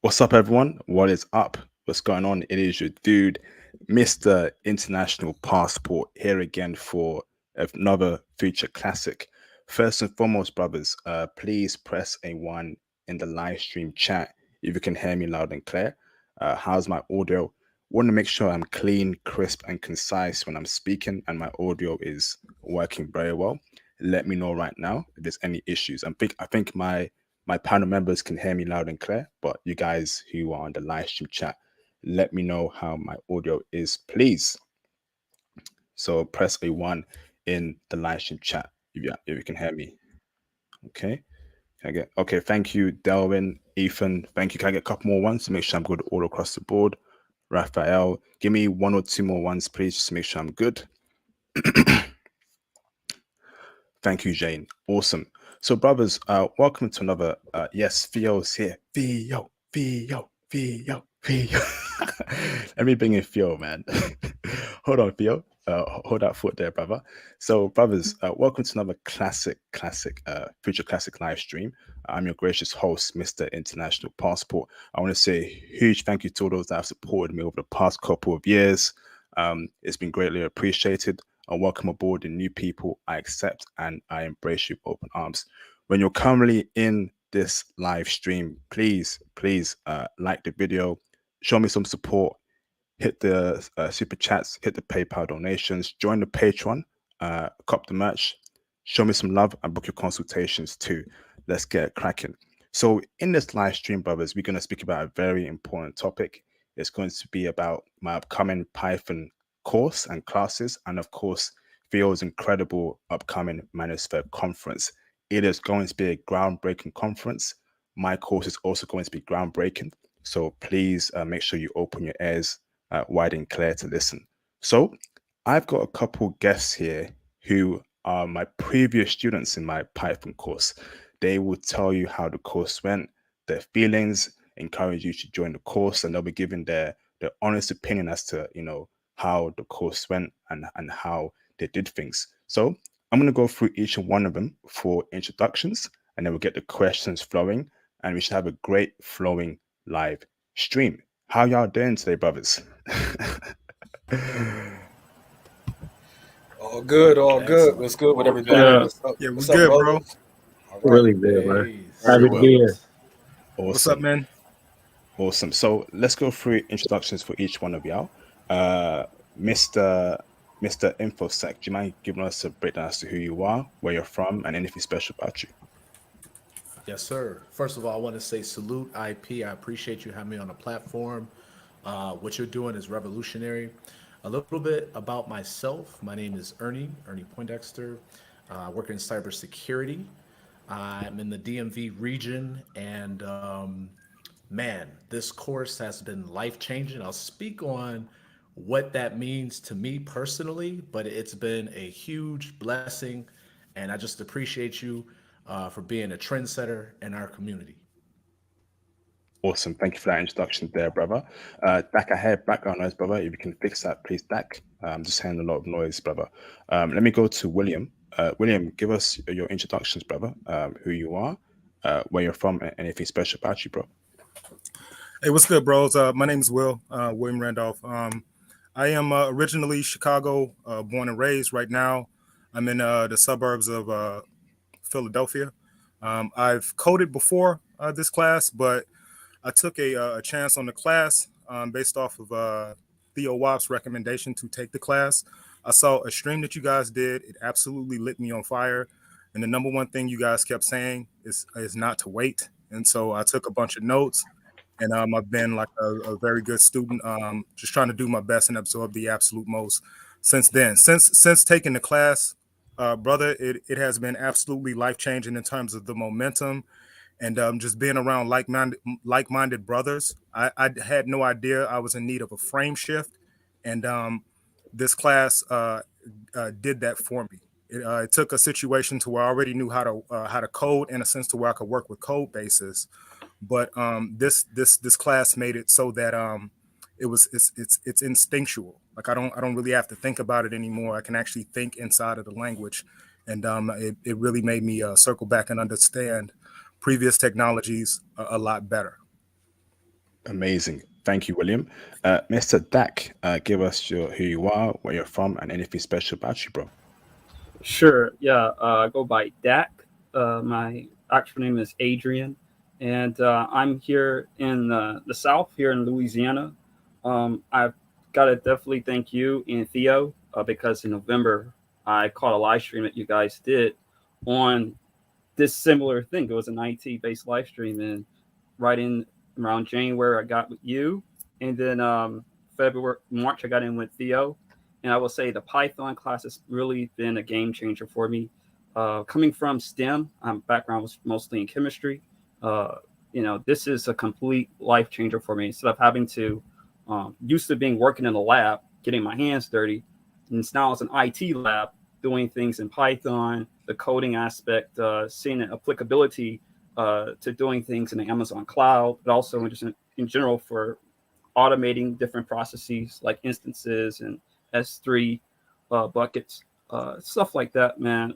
What's up, everyone? What is up? What's going on? It is your dude, Mr. International Passport, here again for another feature classic. First and foremost, brothers, please press a one in the live stream chat if you can hear me loud and clear. How's my audio? Want to make sure I'm clean, crisp, and concise when I'm speaking, and my audio is working very well. Let me know right now if there's any issues. I think my panel members can hear me loud and clear, but you guys who are on the live stream chat, let me know how my audio is, please. So press a one in the live stream chat if you can hear me. Okay. Can I get okay? Thank you, Delvin, Ethan. Thank you. Can I get a couple more ones to make sure I'm good all across the board? Raphael, give me one or two more ones, please, just to make sure I'm good. Thank you, Jane. Awesome. So, brothers, welcome to another. Yes, Theo's here. Theo. Let me bring in Theo, man. Hold on, Theo. Hold that foot there, brother. So, brothers, welcome to another future classic live stream. I'm your gracious host, Mr. International Passport. I want to say a huge thank you to all those that have supported me over the past couple of years. It's been greatly appreciated. I welcome aboard the new people. I accept and I embrace you with open arms. When you're currently in this live stream, please like the video, show me some support, hit the super chats, hit the PayPal donations, join the Patreon, cop the merch, show me some love, and book your consultations too. Let's get cracking. So, in this live stream, brothers, we're going to speak about a very important topic. It's going to be about my upcoming Python course and classes, and of course, Theo's incredible upcoming Manosphere conference. It is going to be a groundbreaking conference. My course is also going to be groundbreaking. So please make sure you open your ears wide and clear to listen. So I've got a couple guests here who are my previous students in my Python course. They will tell you how the course went, their feelings, encourage you to join the course, and they'll be giving their honest opinion as to how the course went and how they did things. So I'm going to go through each one of them for introductions, and then we'll get the questions flowing, and we should have a great flowing live stream. How y'all doing today, brothers? All good, all good. What's good with everybody? Yeah, What's up? Yeah, we What's up, good, bro. brothers? All right. really good, man. Very Happy to well. be here. What's up, Awesome. man? Awesome. So let's go through introductions for each one of y'all. Uh, Mr. Mr. Infosec, do you mind giving us a breakdown as to who you are, where you're from, and anything special about you? Yes, sir. First of all, I want to say salute IP. I appreciate you having me on the platform. What you're doing is revolutionary. A little bit about myself. My name is Ernie Poindexter. I work in cybersecurity. I'm in the DMV region, and man, this course has been life changing. I'll speak on what that means to me personally, but it's been a huge blessing, and I just appreciate you for being a trendsetter in our community. Awesome. Thank you for that introduction there, brother. Dak, I hear background noise, brother. If you can fix that, please, Dak. I'm just hearing a lot of noise, brother. Let me go to William. William, give us your introductions, brother. Who you are, where you're from, and anything special about you, bro. Hey, what's good, bros? My name is William Randolph. I am originally Chicago, born and raised. Right now, I'm in the suburbs of Philadelphia. I've coded before this class, but I took a chance on the class based off of Theo Wopp's recommendation to take the class. I saw a stream that you guys did. It absolutely lit me on fire. And the number one thing you guys kept saying is not to wait. And so I took a bunch of notes, and I've been like a very good student, just trying to do my best and absorb the absolute most since then. Since taking the class, brother, it has been absolutely life changing in terms of the momentum and just being around like-minded brothers. I had no idea I was in need of a frame shift, and this class did that for me. It took a situation to where I already knew how to code in a sense to where I could work with code bases, but this class made it so that it's instinctual. Like I don't really have to think about it anymore. I can actually think inside of the language, and it really made me circle back and understand previous technologies a lot better. Amazing. Thank you, William. Mr. Dak, give us who you are, where you're from, and anything special about you, bro. Sure. Yeah. I go by Dak. My actual name is Adrian, and I'm here in the South, here in Louisiana. I've got to definitely thank you and Theo because in November I caught a live stream that you guys did on this similar thing. It was an IT based live stream, and right in around January, I got with you, and then February, March, I got in with Theo. And I will say the Python class has really been a game changer for me. Coming from STEM, background was mostly in chemistry. This is a complete life changer for me. Instead of having to, used to being working in a lab, getting my hands dirty, and now it's an IT lab, doing things in Python, the coding aspect, seeing the applicability to doing things in the Amazon cloud, but also just in general for automating different processes like instances and S3 buckets, stuff like that, man.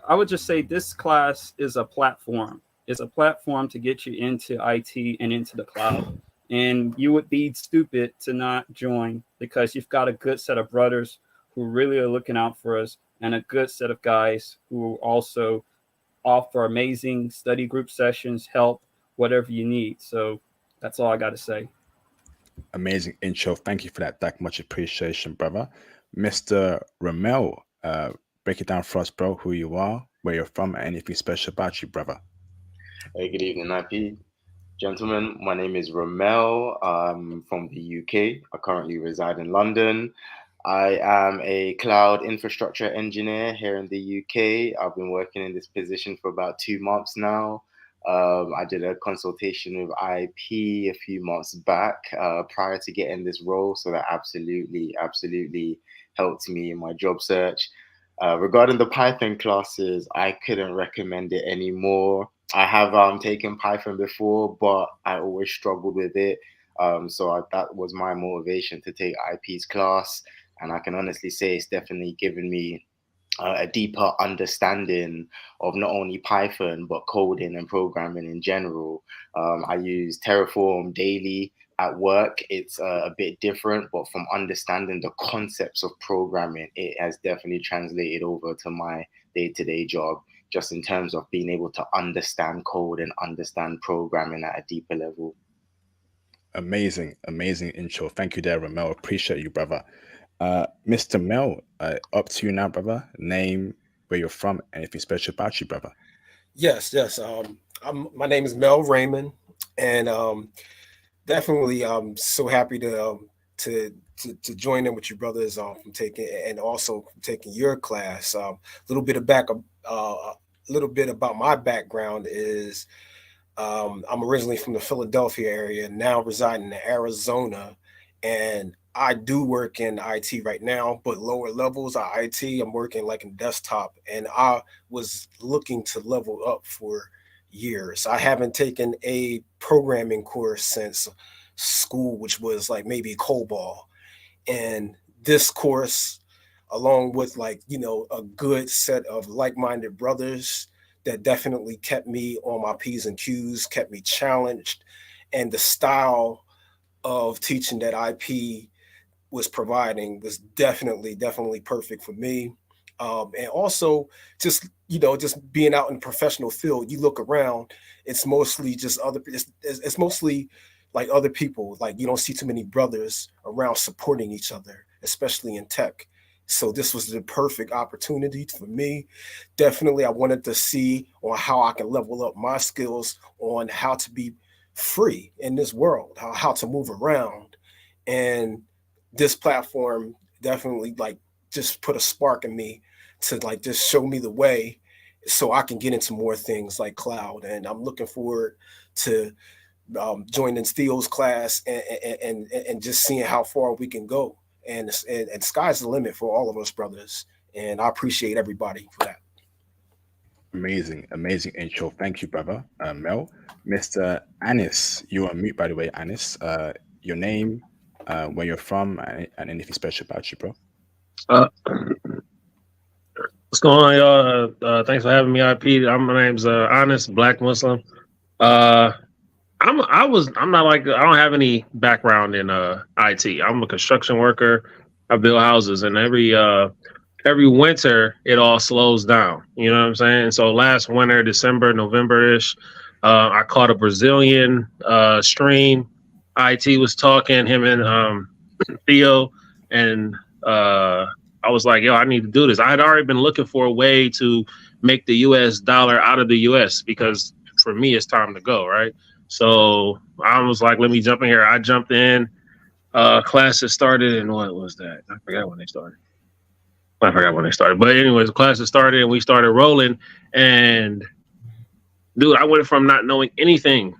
I would just say this class is a platform. It's a platform to get you into IT and into the cloud. And you would be stupid to not join because you've got a good set of brothers who really are looking out for us and a good set of guys who also offer amazing study group sessions, help, whatever you need. So that's all I got to say. Amazing intro. Thank you for that, Dak. Much appreciation, brother. Mr. Ramel, break it down for us, bro, who you are, where you're from, and anything special about you, brother. Hey, good evening, IP. Gentlemen, my name is Ramel. I'm from the UK. I currently reside in London. I am a cloud infrastructure engineer here in the UK. I've been working in this position for about 2 months now. I did a consultation with IP a few months back prior to getting this role. So that absolutely helped me in my job search. Regarding the Python classes, I couldn't recommend it anymore. I have taken Python before, but I always struggled with it. That was my motivation to take IP's class. And I can honestly say it's definitely given me a deeper understanding of not only Python, but coding and programming in general. I use Terraform daily at work. It's a bit different, but from understanding the concepts of programming, it has definitely translated over to my day-to-day job, just in terms of being able to understand code and understand programming at a deeper level. Amazing intro. Thank you there, Ramel. Appreciate you, brother. Mr. Mel, up to you now, brother. Name, where you're from, anything special about you, brother. Yes. My name is Mel Raymond, and definitely I'm so happy to join in with you brothers from taking your class. A little bit about my background is I'm originally from the Philadelphia area, now residing in Arizona, and I do work in IT right now, but lower levels of IT, I'm working like in desktop, and I was looking to level up for years. I haven't taken a programming course since school, which was like maybe COBOL. And this course, along with a good set of like-minded brothers that definitely kept me on my P's and Q's, kept me challenged, and the style of teaching that IP was providing was definitely perfect for me. And also just being out in the professional field, you look around, it's mostly just it's mostly like other people. Like you don't see too many brothers around supporting each other, especially in tech. So this was the perfect opportunity for me. Definitely, I wanted to see on how I can level up my skills on how to be free in this world, how to move around. And this platform definitely just put a spark in me to just show me the way so I can get into more things like cloud. And I'm looking forward to joining Theo's class and just seeing how far we can go. And sky's the limit for all of us brothers. And I appreciate everybody for that. Amazing intro. Thank you, brother. Mel. Mr. Anis, you're on mute, by the way, Anis. Your name, where you're from, and anything special about you, bro. What's going on, y'all? Thanks for having me, IP. My name's Anis, Black Muslim. I'm not like, I don't have any background in IT. I'm a construction worker. I build houses, and every winter it all slows down. You know what I'm saying? So last winter, December, November-ish, I caught a Brazilian stream. IT was talking, him and Theo, and I was like, yo, I need to do this. I had already been looking for a way to make the US dollar out of the US, because for me it's time to go, right? So I was like, let me jump in here. I jumped in. Classes started, and what was that? I forgot when they started. I forgot when they started. But anyways, classes started and we started rolling. And dude, I went from not knowing anything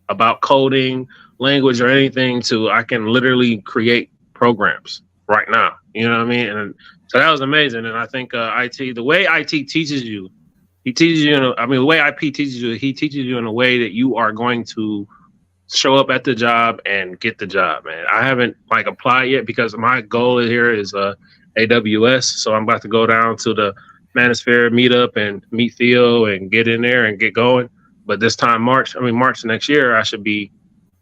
about coding, language, or anything to I can literally create programs right now. You know what I mean? And so that was amazing. And I think IT, the way IT teaches you, he teaches you, the way IP teaches you, he teaches you in a way that you are going to show up at the job and get the job, man. I haven't like applied yet because my goal here is AWS. So I'm about to go down to the Manosphere meetup and meet Theo and get in there and get going. But this time, March next year, I should be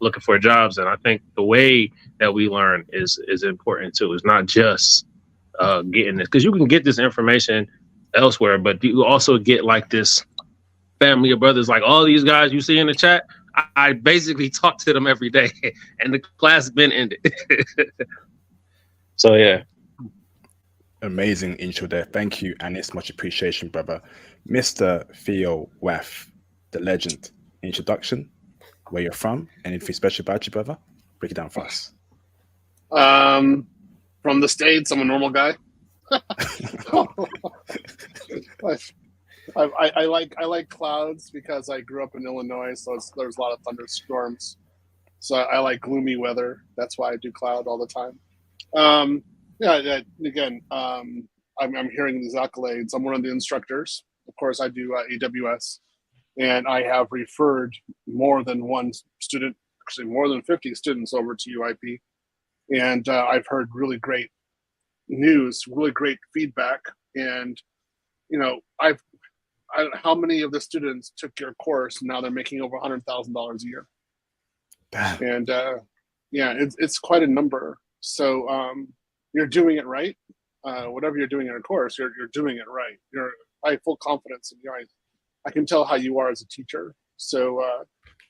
looking for jobs. And I think the way that we learn is important too. It's not just getting this, because you can get this information elsewhere, but you also get like this family of brothers, like all these guys you see in the chat. I basically talk to them every day, and the class has been ended. So yeah. Amazing intro there. Thank you, and it's much appreciation, brother. Mr. Theo Waff, the legend. Introduction, where you're from, anything special about you, brother? Break it down for us. From the States, I'm a normal guy. I like clouds because I grew up in Illinois, so there's a lot of thunderstorms. So I like gloomy weather. That's why I do cloud all the time. Again, I'm hearing these accolades. I'm one of the instructors. Of course, I do AWS, and I have referred more than one student, actually more than 50 students over to UIP. And I've heard really great news, really great feedback. And, how many of the students took your course? Now they're making over $100,000 a year. Damn. And it's quite a number. So you're doing it right. Whatever you're doing in a course, you're doing it right. I have full confidence in you. I can tell how you are as a teacher. So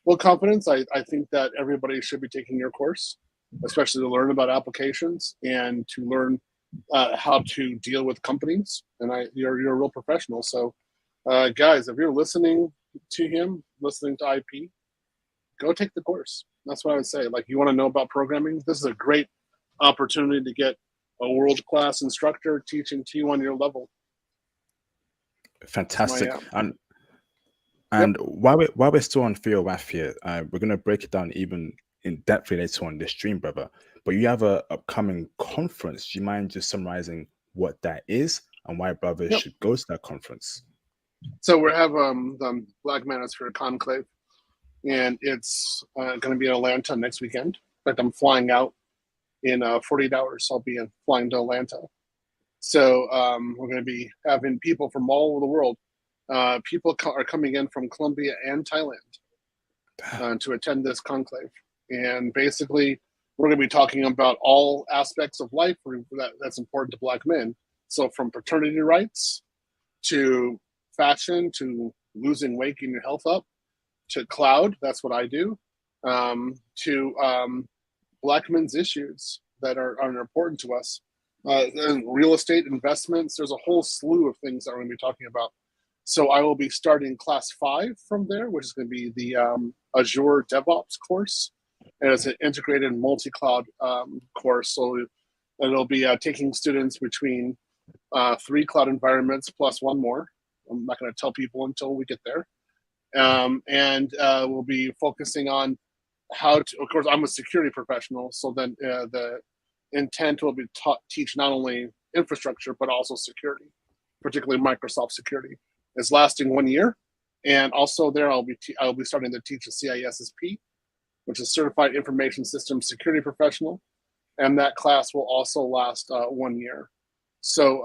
full confidence. I think that everybody should be taking your course, especially to learn about applications and to learn how to deal with companies. And you're a real professional. So guys, if you're listening to him, listening to IP, go take the course. That's what I would say. Like, you want to know about programming? This is a great opportunity to get a world-class instructor teaching to you on your level. Fantastic. And while we're still on Theo Waff here, we're going to break it down even in depth later on this stream, brother. But you have a upcoming conference. Do you mind just summarizing what that is and why brothers should go to that conference? So we have the Black Manosphere Conclave, and it's going to be in Atlanta next weekend. In fact, I'm flying out in 48 hours. I'll be flying to Atlanta. So we're going to be having people from all over the world. People are coming in from Colombia and Thailand to attend this conclave. And basically, we're going to be talking about all aspects of life that's important to Black men. So from paternity rights to fashion, to losing weight, getting your health up, to cloud, that's what I do, to Black men's issues that are important to us. And real estate investments, there's a whole slew of things that we're going to be talking about. So I will be starting class 5 from there, which is going to be the Azure DevOps course. And it's an integrated multi-cloud course. So it'll be taking students between 3 cloud environments plus 1 more. I'm not going to tell people until we get there. And we'll be focusing on how to, of course, I'm a security professional. So then the intent will be teach not only infrastructure, but also security, particularly Microsoft security. It's lasting 1 year. And also there I'll be starting to teach a CISSP, which is Certified Information Systems Security Professional. And that class will also last 1 year. So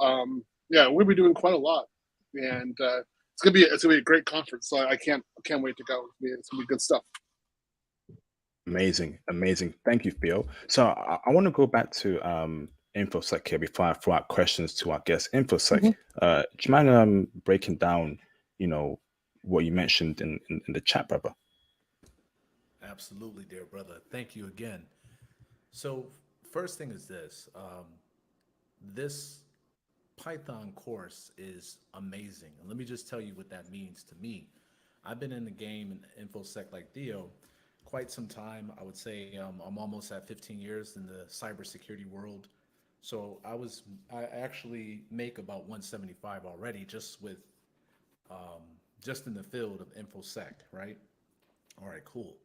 we'll be doing quite a lot. And it's gonna be a great conference. So I can't wait to go. It's gonna be good stuff. Amazing, amazing. Thank you, Phil. So I want to go back to InfoSec here before I throw out questions to our guest. InfoSec, Mhm. do you mind breaking down, what you mentioned in the chat, brother? Absolutely, dear brother. Thank you again. So, first thing is this: this Python course is amazing, and let me just tell you what that means to me. I've been in the game in InfoSec like Theo quite some time. I would say I'm almost at 15 years in the cybersecurity world. So I actually make about 175 already just in the field of InfoSec, right? All right, cool.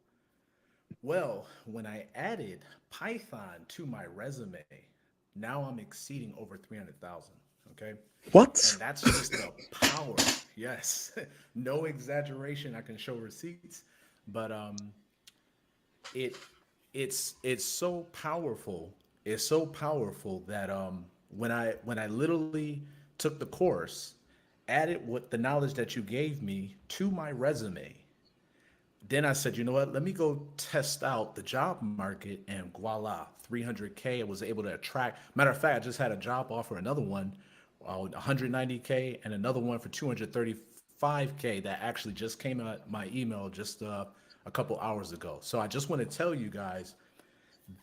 Well, when I added Python to my resume, now I'm exceeding over 300,000. Okay. What? And that's just the power. Yes. No exaggeration. I can show receipts, but it it's so powerful. It's so powerful that when I literally took the course, added what the knowledge that you gave me to my resume, then I said, you know what? Let me go test out the job market, and voila, 300K. I was able to attract. Matter of fact, I just had a job offer, another one, 190K, and another one for 235K that actually just came out my email just a couple hours ago. So I just want to tell you guys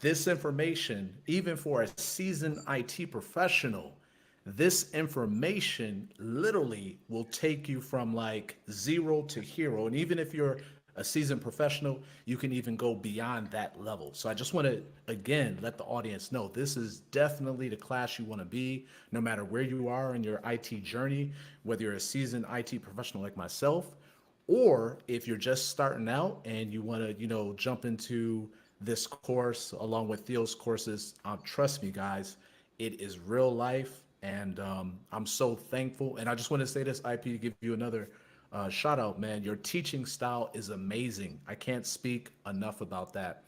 this information, even for a seasoned IT professional, this information literally will take you from like zero to hero. And even if you're a seasoned professional, you can even go beyond that level. So I just want to, again, let the audience know this is definitely the class you want to be, no matter where you are in your IT journey, whether you're a seasoned IT professional like myself, or if you're just starting out and you want to, jump into this course along with Theo's courses. Trust me, guys, it is real life, and I'm so thankful. And I just want to say this, IP, to give you another shout out, man. Your teaching style is amazing. I can't speak enough about that.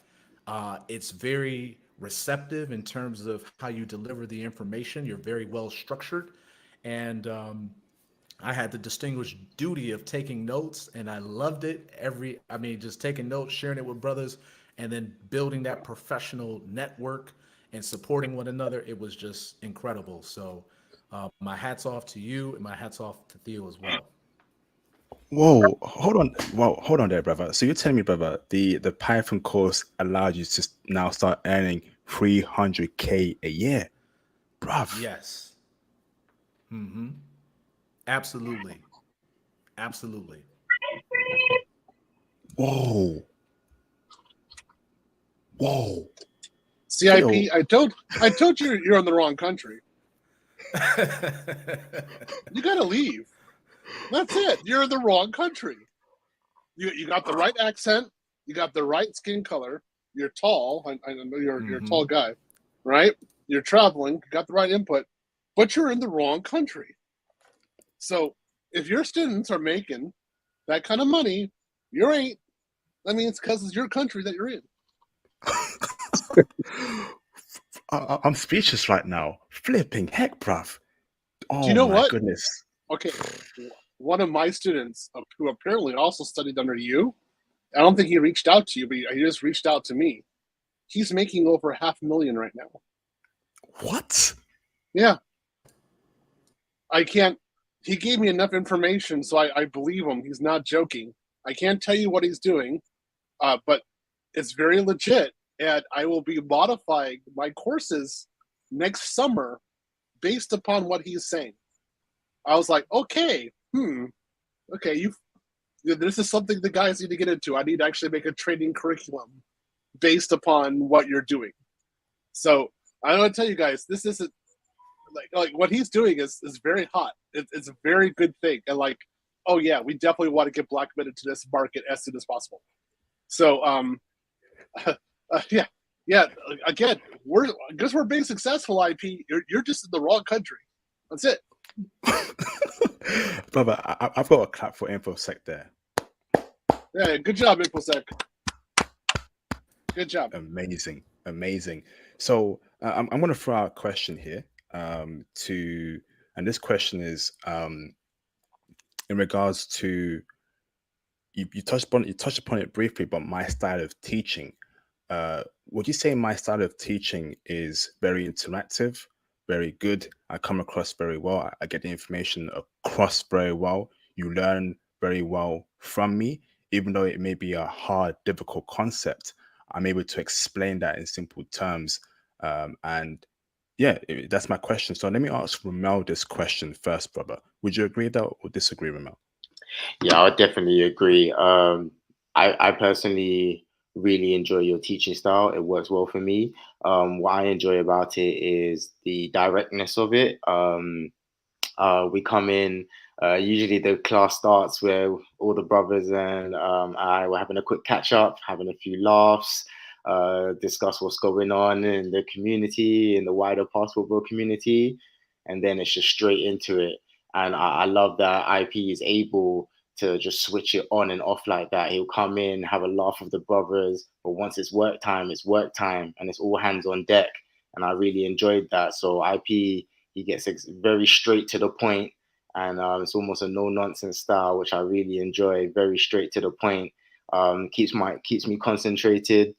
It's very receptive in terms of how you deliver the information. You're very well structured, and I had the distinguished duty of taking notes, and I loved it. I mean, just taking notes, sharing it with brothers, and then building that professional network and supporting one another. It was just incredible. So, my hats off to you, and my hats off to Theo as well. Whoa, hold on. Whoa, hold on there, brother. So you're telling me, brother, the Python course allowed you to now start earning 300K a year, bruv. Yes. Absolutely. Absolutely. Whoa, whoa, Phil. CIP. I told you you're in the wrong country. You gotta leave. That's it. You're in the wrong country. You got the right accent. You got the right skin color. You're tall. I know you're a tall guy, right? You're traveling. You got the right input, but you're in the wrong country. So if your students are making that kind of money, you ain't. I mean, it's because it's your country that you're in. I'm speechless right now. Flipping heck, bruv. Do you Oh know my what? goodness. Okay, one of my students who apparently also studied under you, I don't think he reached out to you, but he just reached out to me. He's making over $500,000 right now. What? Yeah. I can't. He gave me enough information, so I believe him. He's not joking. I can't tell you what he's doing, but it's very legit. And I will be modifying my courses next summer based upon what he's saying. I was like, okay, okay, this is something the guys need to get into. I need to actually make a training curriculum based upon what you're doing. So I want to tell you guys, this isn't like what he's doing is very hot. It's a very good thing, and like, oh yeah, we definitely want to get black men into this market as soon as possible. So yeah. Again, because we're being successful. IP, you're just in the wrong country. That's it. Brother, I've got a clap for InfoSec there. Yeah, good job, InfoSec. Good job. Amazing, amazing. So I'm going to throw out a question here and this question is in regards to you touched upon it briefly, but my style of teaching. would you say my style of teaching is very interactive, very good? I come across very well. I get the information across very well. You learn very well from me, even though it may be a hard, difficult concept. I'm able to explain that in simple terms. And yeah, that's my question. So let me ask Ramel this question first, brother. Would you agree with that or disagree, Ramel? Yeah, I would definitely agree. I personally really enjoy your teaching style. It works well for me. What I enjoy about it is the directness of it. We come in, usually the class starts where all the brothers and I were having a quick catch up, having a few laughs, discuss what's going on in the community, in the wider basketball community, and then it's just straight into it. And I love that IP is able to just switch it on and off like that. He'll come in, have a laugh with the brothers, but once it's work time, and it's all hands on deck. And I really enjoyed that. So IP, he gets very straight to the point, and it's almost a no nonsense style, which I really enjoy. Very straight to the point. Keeps me concentrated.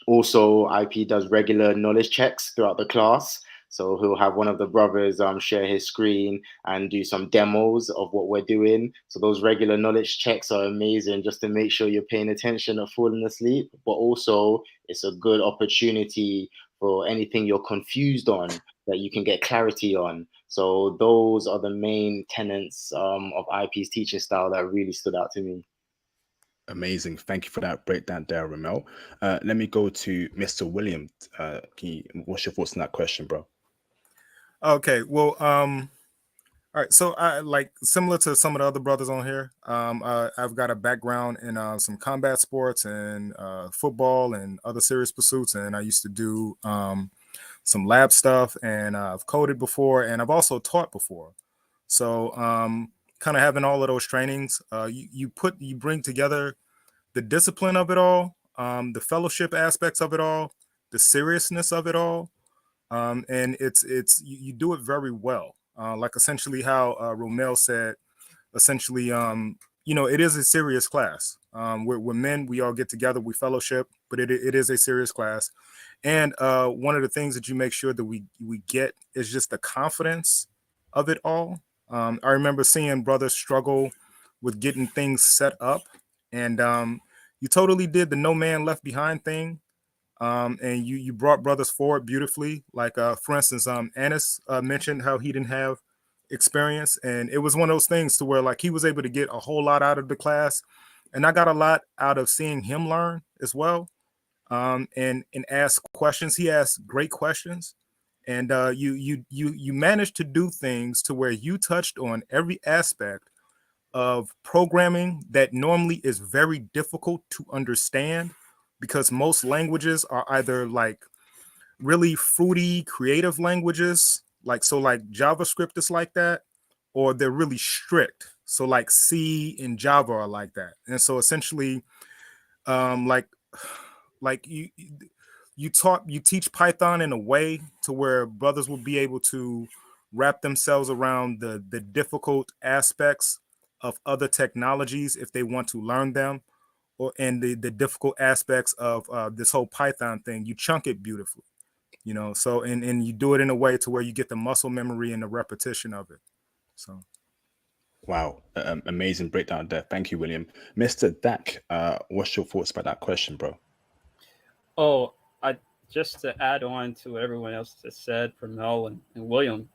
Also, IP does regular knowledge checks throughout the class. So he'll have one of the brothers share his screen and do some demos of what we're doing. So those regular knowledge checks are amazing just to make sure you're paying attention or falling asleep. But also, it's a good opportunity for anything you're confused on that you can get clarity on. So those are the main tenets of IP's teaching style that really stood out to me. Amazing. Thank you for that breakdown there, Ramel. Let me go to Mr. William. What's your thoughts on that question, bro? Okay, well, all right. So I like similar to some of the other brothers on here. I've got a background in some combat sports and football and other serious pursuits, and I used to do some lab stuff, and I've coded before, and I've also taught before. So kind of having all of those trainings, you bring together the discipline of it all, the fellowship aspects of it all, the seriousness of it all, and you do it very well. Like essentially how Romel said, essentially, it is a serious class. We're men, we all get together, we fellowship, but it is a serious class. And one of the things that you make sure that we get is just the confidence of it all. I remember seeing brothers struggle with getting things set up, and you totally did the no man left behind thing. And you brought brothers forward beautifully. Like for instance, Anis mentioned how he didn't have experience, and it was one of those things to where like he was able to get a whole lot out of the class, and I got a lot out of seeing him learn as well. And ask questions. He asked great questions, and you managed to do things to where you touched on every aspect of programming that normally is very difficult to understand, because most languages are either like really fruity creative languages, like JavaScript is like that, or they're really strict, so like C and Java are like that. And so essentially like you teach Python in a way to where brothers will be able to wrap themselves around the difficult aspects of other technologies if they want to learn them, or and the difficult aspects of this whole Python thing. You chunk it beautifully, so and you do it in a way to where you get the muscle memory and the repetition of it. So Wow, amazing breakdown there. Thank you, William. Mr. Dak, what's your thoughts about that question, bro? Oh, I just to add on to what everyone else has said from Mel and William,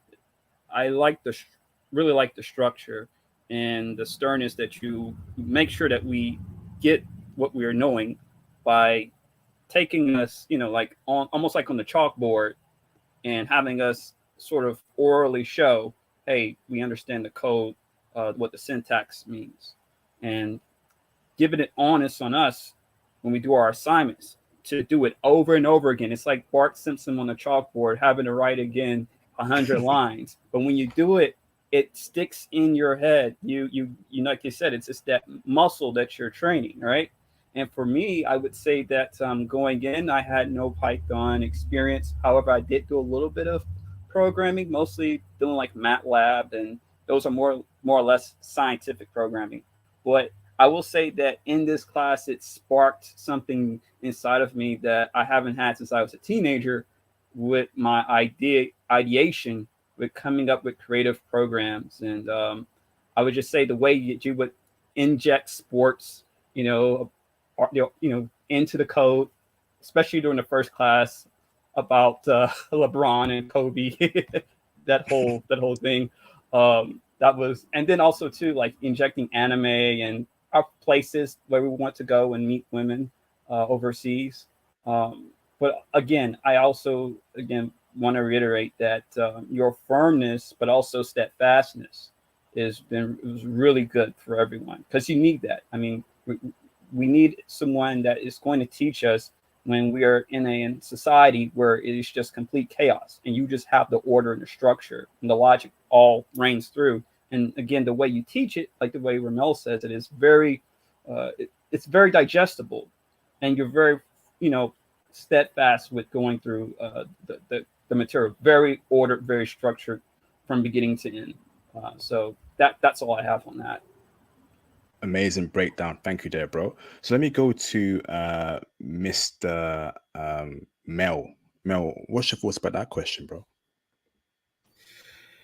I really like the structure and the sternness that you make sure that we get what we are knowing by taking us, like on almost like on the chalkboard and having us sort of orally show, hey, we understand the code, what the syntax means, and giving it honest on us when we do our assignments to do it over and over again. It's like Bart Simpson on the chalkboard having to write again 100 lines. But when you do it, it sticks in your head. You like you said, it's just that muscle that you're training, right? And for me, I would say that going in, I had no Python experience. However, I did do a little bit of programming, mostly doing like MATLAB, and those are more or less scientific programming. But I will say that in this class, it sparked something inside of me that I haven't had since I was a teenager, with my ideation, with coming up with creative programs. And I would just say the way you would inject sports, into the code, especially during the first class about LeBron and Kobe, that whole thing. That was, and then also too, like injecting anime and our places where we want to go and meet women overseas. But again, I also again want to reiterate that your firmness, but also steadfastness, was really good for everyone, because you need that. I mean, we need someone that is going to teach us when we are in a society where it is just complete chaos, and you just have the order and the structure and the logic all reigns through. And again, the way you teach it, like the way Ramel says, it is very, it's very digestible, and you're very, steadfast with going through the material, very ordered, very structured from beginning to end. So that's all I have on that. Amazing breakdown. Thank you there, bro. So let me go to Mr. Mel. Mel, what's your thoughts about that question, bro?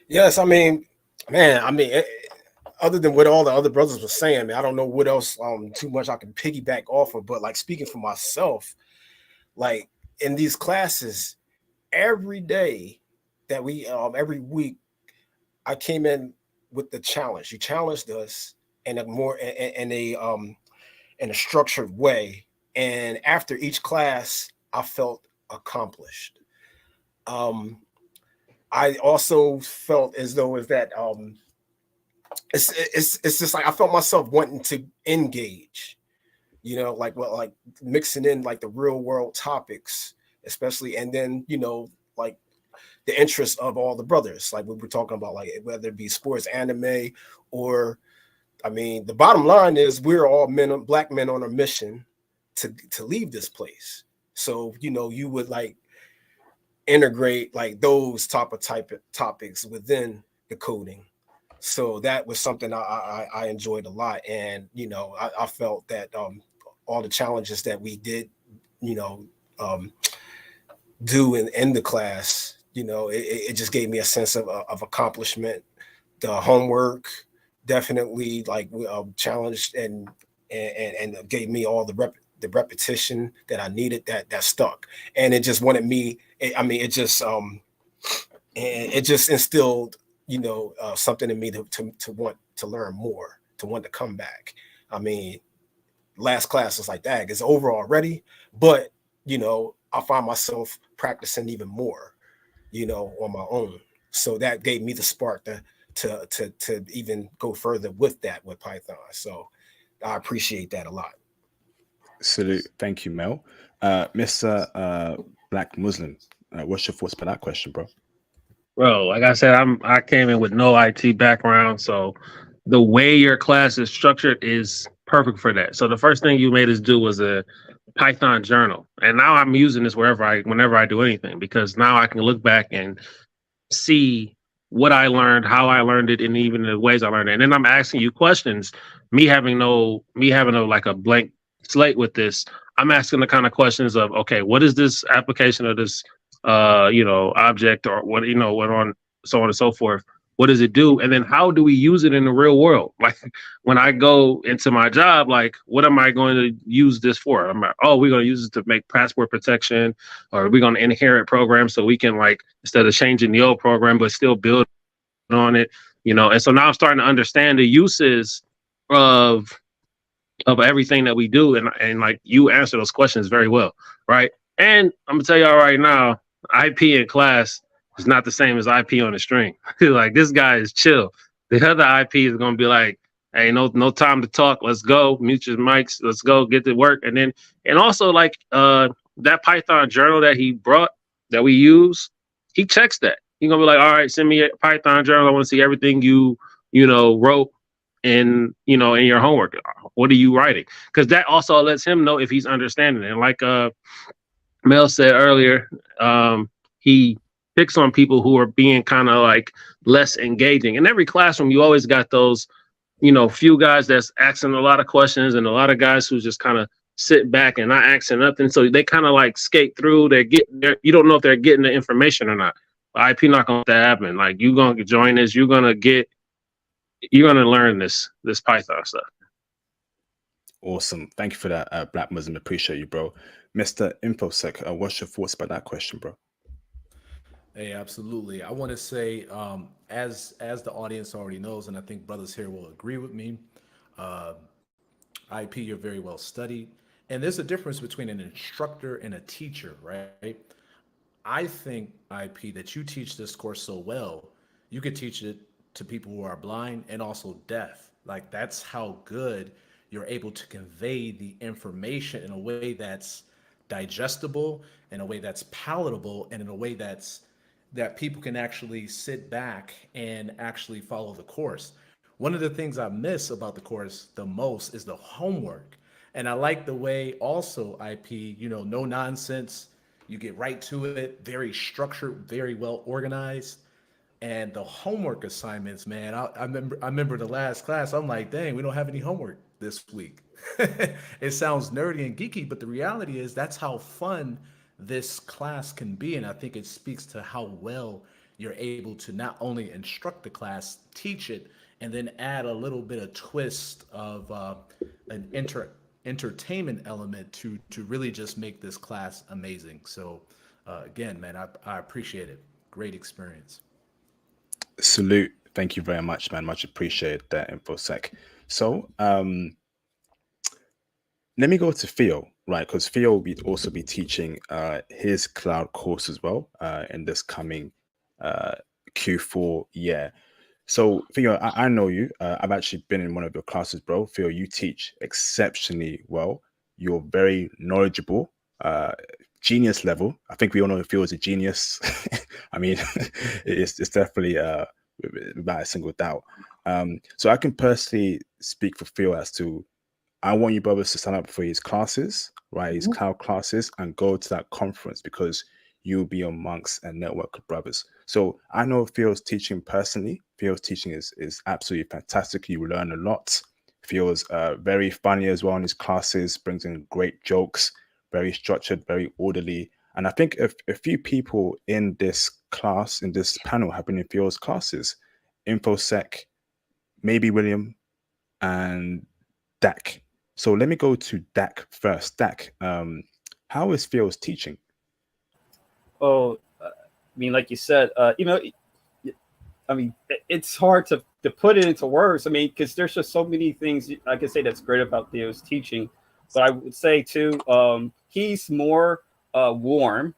Yes, I mean, man, other than what all the other brothers were saying, man, I don't know what else too much I can piggyback off of. But like speaking for myself, like in these classes, every day that we every week, I came in with the challenge. You challenged us in a more in a structured way, and after each class, I felt accomplished. I also felt as though it's just like I felt myself wanting to engage, like mixing in like the real world topics, especially, and then like the interest of all the brothers, like we were talking about, like whether it be sports, anime, or I mean, the bottom line is we're all black men on a mission to leave this place. So you would like integrate like those type of topics within the coding. So that was something I enjoyed a lot, and I felt that all the challenges that we did, do in the class, it just gave me a sense of accomplishment. The homework definitely like challenged and gave me all the repetition that I needed, that stuck, and it just wanted me. It just instilled something in me to want to learn more, to want to come back. I mean, last class was like that. It's over already, but I find myself practicing even more, on my own. So that gave me the spark to even go further with Python. So I appreciate that a lot. Salute. Thank you, Mel. Mr. Black Muslim, what's your thoughts about that question, bro? Bro, like I said, I came in with no IT background, so the way your class is structured is perfect for that. So the first thing you made us do was a Python journal, and now I'm using this whenever I do anything, because now I can look back and see what I learned, how I learned it, and even the ways I learned it. And then I'm asking you questions. Me having no like a blank slate with this, I'm asking the kind of questions of, okay, what is this application of this object, or what on, so on and so forth. What does it do? And then how do we use it in the real world? Like when I go into my job, like what am I going to use this for? I'm like, oh, we're going to use it to make passport protection, or we're going to inherit programs so we can, like, instead of changing the old program, but still build on it, And so now I'm starting to understand the uses of everything that we do. And like you answer those questions very well. Right. And I'm gonna tell y'all right now, IP in class is not the same as IP on the string. Like this guy is chill. The other IP is gonna be like, hey, no time to talk. Let's go. Mute your mics. Let's go get to work. And also like that Python journal that he brought that we use, he checks that. He's gonna be like, all right, send me a Python journal. I want to see everything you wrote in your homework. What are you writing? Because that also lets him know if he's understanding it. And like Mel said earlier, he picks on people who are being kind of like less engaging. In every classroom, you always got those few guys that's asking a lot of questions and a lot of guys who just kind of sit back and not asking nothing. So they kind of like skate through. They get there. You don't know if they're getting the information or not. IP not gonna let that happen. Like you're gonna join this. You're gonna learn this Python stuff. Awesome. Thank you for that, Black Muslim. Appreciate you, bro. Mr. InfoSec, what's your thoughts about that question, bro? Hey, absolutely. I want to say, as the audience already knows, and I think brothers here will agree with me, IP, you're very well studied, and there's a difference between an instructor and a teacher, right? I think, IP, that you teach this course so well, you could teach it to people who are blind and also deaf. Like that's how good you're able to convey the information in a way that's digestible, in a way that's palatable, and in a way that people can actually sit back and actually follow the course. One of the things I miss about the course the most is the homework. And I like the way also IP, no nonsense. You get right to it, very structured, very well organized. And the homework assignments, man, I remember the last class, I'm like, dang, we don't have any homework this week. It sounds nerdy and geeky, but the reality is that's how fun this class can be. And I think it speaks to how well you're able to not only instruct the class, teach it, and then add a little bit of twist of an entertainment element to really just make this class amazing. So again, man, I appreciate it. Great experience. Salute. Thank you very much, man. Much appreciated that, InfoSec. So let me go to Theo, right? Because Theo will also be teaching his cloud course as well in this coming Q4 year. So Theo, I know you. I've actually been in one of your classes, bro. Theo, you teach exceptionally well. You're very knowledgeable, genius level. I think we all know Theo is a genius. I mean, it's definitely without a single doubt. So I can personally speak for Theo as to I want you brothers to sign up for his classes, right? His cloud classes, and go to that conference because you'll be amongst a network of brothers. So I know Theo's teaching personally. Theo's teaching is absolutely fantastic. You will learn a lot. Theo's very funny as well in his classes, brings in great jokes, very structured, very orderly. And I think a few people in this class, in this panel, have been in Theo's classes. InfoSec, maybe William, and Dak. So let me go to Dak first. Dak, how is Theo's teaching? Oh, I mean, like you said, I mean, it's hard to put it into words. I mean, because there's just so many things I can say that's great about Theo's teaching. But I would say too, he's more warm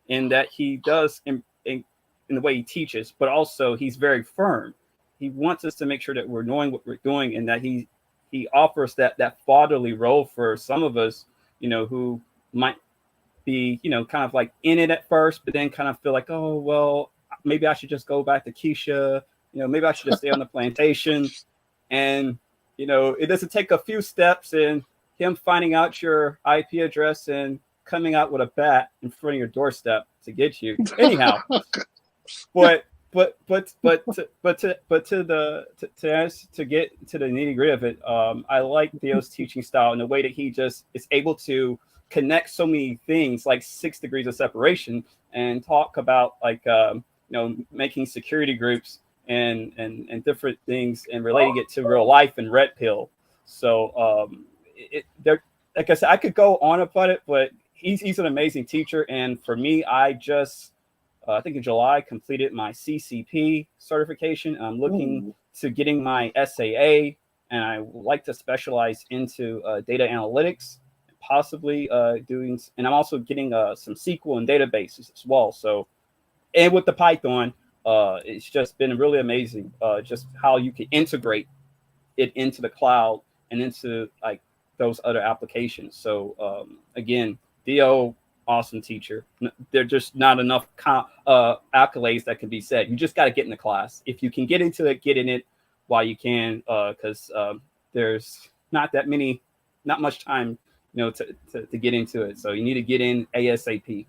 in that he does in the way he teaches, but also he's very firm. He wants us to make sure that we're knowing what we're doing, and that he offers that fatherly role for some of us, who might be, kind of like in it at first, but then kind of feel like, oh, well, maybe I should just go back to Keisha, maybe I should just stay on the plantation. And, it doesn't take a few steps and him finding out your IP address and coming out with a bat in front of your doorstep to get you. Anyhow, but to get to the nitty gritty of it, I like Theo's teaching style in the way that he just is able to connect so many things, like 6 degrees of separation, and talk about like making security groups and different things and relating it to real life and red pill. So like I said, I could go on about it, but he's an amazing teacher. And for me, I just I think in July completed my CCP certification. I'm looking to getting my SAA, and I would like to specialize into data analytics, possibly doing, and I'm also getting some SQL and databases as well. So, and with the Python, it's just been really amazing, just how you can integrate it into the cloud and into like those other applications. So again, Theo, awesome teacher. There's just not enough accolades that can be said. You just got to get in the class. If you can get into it, get in it while you can, because there's not much time, to get into it. So you need to get in ASAP.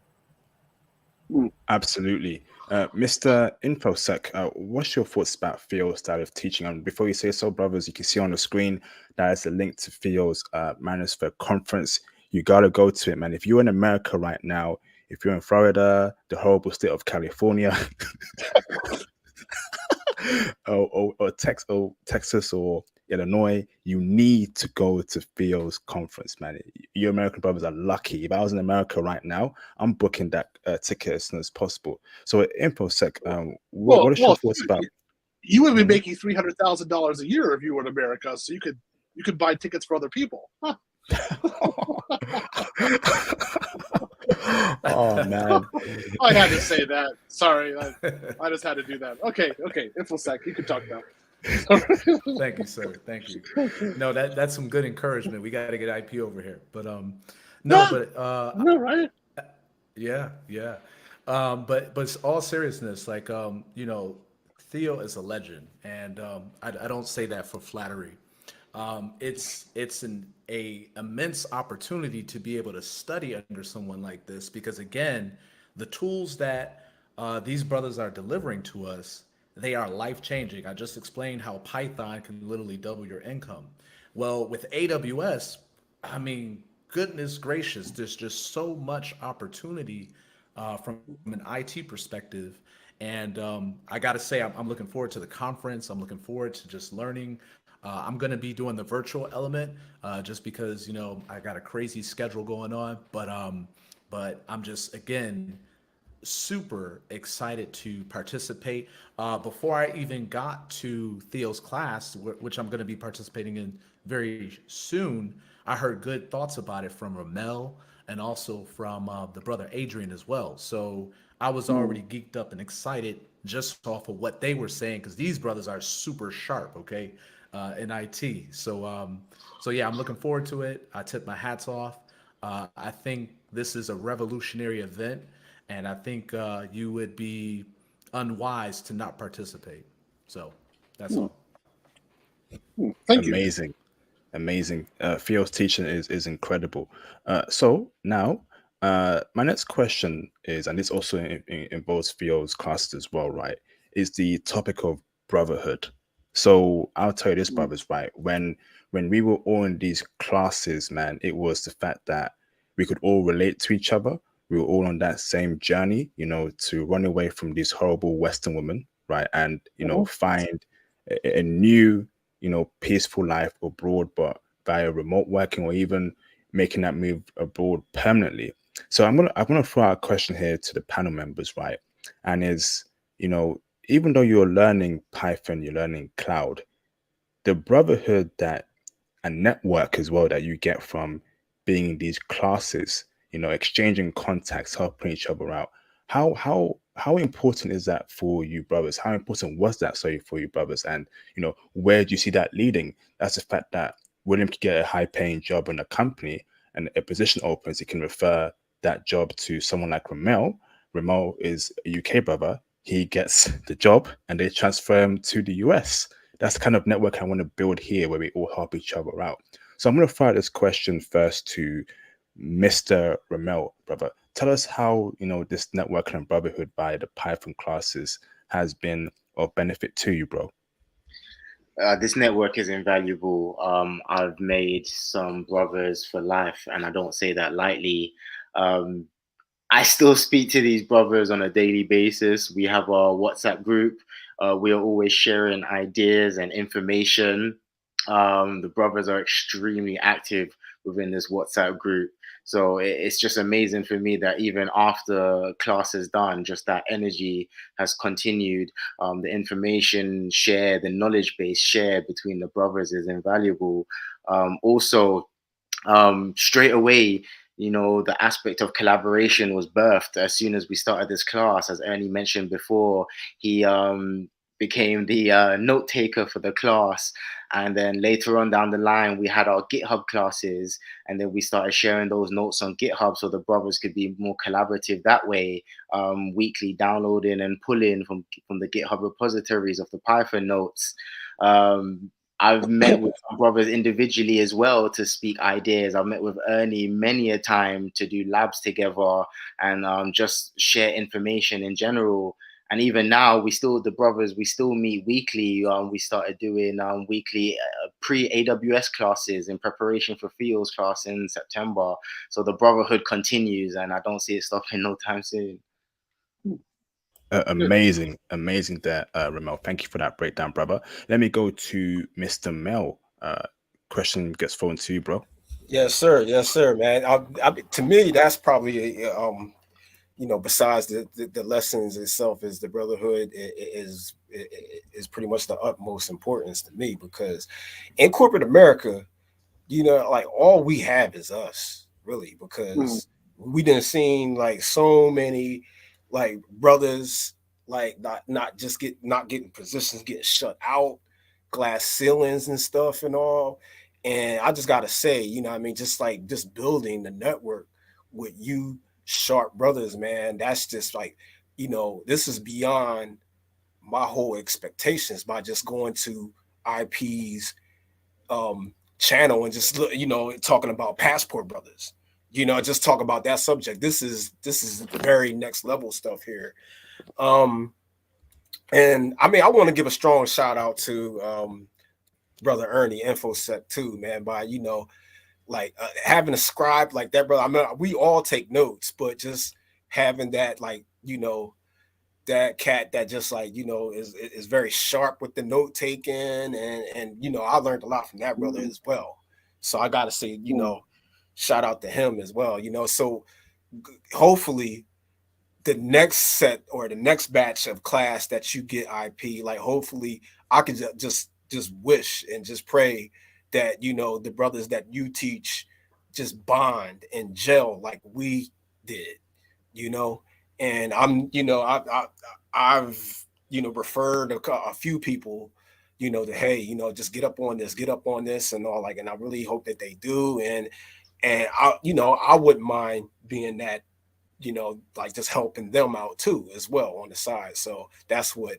Absolutely. Mr. Infosec, what's your thoughts about Theo's style of teaching? And before you say so, brothers, you can see on the screen that is a link to Theo's Manosphere conference. You gotta go to it, man. If you're in America right now, if you're in Florida, the horrible state of California, or Texas or Illinois, you need to go to Theo's conference, man. You American brothers are lucky. If I was in America right now, I'm booking that ticket as soon as possible. So, InfoSec, what is your thoughts about? You would be making $300,000 a year if you were in America, so you could buy tickets for other people. Huh. Oh man, I had to say that. Sorry, I just had to do that. Okay, InfoSec, you can talk now. Thank you, sir. Thank you. No, that's some good encouragement. We got to get IP over here, but right? Yeah. But it's all seriousness. Like Theo is a legend, and I don't say that for flattery. It's an immense opportunity to be able to study under someone like this, because again, the tools that these brothers are delivering to us, they are life changing. I just explained how Python can literally double your income. Well, with AWS, I mean, goodness gracious, there's just so much opportunity from an IT perspective. And I got to say, I'm looking forward to the conference. I'm looking forward to just learning. I'm going to be doing the virtual element just because, I got a crazy schedule going on. But I'm just, again, super excited to participate. Before I even got to Theo's class, which I'm going to be participating in very soon, I heard good thoughts about it from Ramel and also from the brother Adrian as well. So I was already geeked up and excited just off of what they were saying, because these brothers are super sharp, okay, in IT. So yeah, I'm looking forward to it. I tip my hats off. I think this is a revolutionary event, and I think you would be unwise to not participate. So that's all. Thank you. Amazing. Theo's teaching is incredible. So now, my next question is, and this also involves Theo's classes as well, right? Is the topic of brotherhood. So I'll tell you this, brothers, right? When we were all in these classes, man, it was the fact that we could all relate to each other. We were all on that same journey, to run away from these horrible Western women, right? And find a new, peaceful life abroad, but via remote working or even making that move abroad permanently. So I'm gonna throw out a question here to the panel members, right? And is, even though you're learning Python, you're learning cloud, the brotherhood that and network as well that you get from being in these classes, exchanging contacts, helping each other out. How important is that for you, brothers? How important was that, sorry, for you, brothers? And where do you see that leading? That's the fact that William could get a high-paying job in a company, and a position opens, he can refer that job to someone like Ramel. Ramel is a UK brother. He gets the job, and they transfer him to the US. That's the kind of network I want to build here, where we all help each other out. So I'm going to fire this question first to Mr. Ramel, brother. Tell us how, this network and brotherhood by the Python classes has been of benefit to you, bro. This network is invaluable. I've made some brothers for life, and I don't say that lightly. I still speak to these brothers on a daily basis. We have our WhatsApp group. We are always sharing ideas and information. The brothers are extremely active within this WhatsApp group. So it's just amazing for me that even after class is done, just that energy has continued. The information shared, the knowledge base shared between the brothers is invaluable. Also, straight away, the aspect of collaboration was birthed as soon as we started this class. As Ernie mentioned before, he became the note taker for the class. And then later on down the line, we had our GitHub classes, and then we started sharing those notes on GitHub so the brothers could be more collaborative that way, weekly downloading and pulling from the GitHub repositories of the Python notes. I've met with some brothers individually as well to speak ideas. I've met with Ernie many a time to do labs together and just share information in general. And even now, the brothers, we still meet weekly. We started doing weekly pre-AWS classes in preparation for Theo's class in September. So the brotherhood continues, and I don't see it stopping no time soon. Amazing there, Ramel. Thank you for that breakdown, brother. Let me go to Mr. Mel. Question gets thrown to you, bro. Yes, sir. Yes, sir, man. To me, that's probably besides the lessons itself, is the brotherhood is pretty much the utmost importance to me, because in corporate America, like all we have is us, really, because we done seen like so many like brothers like not getting positions, getting shut out, glass ceilings and stuff and all. And I just gotta say, just building the network with you sharp brothers, man, that's just like, this is beyond my whole expectations by just going to IP's channel and just talking about Passport Brothers, just talk about that subject. This is the very next level stuff here. And I mean, I want to give a strong shout out to brother Ernie InfoSec too, man, by having a scribe like that, brother. I mean, we all take notes, but just having that, that cat that just is very sharp with the note taking, and I learned a lot from that brother as well. So I gotta say, shout out to him as well. So hopefully the next set or the next batch of class that you get IP, hopefully I could just wish and just pray that the brothers that you teach just bond and gel like we did, and I've referred a few people, to, hey, just get up on this and all, and I really hope that they do. And I wouldn't mind being that, just helping them out too as well on the side. So that's what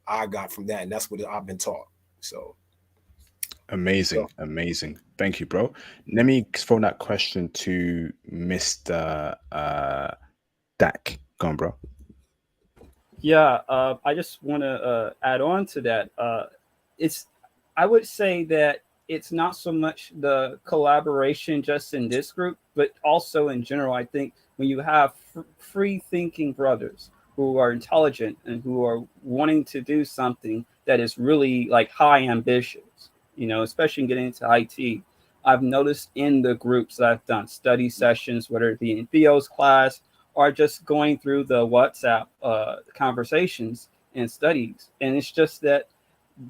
I got from that, and that's what I've been taught. So amazing. Thank you, bro. Let me throw that question to Mr. Dak. Go on, bro. Yeah, I just want to add on to that. I would say that it's not so much the collaboration just in this group, but also in general. I think when you have free thinking brothers who are intelligent and who are wanting to do something that is really high ambitious, especially in getting into IT, I've noticed in the groups that I've done study sessions, whether it be in Theo's class or just going through the WhatsApp conversations and studies. And it's just that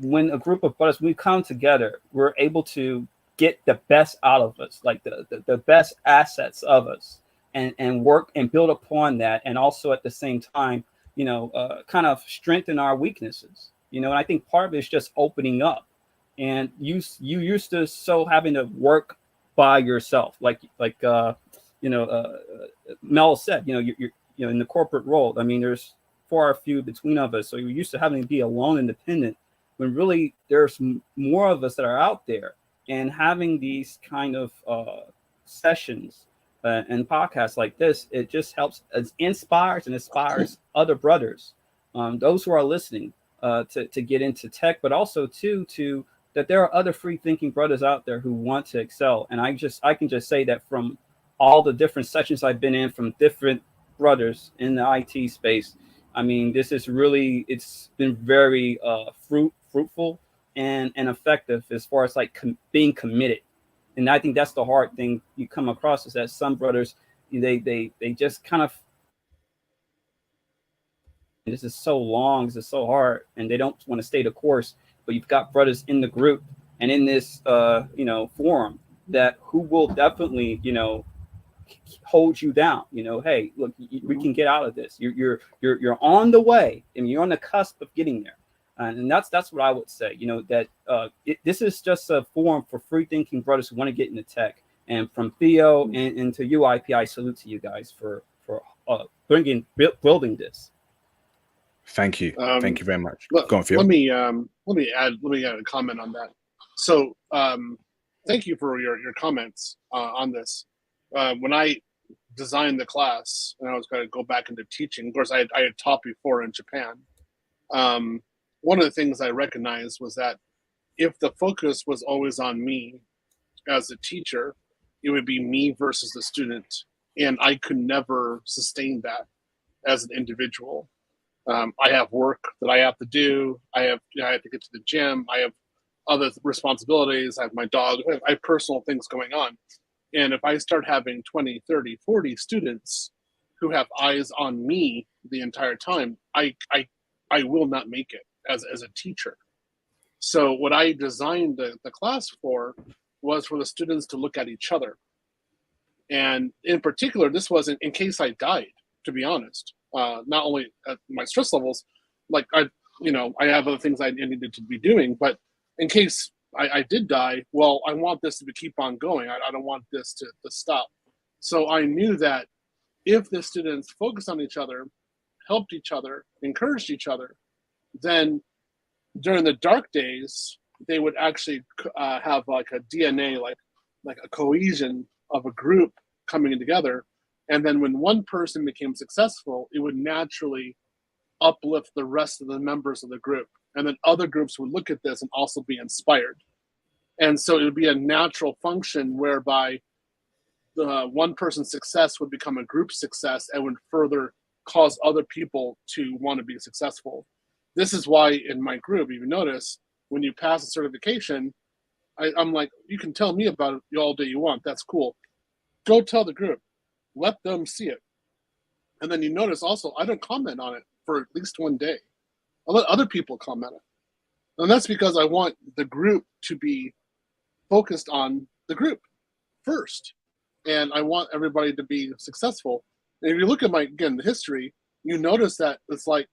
when a group of brothers, we come together, we're able to get the best out of us, the best assets of us, and work and build upon that. And also at the same time, kind of strengthen our weaknesses, and I think part of it is just opening up. And you used to having to work by yourself, Mel said, you're in the corporate role. I mean, there's far few between of us. So you're used to having to be alone, independent, when really there's more of us that are out there. And having these kind of sessions and podcasts like this, it just helps, it inspires other brothers, those who are listening, to get into tech, but also to that there are other free thinking brothers out there who want to excel. And I can just say that from all the different sessions I've been in from different brothers in the IT space, I mean, it's been very fruitful and effective as far as being committed. And I think that's the hard thing you come across, is that some brothers, they just kind of, this is so long, this is so hard, and they don't want to stay the course. But you've got brothers in the group and in this forum that who will definitely hold you down. Hey, look, we can get out of this. You're on the way, and you're on the cusp of getting there. And that's what I would say. That this is just a forum for free thinking brothers who want to get into tech. And from Theo and to UIP, I salute to you guys for building this. Thank you. Thank you very much. Go on, Phil. Let me add a comment on that. So thank you for your comments on this. When I designed the class and I was going to go back into teaching, of course, I had taught before in Japan. One of the things I recognized was that if the focus was always on me as a teacher, it would be me versus the student. And I could never sustain that as an individual. I have work that I have to do. I have to get to the gym. I have other responsibilities. I have my dog. I have personal things going on. And if I start having 20, 30, 40 students who have eyes on me the entire time, I will not make it as a teacher. So what I designed the class for was for the students to look at each other. And in particular, this wasn't in case I died, to be honest. Not only at my stress levels, like I have other things I needed to be doing, but in case I did die, well, I want this to keep on going. I don't want this to stop. So I knew that if the students focused on each other, helped each other, encouraged each other, then during the dark days, they would actually have like a DNA, like a cohesion of a group coming together. And then when one person became successful, it would naturally uplift the rest of the members of the group. And then other groups would look at this and also be inspired. And so it would be a natural function whereby the one person's success would become a group success and would further cause other people to want to be successful. This is why in my group, if you notice, when you pass a certification, I'm like, you can tell me about it all day you want. That's cool. Go tell the group. Let them see it. And then you notice also, I don't comment on it for at least one day. I'll let other people comment on it. And that's because I want the group to be focused on the group first. And I want everybody to be successful. And if you look at the history, you notice that it's like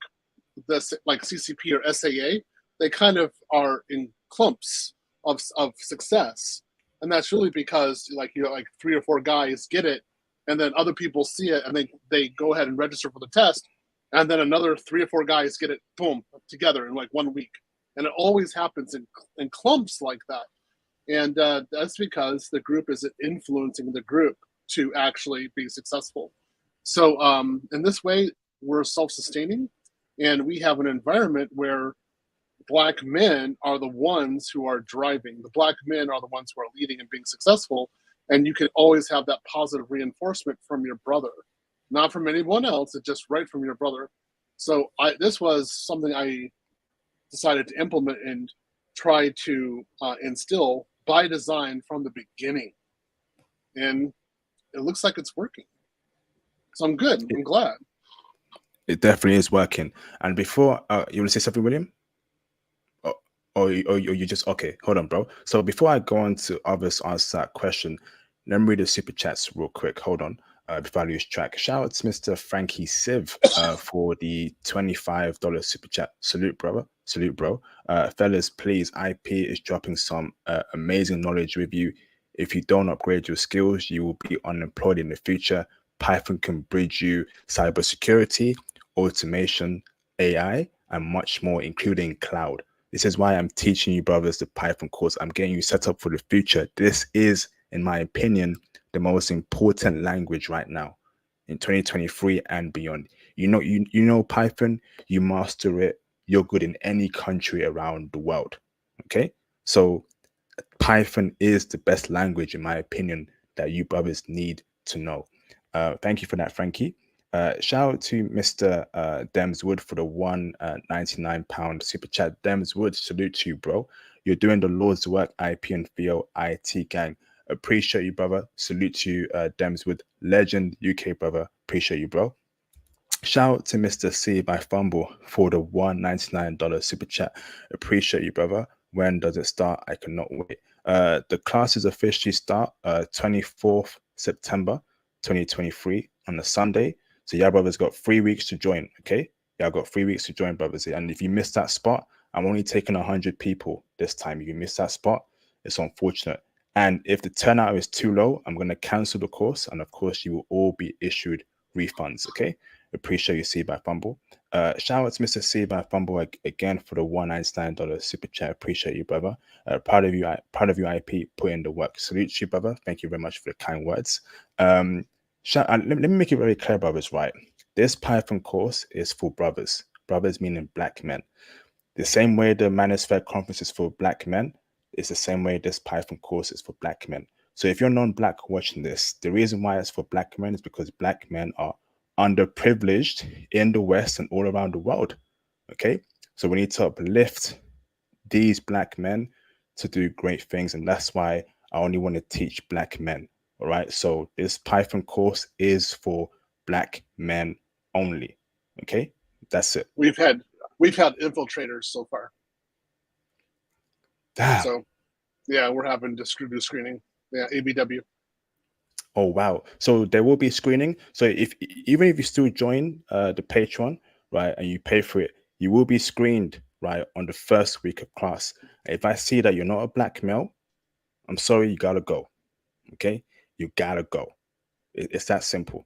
this, like CCP or SAA, they kind of are in clumps of success. And that's really because like 3 or 4 guys get it, and then other people see it, and they go ahead and register for the test, and then another 3 or 4 guys get it, boom, together in like 1 week. And it always happens in clumps like that. And that's because the group is influencing the group to actually be successful. So in this way, we're self-sustaining, and we have an environment where Black men are the ones who are driving. The Black men are the ones who are leading and being successful. And you can always have that positive reinforcement from your brother, not from anyone else. It's just right from your brother. So this was something I decided to implement and try to instill by design from the beginning. And it looks like it's working. So I'm good. I'm glad. It definitely is working. And before, you want to say something, William? Or you just, okay, hold on, bro. So before I go on to others answer that question, let me read the super chats real quick. Hold on, before I lose track. Shout out to Mr. Frankie Siv for the $25 super chat. Salute, brother. Salute, bro. Fellas, please, IP is dropping some amazing knowledge with you. If you don't upgrade your skills, you will be unemployed in the future. Python can bridge you cybersecurity, automation, AI, and much more, including cloud. This is why I'm teaching you, brothers, the Python course. I'm getting you set up for the future. This is, in my opinion, the most important language right now in 2023 and beyond. You know Python, you master it, you're good in any country around the world. Okay? So Python is the best language, in my opinion, that you brothers need to know. Thank you for that, Frankie. Shout out to Mr. Demswood for the £1.99 super chat. Demswood, salute to you, bro. You're doing the Lord's work, IP and Theo IT gang. Appreciate you, brother. Salute to you, Demswood. Legend UK, brother. Appreciate you, bro. Shout out to Mr. C by Fumble for the $1.99 super chat. Appreciate you, brother. When does it start? I cannot wait. The classes officially start 24th September 2023 on a Sunday. So yeah, brothers got 3 weeks to join. Okay, yeah, got 3 weeks to join, brothers. And if you missed that spot, I'm only taking 100 people this time. If you missed that spot, it's unfortunate. And if the turnout is too low, I'm going to cancel the course, and of course, you will all be issued refunds. Okay, appreciate you, C by Fumble. Shout out to Mr. C by Fumble again for the $1.99 super chat. Appreciate you, brother. Proud of you, IP. Put in the work. Salute you, brother. Thank you very much for the kind words. Let me make it very clear, brothers, right? This Python course is for brothers. Brothers meaning black men. The same way the Manosphere conference is for black men, it's the same way this Python course is for black men. So if you're non-black watching this, the reason why it's for black men is because black men are underprivileged in the West and all around the world. Okay, so we need to uplift these black men to do great things, and that's why I only want to teach black men. All right, so this Python course is for black men only. Okay, that's it. We've had infiltrators so far. Damn. So yeah, we're having to do screening. Yeah, ABW. Oh wow! So there will be screening. So even if you still join the Patreon, right, and you pay for it, you will be screened, right, on the first week of class. If I see that you're not a black male, I'm sorry, you gotta go. Okay, you gotta go. It's that simple.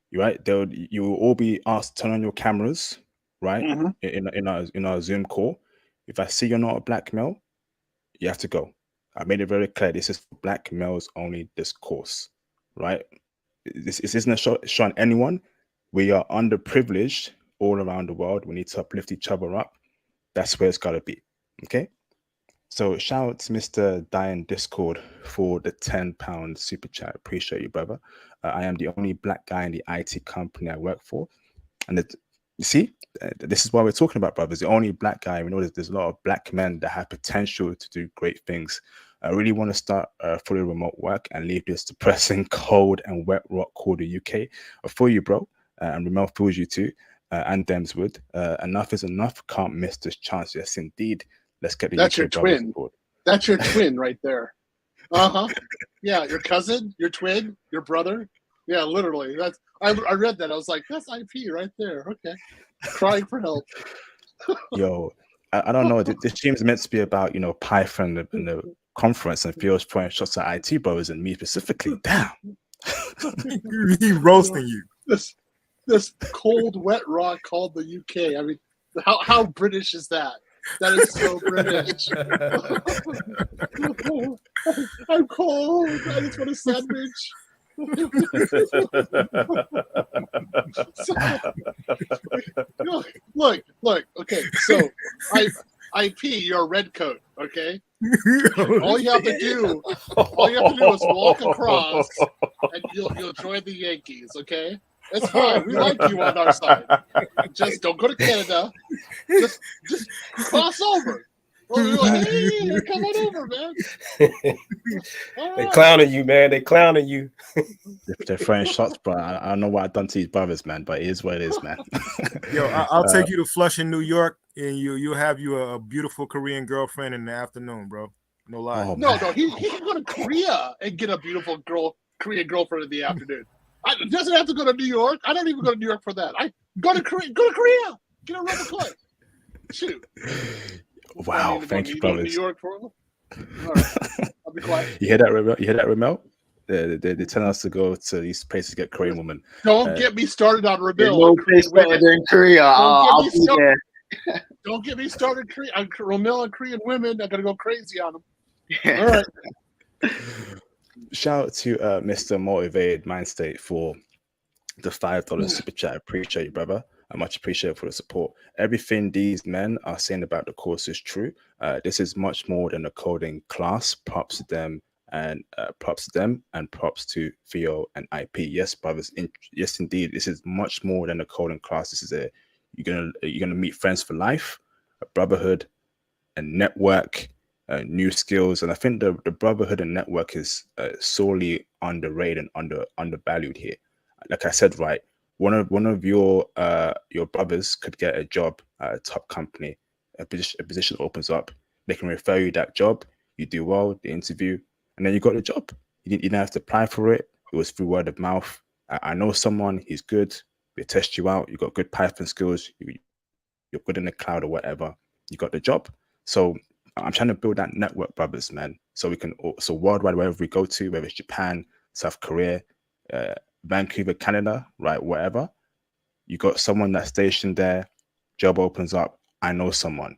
You right? You will all be asked to turn on your cameras, right, Mm-hmm. in our Zoom call. If I see you're not a black male, you have to go. I made it very clear. This is for black males only. This course, right? This isn't a shot on anyone. We are underprivileged all around the world. We need to uplift each other up. That's where it's got to be. Okay. So shout out to Mr. Diane Discord for the £10 super chat. Appreciate you, brother. I am the only black guy in the IT company I work for. And you see, this is why we're talking about brothers. The only black guy. We know there's a lot of black men that have potential to do great things. I really want to start fully remote work and leave this depressing, cold, and wet rock called the UK. I feel you, bro. And Ramel feels you too. And Dems would. Enough is enough. Can't miss this chance. Yes, indeed. Let's get the That's UK your brothers twin. aboard. That's your twin right there. Uh-huh. Yeah, your cousin, your twin, your brother. Yeah, literally. That's I read that. I was like, that's IP right there. Okay. Crying for help. Yo, I don't know. This stream is meant to be about, Python and the conference, and Phil's throwing shots at IT brothers and me specifically. Damn. He roasting you. This cold, wet rock called the UK. I mean, how British is that? That is so British. I'm cold. I just want a sandwich. Look. Okay, so IP, you're a red coat. Okay, all you have to do is walk across, and you'll join the Yankees. Okay, it's fine. We like you on our side. Just don't go to Canada. Just cross over. Hey, come on over, man. They clowning you, man. They clowning you. They're throwing shots, but I don't know what I've done to these brothers, man. But it is what it is, man. Yo, I'll take you to Flushing, New York, and you'll have you a beautiful Korean girlfriend in the afternoon, bro. No lie. Oh, No, he can go to Korea and get a beautiful Korean girlfriend in the afternoon. Doesn't have to go to New York. I don't even go to New York for that. I go to Korea. Get a rubber clay. Shoot. Wow, thank you, brothers. New York for them? All right. I'll be quiet. You hear that, Ramel? Ramel? They tell us to go to these places to get Korean women. Don't get me started on Ramel. No place better than Korea. I'll be there. Don't get me started on Ramel and Korean women. I'm gonna go crazy on them. All right. Shout out to Mr. Motivated Mindstate for the $5 super chat. I appreciate you, brother. I much appreciate for the support. Everything these men are saying about the course is true. This is much more than a coding class. Props to them and props to Theo and IP. Yes, brothers. Yes, indeed. This is much more than a coding class. This is you're gonna meet friends for life, a brotherhood, a network, new skills, and I think the brotherhood and network is sorely underrated and undervalued here. Like I said, right. One of your brothers could get a job at a top company. A position opens up. They can refer you that job. You do well, the interview, and then you got the job. You didn't have to apply for it. It was through word of mouth. I know someone. He's good. They test you out. You got good Python skills. You're good in the cloud or whatever. You got the job. So I'm trying to build that network, brothers, man. So we can worldwide, wherever we go to, whether it's Japan, South Korea, Vancouver, Canada, right, whatever. You got someone that's stationed there, job opens up. I know someone.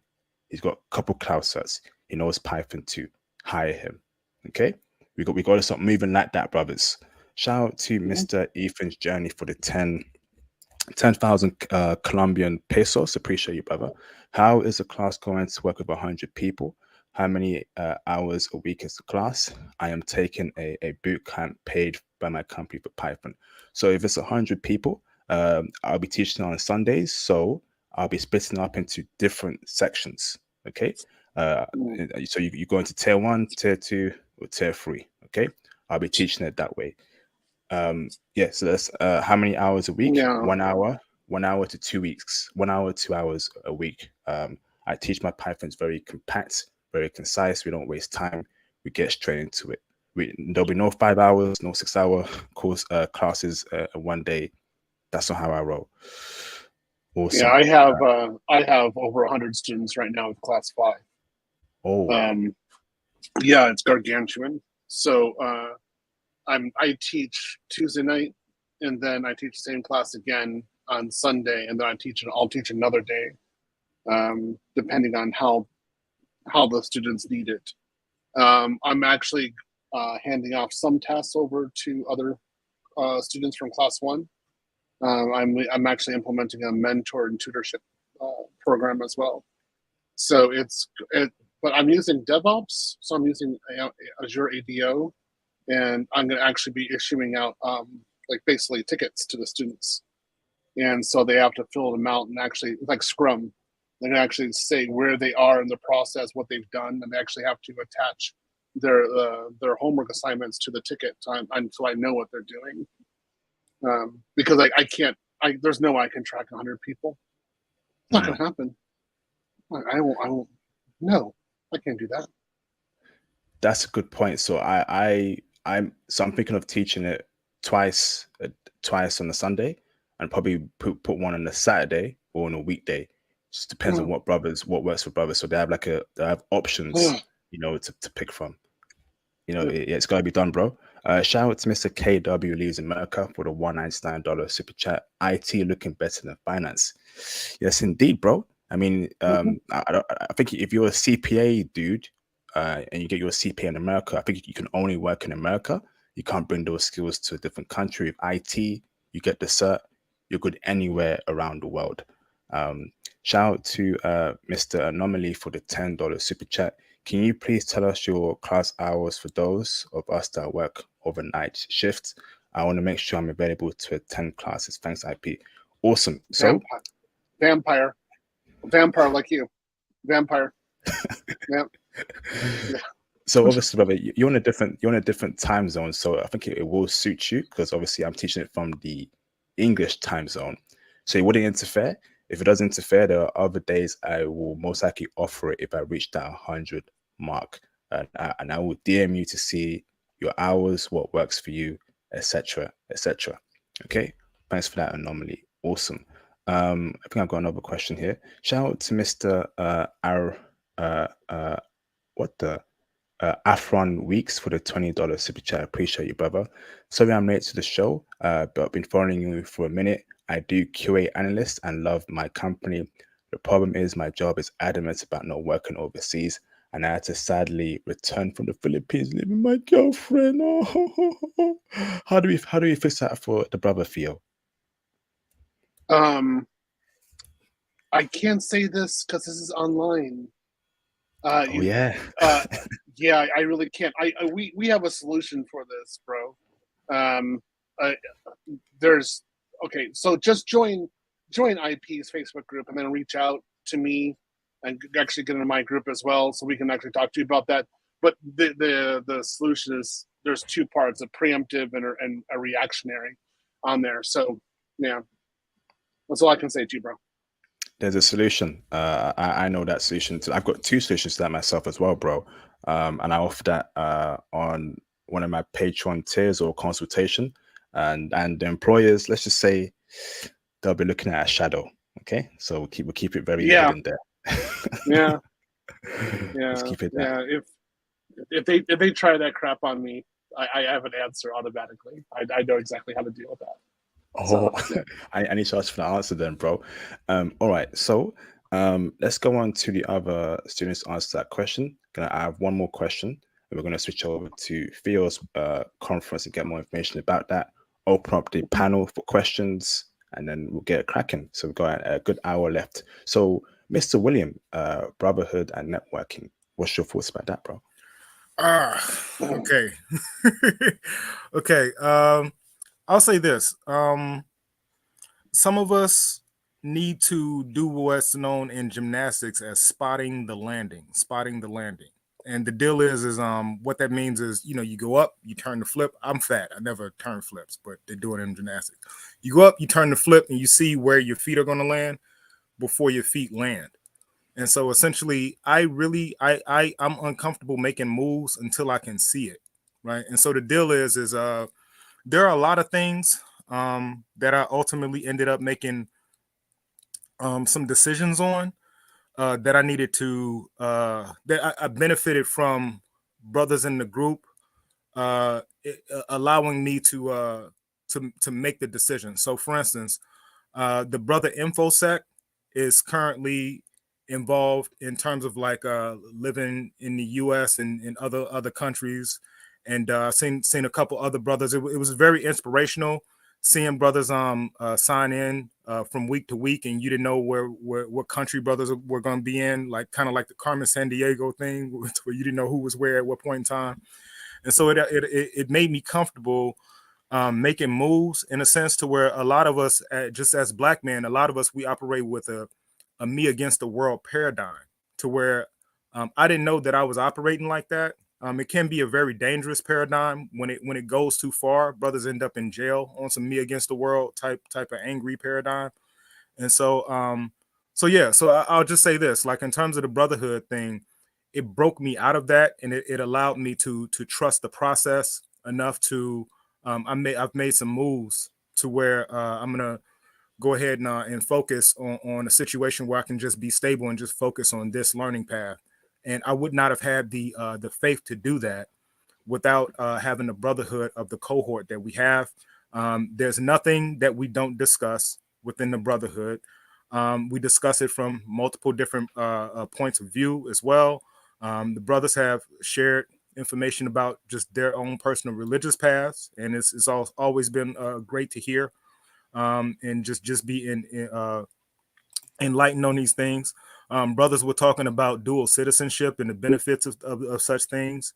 He's got a couple cloud certs. He knows Python too. Hire him. Okay? We got to start moving like that, brothers. Shout out to Mr. Ethan's journey for the 10,000 Colombian pesos. Appreciate you, brother. How is the class going to work with 100 people? How many hours a week is the class? I am taking a boot camp paid by my company for Python. So if it's 100 people, I'll be teaching on Sundays. So I'll be splitting up into different sections. Okay. So you go into tier 1, tier 2, or tier 3. Okay. I'll be teaching it that way. Yeah, so that's how many hours a week? Yeah. 1 hour to 2 weeks, 1 hour, 2 hours a week. I teach my Pythons very compact, very concise. We don't waste time. We get straight into it. There'll be no 5 hours, no 6 hour course classes one day. That's not how I roll. Awesome. Yeah, I have over 100 students right now with class 5. Oh, yeah, it's gargantuan. So I teach Tuesday night, and then I teach the same class again on Sunday, and then I'll teach another day, depending on how the students need it. I'm actually handing off some tasks over to other students from class 1. I'm actually implementing a mentor and tutorship program as well. So but I'm using DevOps, so I'm using Azure ADO, and I'm going to actually be issuing out like basically tickets to the students, and so they have to fill them out and actually like Scrum. They actually say where they are in the process, what they've done, and they actually have to attach their homework assignments to the ticket time, so I know what they're doing. Because I can't. There's no way I can track 100 people. It's not going to happen. I won't. No, I can't do that. That's a good point. So I'm thinking of teaching it twice on a Sunday, and probably put one on a Saturday or on a weekday. Just depends on what works for brothers. So they have options, to pick from. It's got to be done, bro. Shout out to Mr. KW Leaves America for the $199 super chat. IT looking better than finance. Yes, indeed, bro. I mean, I think if you're a CPA dude and you get your CPA in America, I think you can only work in America. You can't bring those skills to a different country. With IT, you get the cert, you're good anywhere around the world. Shout out to Mr. Anomaly for the $10 super chat. Can you please tell us your class hours for those of us that work overnight shifts? I want to make sure I'm available to attend classes. Thanks, IP. Awesome. So, vampire like you, vampire. Yeah. So obviously, brother, you're in a different time zone. So I think it will suit you because obviously I'm teaching it from the English time zone. So it wouldn't interfere. If it does interfere, there are other days I will most likely offer it if I reach that 100 mark, and I will DM you to see your hours, what works for you, etc., etc. Okay, thanks for that, Anomaly. Awesome. I think I've got another question here. Shout out to Mr. Afron Weeks for the $20 super chat. I appreciate you, brother. Sorry I'm late to the show, but I've been following you for a minute. I do QA analyst and love my company. The problem is my job is adamant about not working overseas, and I had to sadly return from the Philippines, leaving my girlfriend. Oh, how do we fix that for the brother Theo? I can't say this because this is online. Yeah. Yeah, I really can't. We have a solution for this, bro. So just join IP's Facebook group and then reach out to me and actually get into my group as well, so we can actually talk to you about that. But the solution is there's two parts: a preemptive and a reactionary on there. So yeah, that's all I can say to you, bro. There's a solution. I know that solution. I've got two solutions to that myself as well, bro. And I offer that on one of my Patreon tiers or consultation. And the employers, let's just say, they'll be looking at a shadow. Okay, so we'll keep it very hidden there. Yeah. Let's keep it there. Yeah. If they try that crap on me, I have an answer automatically. I know exactly how to deal with that. Oh, so, yeah. I need to ask for the answer then, bro. All right, so let's go on to the other students to answer that question. I have one more question. And we're going to switch over to Theo's conference and get more information about that. Open up the panel for questions, and then we'll get it cracking. So we've got a good hour left. So, Mr. William, Brotherhood and networking. What's your thoughts about that, bro? Okay. Okay. I'll say this. Some of us need to do what's known in gymnastics as spotting the landing. And the deal is what that means is, you go up, you turn the flip. I'm fat. I never turn flips, but they do it in gymnastics. You go up, you turn the flip, and you see where your feet are going to land before your feet land. And so essentially, I'm uncomfortable making moves until I can see it, right? And so the deal is there are a lot of things that I ultimately ended up making some decisions on that I needed to that I benefited from brothers in the group allowing me to make the decision. So, for instance, the brother InfoSec is currently involved in terms of like living in the U.S. and in other countries, and seen a couple other brothers. It was very inspirational seeing brothers sign in from week to week, and you didn't know what country brothers were going to be in, like kind of like the Carmen San Diego thing, where you didn't know who was where at what point in time. And so it made me comfortable making moves in a sense to where a lot of us, just as black men, a lot of us, we operate with a me against the world paradigm to where I didn't know that I was operating like that. It can be a very dangerous paradigm when it goes too far. Brothers end up in jail on some me against the world type of angry paradigm. And so I'll just say this, like in terms of the brotherhood thing, it broke me out of that, and it allowed me to trust the process enough to I've made some moves to where I'm gonna go ahead and focus on a situation where I can just be stable and just focus on this learning path. And I would not have had the faith to do that without having the brotherhood of the cohort that we have. There's nothing that we don't discuss within the brotherhood. We discuss it from multiple different points of view as well. The brothers have shared information about just their own personal religious paths, and it's always been great to hear and just be enlightened on these things. Brothers were talking about dual citizenship and the benefits of such things.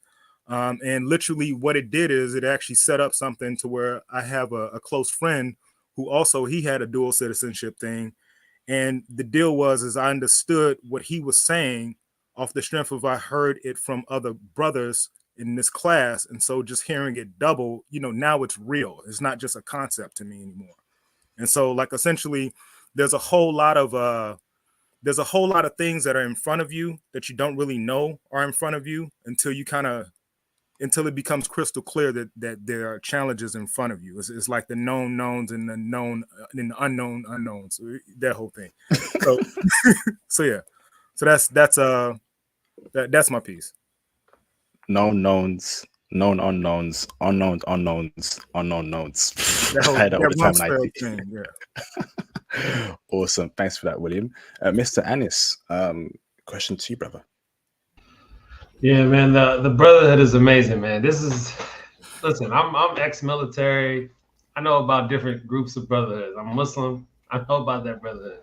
And literally what it did is it actually set up something to where I have a close friend who also, he had a dual citizenship thing. And the deal is I understood what he was saying off the strength of I heard it from other brothers in this class. And so just hearing it double, now it's real. It's not just a concept to me anymore. And so like essentially there's a whole lot of things that are in front of you that you don't really know are in front of you until it becomes crystal clear that there are challenges in front of you. It's like the known knowns and the known and the unknown unknowns, that whole thing. So yeah. So that's my piece. Known knowns, known unknowns, unknown unknowns, unknown knowns. That Manosphere thing, yeah. Awesome. Thanks for that, William. Mr. Anis, question to you, brother. Yeah, man, the brotherhood is amazing, man. Listen, I'm ex-military. I know about different groups of brotherhoods. I'm Muslim. I know about that brotherhood.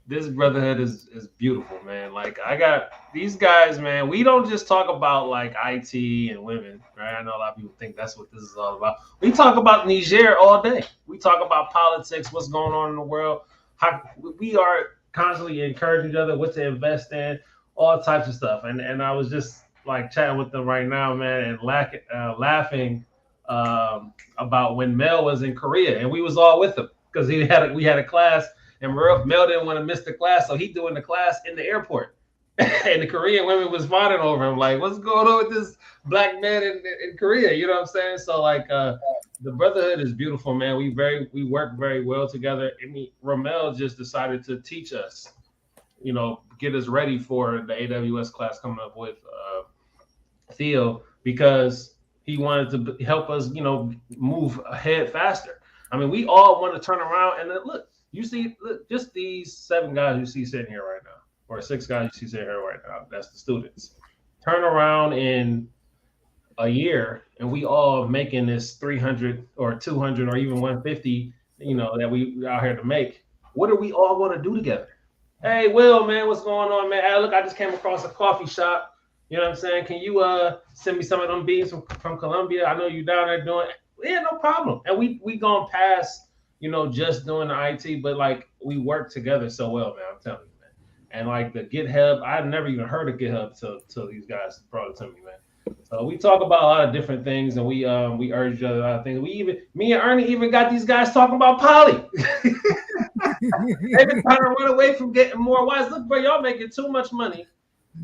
This brotherhood is beautiful, man. Like I got these guys, man. We don't just talk about like IT and women, right? I know a lot of people think that's what this is all about. We talk about Niger all day. We talk about politics, what's going on in the world. How we are constantly encouraging each other, what to invest in, all types of stuff. And I was just like chatting with them right now, man, and laughing about when Mel was in Korea, and we was all with him because we had a class. And Mel didn't want to miss the class, so he doing the class in the airport. And the Korean women was fawning over him, like, what's going on with this black man in Korea? You know what I'm saying? So, like, the brotherhood is beautiful, man. We work very well together. I mean, Ramel just decided to teach us, get us ready for the AWS class coming up with Theo, because he wanted to help us, move ahead faster. I mean, we all want to turn around and then look. You see, just these 7 guys you see sitting here right now, or 6 guys you see sitting here right now, that's the students. Turn around in a year, and we all making this 300 or 200 or even 150, that we out here to make. What do we all want to do together? Hey, Will, man, what's going on, man? Hey, look, I just came across a coffee shop. You know what I'm saying? Can you send me some of them beans from Colombia? I know you down there doing. Yeah, no problem. And we gone past, just doing the IT, but like we work together so well, man. I'm telling you, man. And like the GitHub, I've never even heard of GitHub till these guys brought it to me, man. So we talk about a lot of different things, and we urge each other a lot of things. Me and Ernie even got these guys talking about poly. They've been trying to run away from getting more wives. Look, bro, y'all making too much money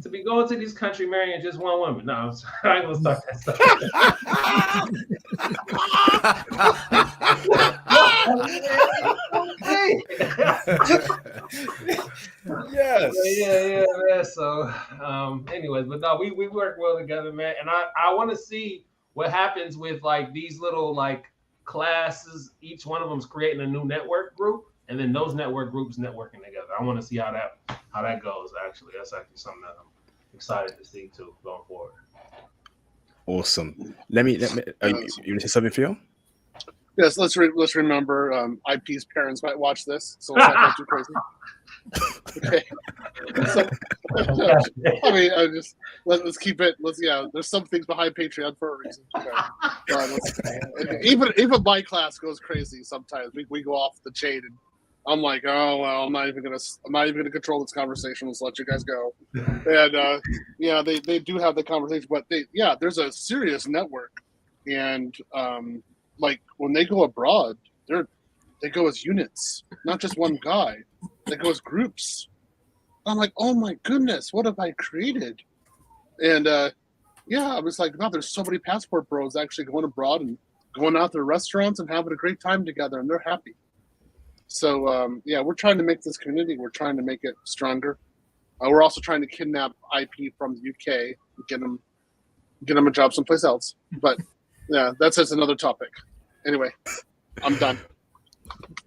to be going to this country marrying just one woman. No, I ain't gonna start that stuff. Yes. Yeah, man. So, anyways, but no, we work well together, man. And I want to see what happens with like these little like classes. Each one of them's creating a new network group, and then those network groups networking together. I want to see how that goes. Actually, that's actually something that I'm excited to see too going forward. Awesome. Let me. You want to say something, Phil? Yes, let's remember IP's parents might watch this, so let's not go too crazy. Okay. So, I mean, let's keep it. There's some things behind Patreon for a reason. Okay. Even my class goes crazy sometimes. We go off the chain, and I'm like, oh well, I'm not even gonna control this conversation. Let's let you guys go. And they do have the conversation, but there's a serious network, and like when they go abroad, they go as units, not just one guy. They go as groups. I'm like, oh my goodness, what have I created? And I was like, wow, there's so many passport bros actually going abroad and going out to restaurants and having a great time together, and they're happy. So we're trying to make this community. We're trying to make it stronger. We're also trying to kidnap IP from the UK and get them a job someplace else. But yeah, that's just another topic. Anyway, I'm done.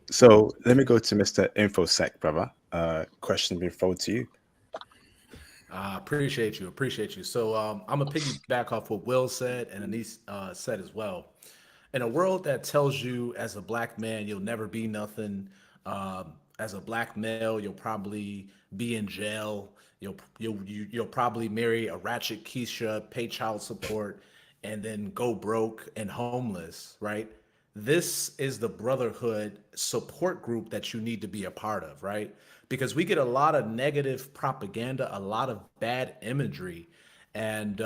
So let me go to Mr. InfoSec, brother. Question being thrown to you. Appreciate you. So I'm gonna piggyback off what Will said and Anise said as well. In a world that tells you as a black man you'll never be nothing, as a black male you'll probably be in jail, you'll probably marry a ratchet Keisha, pay child support, and then go broke and homeless, right? This is the Brotherhood support group that you need to be a part of, right? Because we get a lot of negative propaganda, a lot of bad imagery. And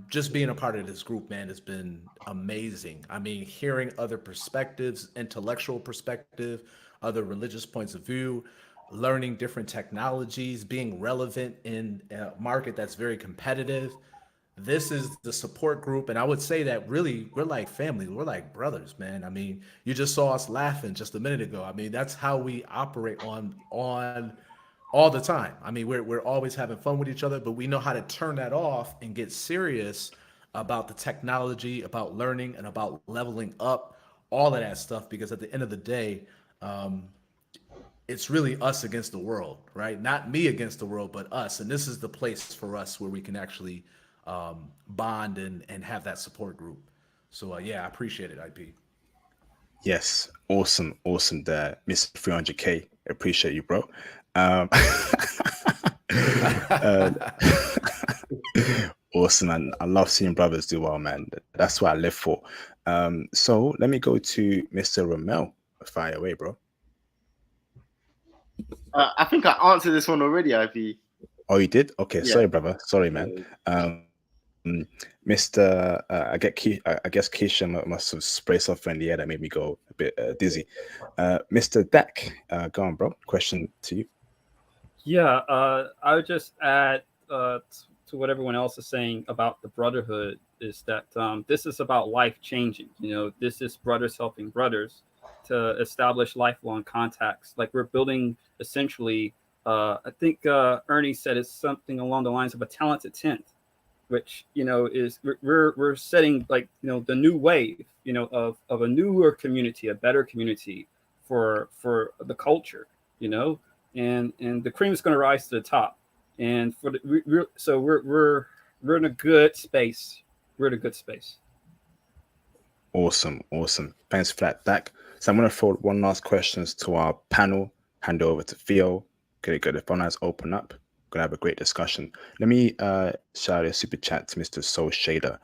just being a part of this group, man, has been amazing. I mean, hearing other perspectives, intellectual perspective, other religious points of view, learning different technologies, being relevant in a market that's very competitive. This is the support group, and I would say that really we're like family, we're like brothers, man. I mean, you just saw us laughing just a minute ago. I mean, that's how we operate on all the time. I mean, we're always having fun with each other, but we know how to turn that off and get serious about the technology, about learning, and about leveling up, all of that stuff. Because at the end of the day, it's really us against the world, right? Not me against the world, but us. And this is the place for us where we can actually bond and have that support group. So I appreciate it, IP. Yes, awesome there, Mr. 300K. Appreciate you, bro. Awesome, and I love seeing brothers do well, man. That's what I live for. So let me go to Mr. Ramel. Fire away, bro. I think I answered this one already, IP. Oh, you did? Okay, Yeah. Sorry, brother. Sorry, man. Mr. I guess Keisha must have sprayed something in the air that made me go a bit dizzy. Mr. Dak, go on, bro. Question to you. Yeah, I would just add to what everyone else is saying about the Brotherhood is that this is about life changing. This is brothers helping brothers to establish lifelong contacts. Like we're building essentially, I think Ernie said it's something along the lines of a talented tent, which is we're setting like the new wave of a newer community, a better community for the culture, and the cream is going to rise to the top, and for the, so we're in a good space we're in a good space. Awesome. Thanks for that, Dak. So I'm going to throw one last questions to our panel, hand over to Theo. Get the phone lines open up. Gonna have a great discussion. Let me shout a super chat to Mr. Soul Shader.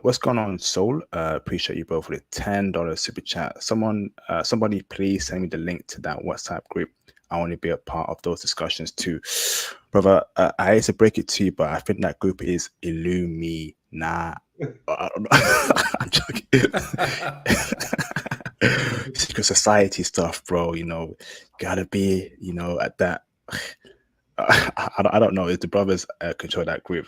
What's going on, Soul? Appreciate you both with a $10 super chat. Somebody please send me the link to that WhatsApp group. I want to be a part of those discussions too. Brother, I hate to break it to you, but I think that group is Illumina. I don't know. I'm joking. Secret society stuff, bro. Gotta be, at that. I don't know. If the brothers control that group,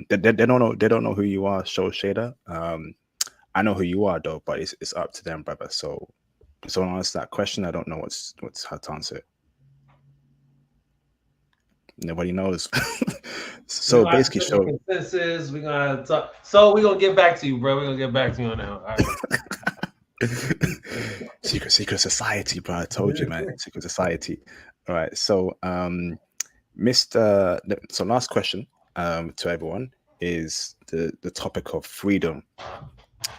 they don't know. They don't know who you are, Show Shader. I know who you are though, but it's up to them, brother. So, someone answer that question. I don't know what's how to answer it. Nobody knows. So basically, Show. Consensus. We're gonna talk. So we're gonna get back to you, bro. We're gonna get back to you on that. All right. Secret society, bro. I told you, man. Secret society. All right. So, so last question to everyone is the topic of freedom.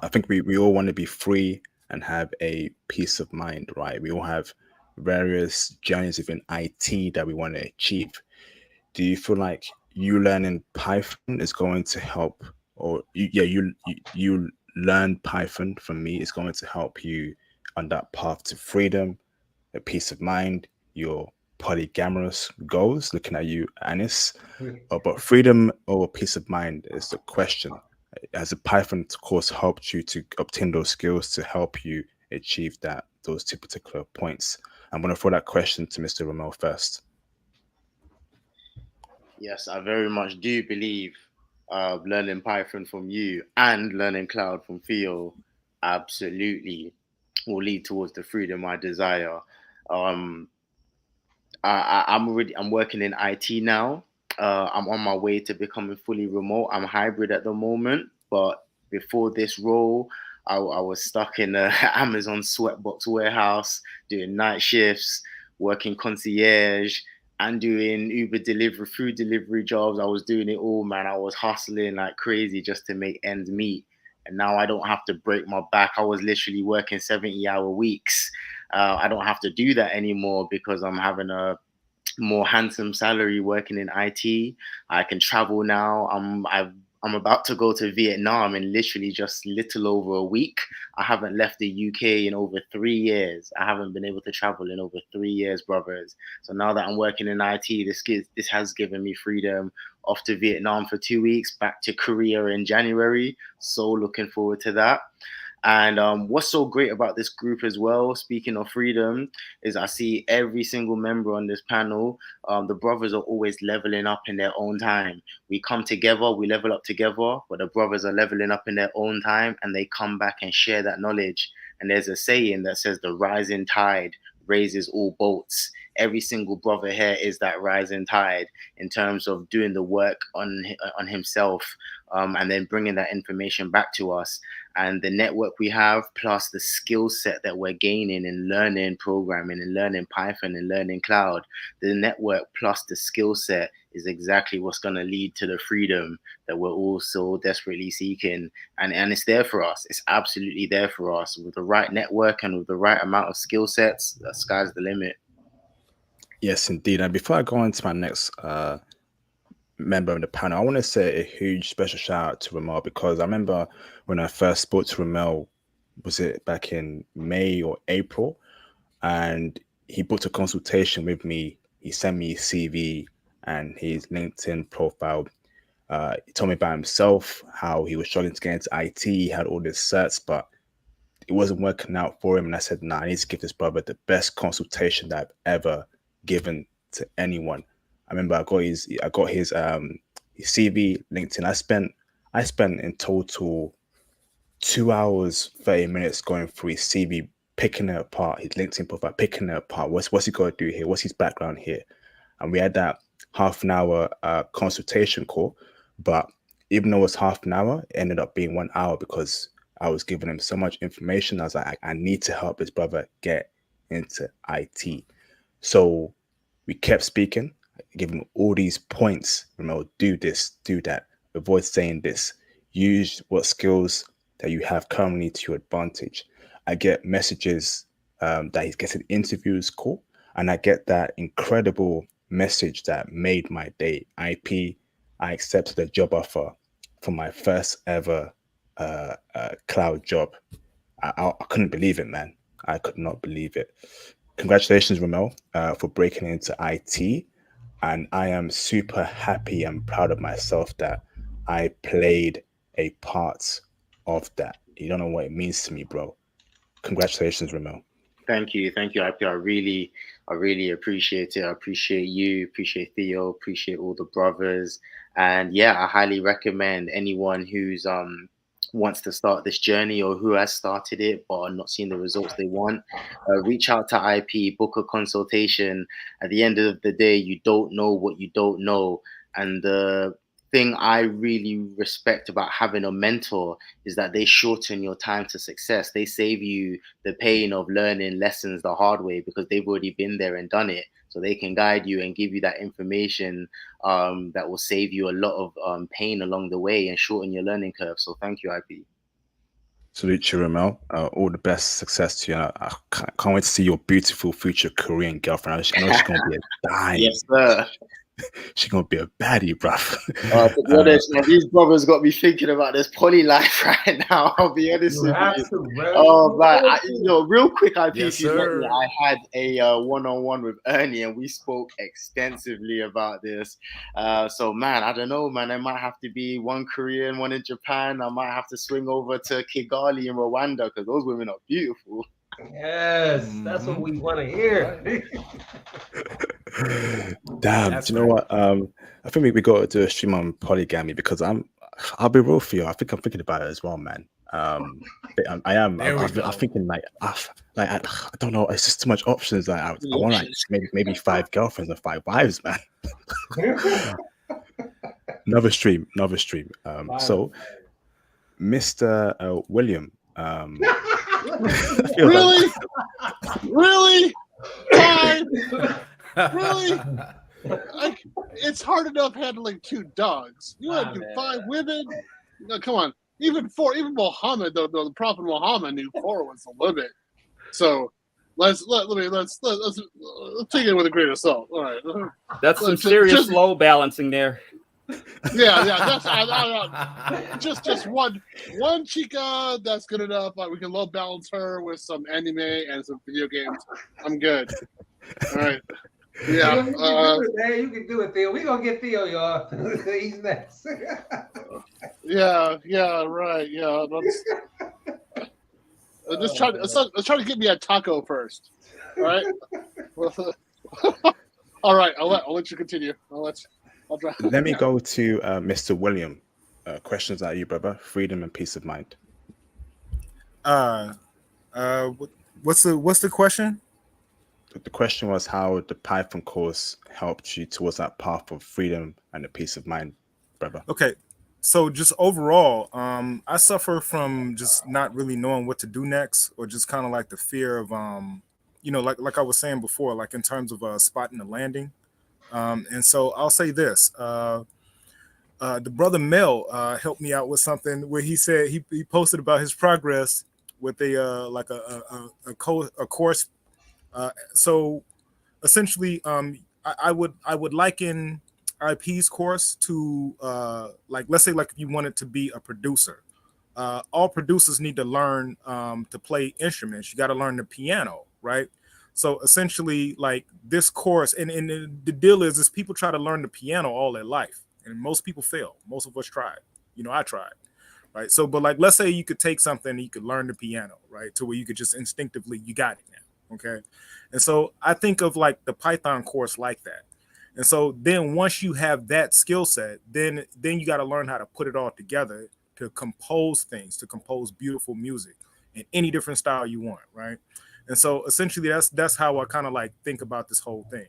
I think we all want to be free and have a peace of mind, right? We all have various journeys within IT that we want to achieve. Do you feel like you learning Python is going to help, or you learn Python from me is going to help you on that path to freedom, a peace of mind, your polygamous goals? Looking at you, Anis. But freedom or peace of mind is the question. Has the Python course helped you to obtain those skills to help you achieve those two particular points? I'm going to throw that question to Mr. Ramel first. Yes, I very much do believe learning Python from you and learning cloud from Theo absolutely will lead towards the freedom I desire. Um, I'm working in IT now. I'm on my way to becoming fully remote. I'm hybrid at the moment, but before this role, I was stuck in a Amazon sweatbox warehouse doing night shifts, working concierge, and doing Uber delivery, food delivery jobs. I was doing it all, man. I was hustling like crazy just to make ends meet. And now I don't have to break my back. I was literally working 70-hour weeks. I don't have to do that anymore because I'm having a more handsome salary working in IT. I can travel now. I'm about to go to Vietnam in literally just little over a week. I haven't left the UK in over 3 years. I haven't been able to travel in over 3 years, brothers. So now that I'm working in IT, this has given me freedom. Off to Vietnam for 2 weeks, back to Korea in January. So looking forward to that. And what's so great about this group as well, speaking of freedom, is I see every single member on this panel. The brothers are always leveling up in their own time. We come together, we level up together, but the brothers are leveling up in their own time and they come back and share that knowledge. And there's a saying that says the rising tide raises all boats. Every single brother here is that rising tide in terms of doing the work on himself, and then bringing that information back to us. And the network we have, plus the skill set that we're gaining in learning programming and learning Python and learning cloud, the network plus the skill set is exactly what's going to lead to the freedom that we're all so desperately seeking. And it's there for us. It's absolutely there for us. With the right network and with the right amount of skill sets, the sky's the limit. Yes, indeed. And before I go on to my next member of the panel, I want to say a huge special shout out to Ramel, because I remember when I first spoke to Ramel, was it back in May or April? And he booked a consultation with me. He sent me his CV and his LinkedIn profile. He told me about himself, how he was struggling to get into IT. He had all these certs, but it wasn't working out for him. And I said, nah, I need to give this brother the best consultation that I've ever given to anyone. I remember I got his CV, LinkedIn. I spent in total 2 hours, 30 minutes going through his CV, picking it apart, his LinkedIn profile, picking it apart. What's he got to do here? What's his background here? And we had that half an hour consultation call. But even though it was half an hour, it ended up being 1 hour because I was giving him so much information. I was like, I need to help this brother get into IT. So we kept speaking, giving him all these points. Do this, do that. Avoid saying this. use what skills that you have currently to your advantage. I get messages that he's getting interviews, cool, and I get that incredible message that made my day. IP, I accepted a job offer for my first ever cloud job. I couldn't believe it, man. I could not believe it. Congratulations, Ramel, for breaking into IT. And I am super happy and proud of myself that I played a part of that. You don't know what it means to me, bro. Congratulations, Ramel. Thank you, IP. I really appreciate it. I appreciate you, appreciate Theo, appreciate all the brothers, and yeah, I highly recommend anyone who's wants to start this journey or who has started it but are not seeing the results they want. Reach out to IP, book a consultation. At the end of the day, you don't know what you don't know, and the thing I really respect about having a mentor is that they shorten your time to success. They save you the pain of learning lessons the hard way because they've already been there and done it. So they can guide you and give you that information that will save you a lot of pain along the way and shorten your learning curve. So thank you, IP. Salute you, Ramel. All the best success to you. I can't wait to see your beautiful future Korean girlfriend. I know she's going to be a dime. Yes, sir. She's going to be a baddie, bruv. To be honest, man, these brothers got me thinking about this poly life right now. I'll be honest with you. Oh, man. Real quick, IP, Yes, I had a one-on-one with Ernie and we spoke extensively about this. So, man, I don't know, man. There might have to be one Korean, one in Japan. I might have to swing over to Kigali in Rwanda because those women are beautiful. Yes, that's what we want to hear. Damn, That's do you know what? I think we got to do a stream on polygamy because I'll be real for you. I think I'm thinking about it as well, man. I am. I'm thinking I don't know. It's just too much options. I want like maybe 5 girlfriends and 5 wives, man. Another stream. Wow. So, Mr. William. Really? Really? 5? Really? It's hard enough handling 2 dogs. You want to do 5 women? No, come on. Even 4. Even Muhammad, the Prophet Muhammad knew 4 was the limit. So let's take it with a grain of salt. All right. That's some serious low balancing there. Yeah. That's just one chica. That's good enough. We can low balance her with some anime and some video games. I'm good. All right. Yeah. You can do it, Theo. We're gonna get Theo, y'all. He's next. Yeah. Right. Yeah. Let's try to get me a taco first. All right. All right. I'll let you continue. I'll try. Let me go to Mr. William. Questions at you, brother. Freedom and peace of mind. What's the question? The question was how the Python course helped you towards that path of freedom and the peace of mind, brother. Okay, so just overall, I suffer from just not really knowing what to do next, or just kind of like the fear of, like I was saying before, like in terms of spotting the landing. And so I'll say this: the brother Mel helped me out with something where he said he posted about his progress with a course. So essentially, I would liken IP's course to let's say if you wanted to be a producer. All producers need to learn to play instruments. You got to learn the piano, right? So essentially, like this course, and the deal is people try to learn the piano all their life, and most people fail. Most of us tried. I tried, right? So, but let's say you could take something and you could learn the piano, right, to where you could just instinctively, you got it now, okay? And so I think of like the Python course like that. And so then once you have that skill set, then you got to learn how to put it all together to compose things, to compose beautiful music in any different style you want, right? And so essentially that's how I kind of like think about this whole thing.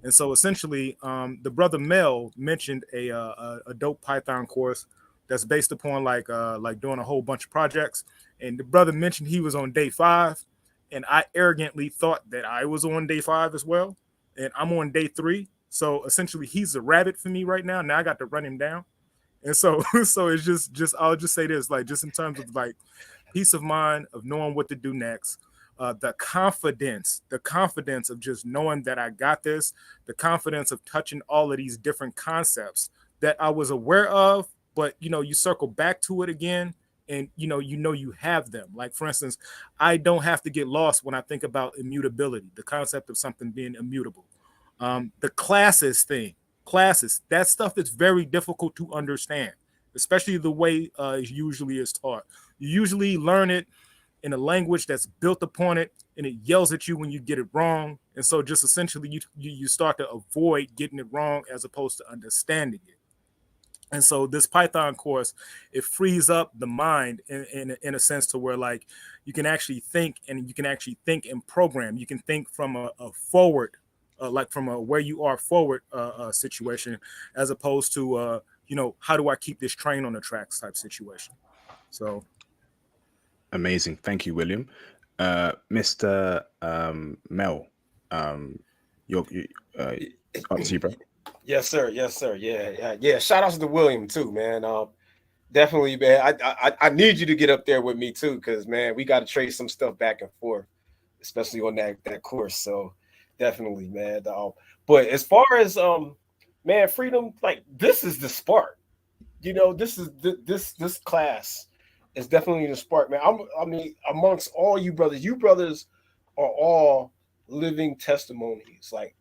And so essentially the brother Mel mentioned a dope Python course that's based upon like doing a whole bunch of projects. And the brother mentioned he was on day 5, and I arrogantly thought that I was on day 5 as well. And I'm on day 3. So essentially he's a rabbit for me right now. Now I got to run him down. And so so it's just I'll just say this, like just in terms of like peace of mind of knowing what to do next, the confidence of just knowing that I got this, the confidence of touching all of these different concepts that I was aware of, but you circle back to it again, and you have them. Like for instance, I don't have to get lost when I think about immutability, the concept of something being immutable. The classes, that stuff is very difficult to understand, especially the way it usually is taught. You usually learn it in a language that's built upon it, and it yells at you when you get it wrong. And so just essentially you start to avoid getting it wrong as opposed to understanding it. And so this Python course, it frees up the mind in a sense to where like you can actually think, and you can actually think and program. You can think from a forward, like from a where you are forward situation, as opposed to how do I keep this train on the tracks type situation. So Amazing. Thank you, William. Mr. Mel, you up to you, bro. Yes, sir. Yes, sir. Yeah. Shout outs to William too, man. Definitely, man. I need you to get up there with me too, because man, we got to trade some stuff back and forth, especially on that course. So definitely, man. But as far as man, freedom, like this is the spark. This is this class is definitely the spark, man. I mean, amongst all you brothers are all living testimonies, like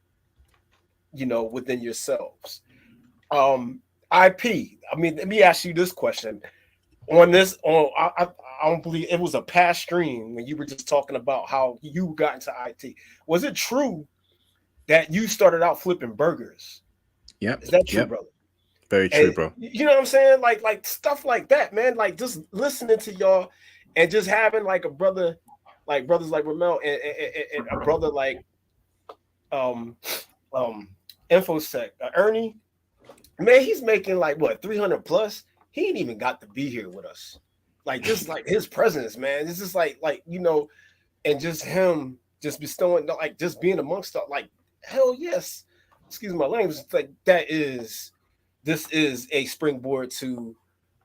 within yourselves. IP. I mean, let me ask you this question. I don't believe it was a past stream when you were just talking about how you got into IT. Was it true that you started out flipping burgers? Yep. Is that true, Yep. brother? Very true, And bro. you know what I'm saying? Like stuff like that, man. Like just listening to y'all and just having like a brother, like brothers like Ramel and a brother like um infosec Ernie. Man, he's making like what 300 plus. He ain't even got to be here with us. Like just like his presence, man. It's just like and just him just bestowing like just being amongst us. Like hell yes. Excuse my language. It's like this is a springboard to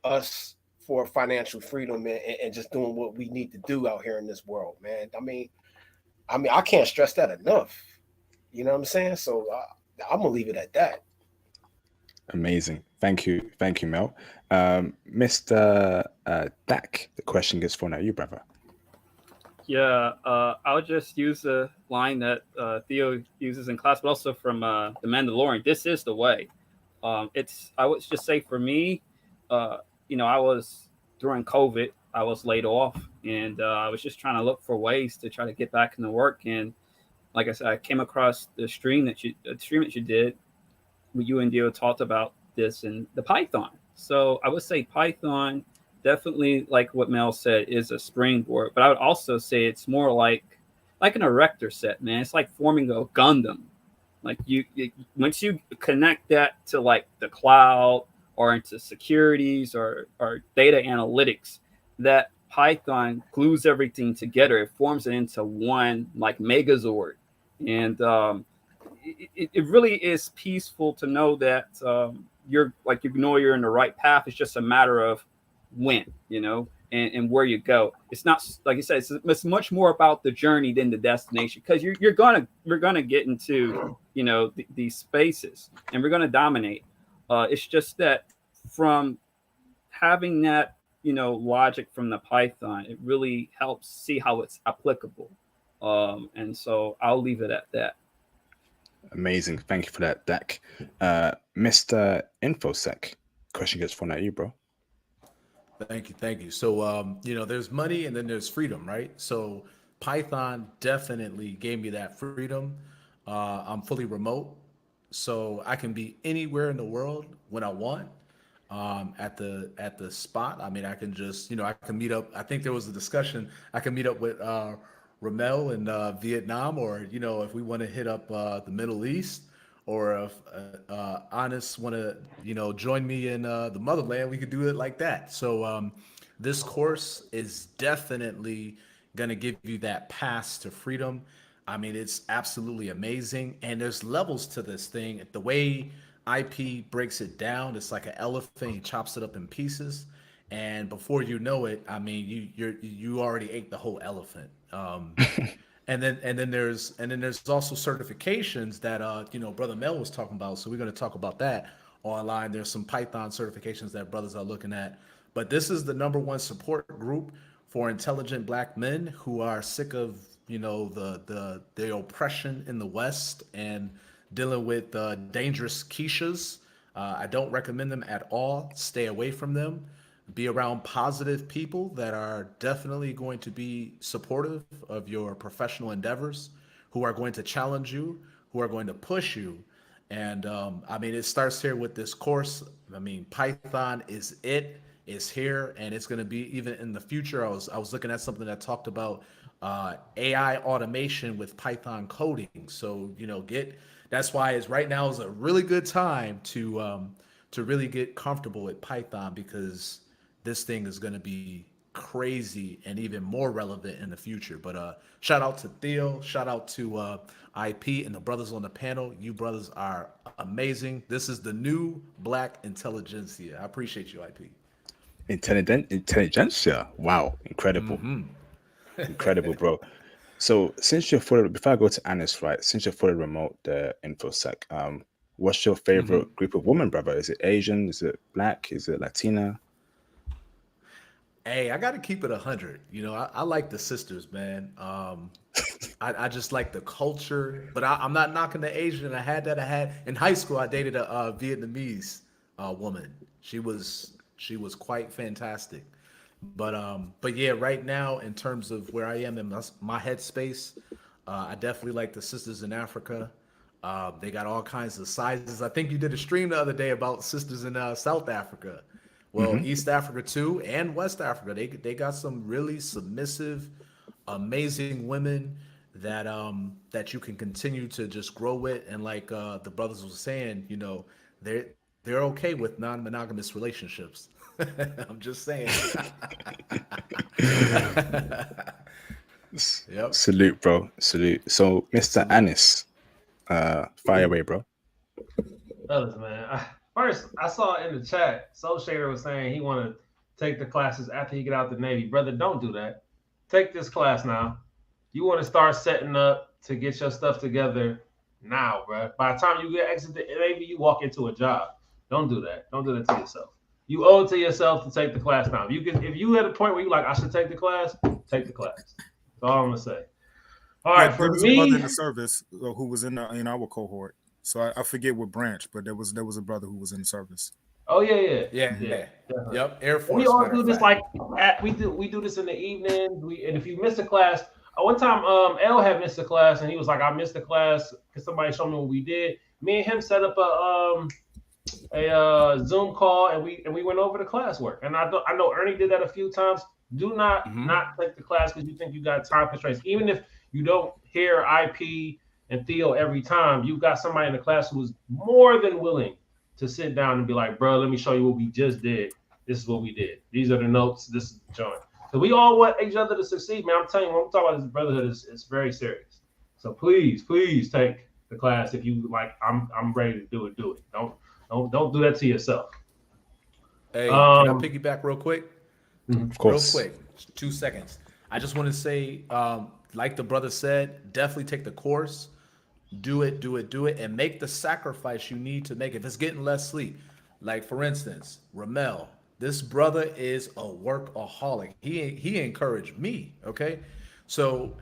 us for financial freedom and just doing what we need to do out here in this world, man. I mean, I can't stress that enough. You know what I'm saying? So I'm gonna leave it at that. Amazing. Thank you, Mel. Mr. Dak, the question gets thrown at you, brother. Yeah, I'll just use a line that Theo uses in class, but also from The Mandalorian. This is the way. I would just say for me, I was during COVID, I was laid off, and I was just trying to look for ways to try to get back into work. And like I said, I came across the stream that you did, where you and Dio talked about this and the Python. So I would say Python definitely, like what Mel said, is a springboard. But I would also say it's more like an erector set, man. It's like forming a Gundam. Like once you connect that to like the cloud or into securities or data analytics, that Python glues everything together. It forms it into one like Megazord, and it really is peaceful to know that you're like you're in the right path. It's just a matter of when, and where you go. It's not like you said. It's much more about the journey than the destination, because you're gonna get into these spaces and we're gonna dominate. It's just that from having that logic from the Python, it really helps see how it's applicable. And so I'll leave it at that. Amazing. Thank you for that, Dak. Mr. Infosec, question gets thrown at you, bro. Thank you. So, there's money and then there's freedom, right? So, Python definitely gave me that freedom. I'm fully remote, so I can be anywhere in the world when I want. At the spot, I mean, I can just, I can meet up. I think there was a discussion. I can meet up with Ramel in Vietnam, or if we want to hit up the Middle East, or if Honest want to join me in the motherland, we could do it like that. So this course is definitely going to give you that pass to freedom. I mean, it's absolutely amazing, and there's levels to this thing. The way IP breaks it down. It's like an elephant. He chops it up in pieces, and before you know it, I mean, you already ate the whole elephant. And then there's also certifications that Brother Mel was talking about. So we're going to talk about that online. There's some Python certifications that brothers are looking at. But this is the number one support group for intelligent black men who are sick of the oppression in the West and dealing with dangerous Keishas. I don't recommend them at all. Stay away from them. Be around positive people that are definitely going to be supportive of your professional endeavors, who are going to challenge you, who are going to push you. And I mean, it starts here with this course. I mean, Python is it. It's here, and it's going to be even in the future. I was looking at something that talked about AI automation with Python coding. So that's why it's right now is a really good time to really get comfortable with Python, because this thing is going to be crazy and even more relevant in the future. But shout out to Theo, shout out to IP and the brothers on the panel. You brothers are amazing. This is the new black intelligentsia. I appreciate you, IP. Intelligentsia. Wow, incredible. Incredible, bro. So since you're fully, before I go to Anis, right? Since you're fully remote, the infosec, what's your favorite group of women, brother? Is it Asian? Is it black? Is it Latina? Hey, I got to keep it 100. I like the sisters, man. I just like the culture, but I'm not knocking the Asian. I had in hh school. I dated a Vietnamese woman. She was quite fantastic. But yeah, right now in terms of where I am in my headspace, I definitely like the sisters in Africa. They got all kinds of sizes. I think you did a stream the other day about sisters in South Africa. Well, East Africa too, and West Africa. They got some really submissive, amazing women that you can continue to just grow with. And like the brothers was saying, they're okay with non-monogamous relationships. I'm just saying. Yep. Salute, bro. Salute. So, Mr. Anis, fire away, bro. Fellas, man. First, I saw in the chat, Soul Shader was saying he want to take the classes after he get out the Navy. Brother, don't do that. Take this class now. You want to start setting up to get your stuff together now, bro. By the time you get exit the Navy, you walk into a job. Don't do that. Don't do that to yourself. You owe it to yourself to take the class now. If you at a point where you like, I should take the class, take the class. That's all I'm gonna say. All right, for there was me, a brother in the service who was in our cohort. So I forget what branch, but there was a brother who was in the service. Oh yeah. Yep. Air Force. We all do this like we do this in the evenings. And if you miss a class, one time L had missed a class and he was like, I missed the class because somebody showed me what we did. Me and him set up a Zoom call and we went over the classwork. And I know Ernie did that a few times. Do not take the class because you think you got time constraints. Even if you don't hear IP and Theo every time, you got somebody in the class who was more than willing to sit down and be like, bro, let me show you what we just did. This is what we did. These are the notes. This is the joint. So we all want each other to succeed, man. I'm telling you, when I'm talking about this brotherhood, it's very serious. So please take the class if you like. I'm ready to do it. Do it. Don't do that to yourself. Hey, can I piggyback real quick? Of course. Real quick, 2 seconds. I just want to say, like the brother said, definitely take the course. Do it, and make the sacrifice you need to make. If it's getting less sleep, like for instance, Ramel, this brother is a workaholic. He encouraged me. Okay, so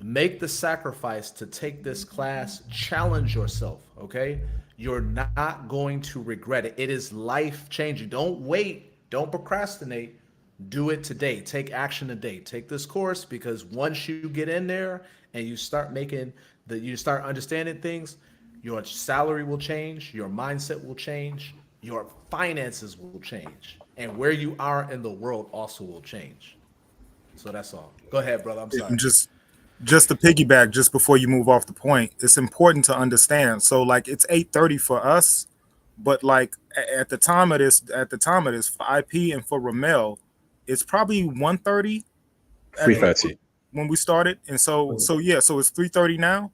make the sacrifice to take this class. Challenge yourself. Okay, you're not going to regret it. It is life changing. Don't wait. Don't procrastinate. Do it today. Take action today. Take this course, because once you get in there and you start you start understanding things, your salary will change, your mindset will change, your finances will change, and where you are in the world also will change. So that's all. Go ahead, brother. I'm sorry. And just to piggyback, just before you move off the point, it's important to understand. So like it's 8:30 for us, but like at the time of this for IP and for Ramel, it's probably 1:30. 3:30 when we started, and so it's 3:30 now.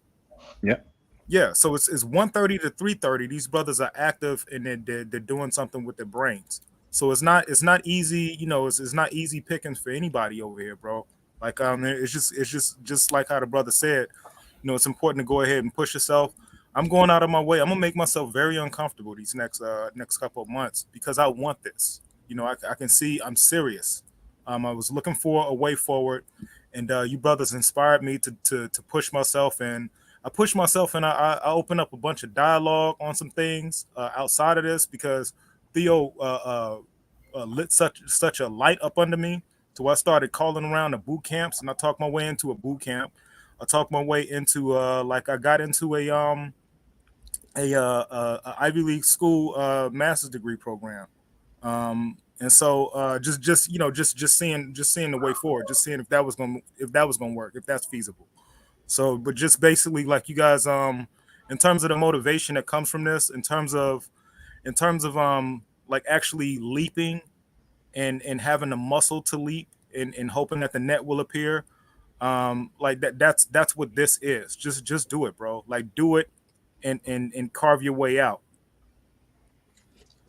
Yep. Yeah, so it's 1:30 to 3:30. These brothers are active and they're doing something with their brains. So it's not easy, it's not easy pickings for anybody over here, bro. Like it's just like how the brother said, it's important to go ahead and push yourself. I'm going out of my way. I'm gonna make myself very uncomfortable these next couple of months because I want this. I can see I'm serious. I was looking for a way forward, and you brothers inspired me to push myself, and I pushed myself, and I opened up a bunch of dialogue on some things outside of this because Theo lit such a light up under me. So I started calling around the boot camps, and I talked my way into a boot camp. I talked my way into like I got into a Ivy League school master's degree program. And so just seeing the way forward, just seeing if that was gonna work, if that's feasible. So, but just basically like you guys, in terms of the motivation that comes from this, in terms of like actually leaping and having the muscle to leap and hoping that the net will appear, like that's what this is. Just do it, bro. Like do it and carve your way out.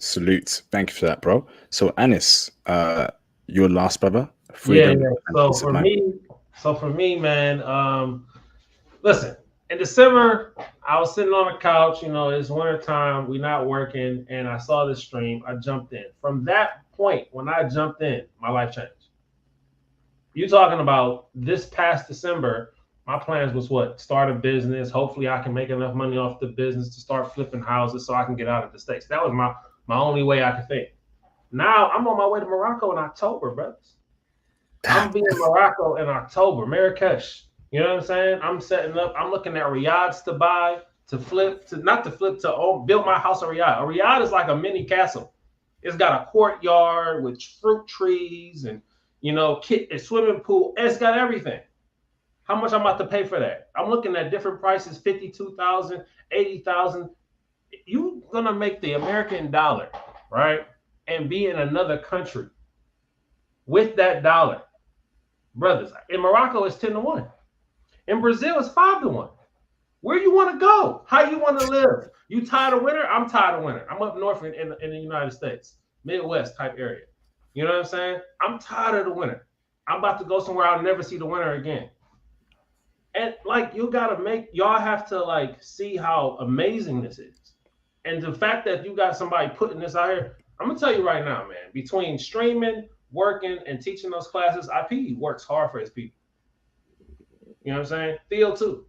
Salute. Thank you for that, bro. So Anis, your last brother, Yeah, freedom yeah. and So peace of for mind. me, man, listen, in December, I was sitting on the couch, it's winter time, we not working, and I saw this stream, I jumped in. From that point, when I jumped in, my life changed. You talking about this past December, my plans was what? Start a business. Hopefully I can make enough money off the business to start flipping houses so I can get out of the States. That was my only way I could think. Now I'm on my way to Morocco in October, brothers. I'm being in Morocco in October, Marrakesh. You know what I'm saying? I'm setting up. I'm looking at Riyadhs to buy, to flip, to own, build my house in Riyadh. A Riyadh is like a mini castle. It's got a courtyard with fruit trees and a swimming pool. It's got everything. How much I'm about to pay for that? I'm looking at different prices: 52,000, 80,000. You gonna make the American dollar, right? And be in another country with that dollar, brothers. In Morocco, it's 10-1. In Brazil, it's 5-1. Where you want to go? How you want to live? You tired of winter? I'm tired of winter. I'm up north in the United States, Midwest type area. You know what I'm saying? I'm tired of the winter. I'm about to go somewhere I'll never see the winter again. And like y'all have to like see how amazing this is. And the fact that you got somebody putting this out here, I'm gonna tell you right now, man, between streaming, working, and teaching those classes, IP works hard for his people. You know what I'm saying? Theo too.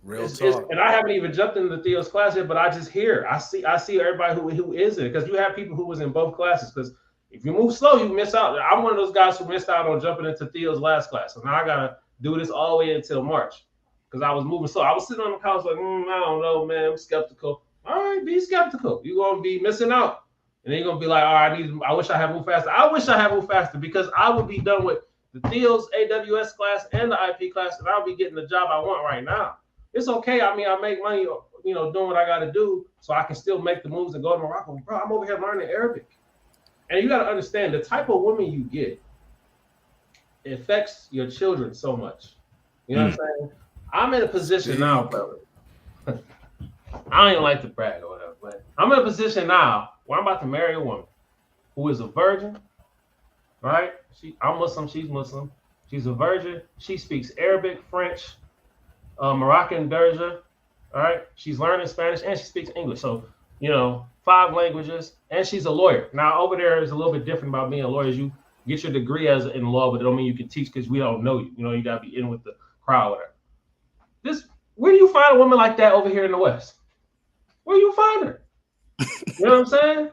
Real talk. And I haven't even jumped into Theo's class yet, but I just hear, I see everybody who is in it, because you have people who was in both classes. Because if you move slow, you miss out. I'm one of those guys who missed out on jumping into Theo's last class. So now I gotta do this all the way until March because I was moving slow. I was sitting on the couch like, I don't know, man. I'm skeptical. All right, be skeptical. You're gonna be missing out, and then you're gonna be like, all right, I wish I had moved faster. I wish I had moved faster because I would be done with the Theo's AWS class and the IP class, and I'll be getting the job I want right now. It's okay. I mean, I make money, doing what I got to do, so I can still make the moves and go to Morocco. Bro, I'm over here learning Arabic, and you got to understand the type of woman you get. It affects your children so much. You know what I'm saying? I'm in a position now, brother. I don't even like to brag or whatever, but I'm in a position now where I'm about to marry a woman who is a virgin, right? I'm Muslim, she's Muslim. She's a virgin. She speaks Arabic, French, Moroccan, Derja, all right? She's learning Spanish and she speaks English. So, 5 languages, and she's a lawyer. Now, over there is a little bit different about being a lawyer. You get your degree in law, but it don't mean you can teach because we don't know you. You got to be in with the crowd, whatever. Where do you find a woman like that over here in the West? Where do you find her? You know what I'm saying?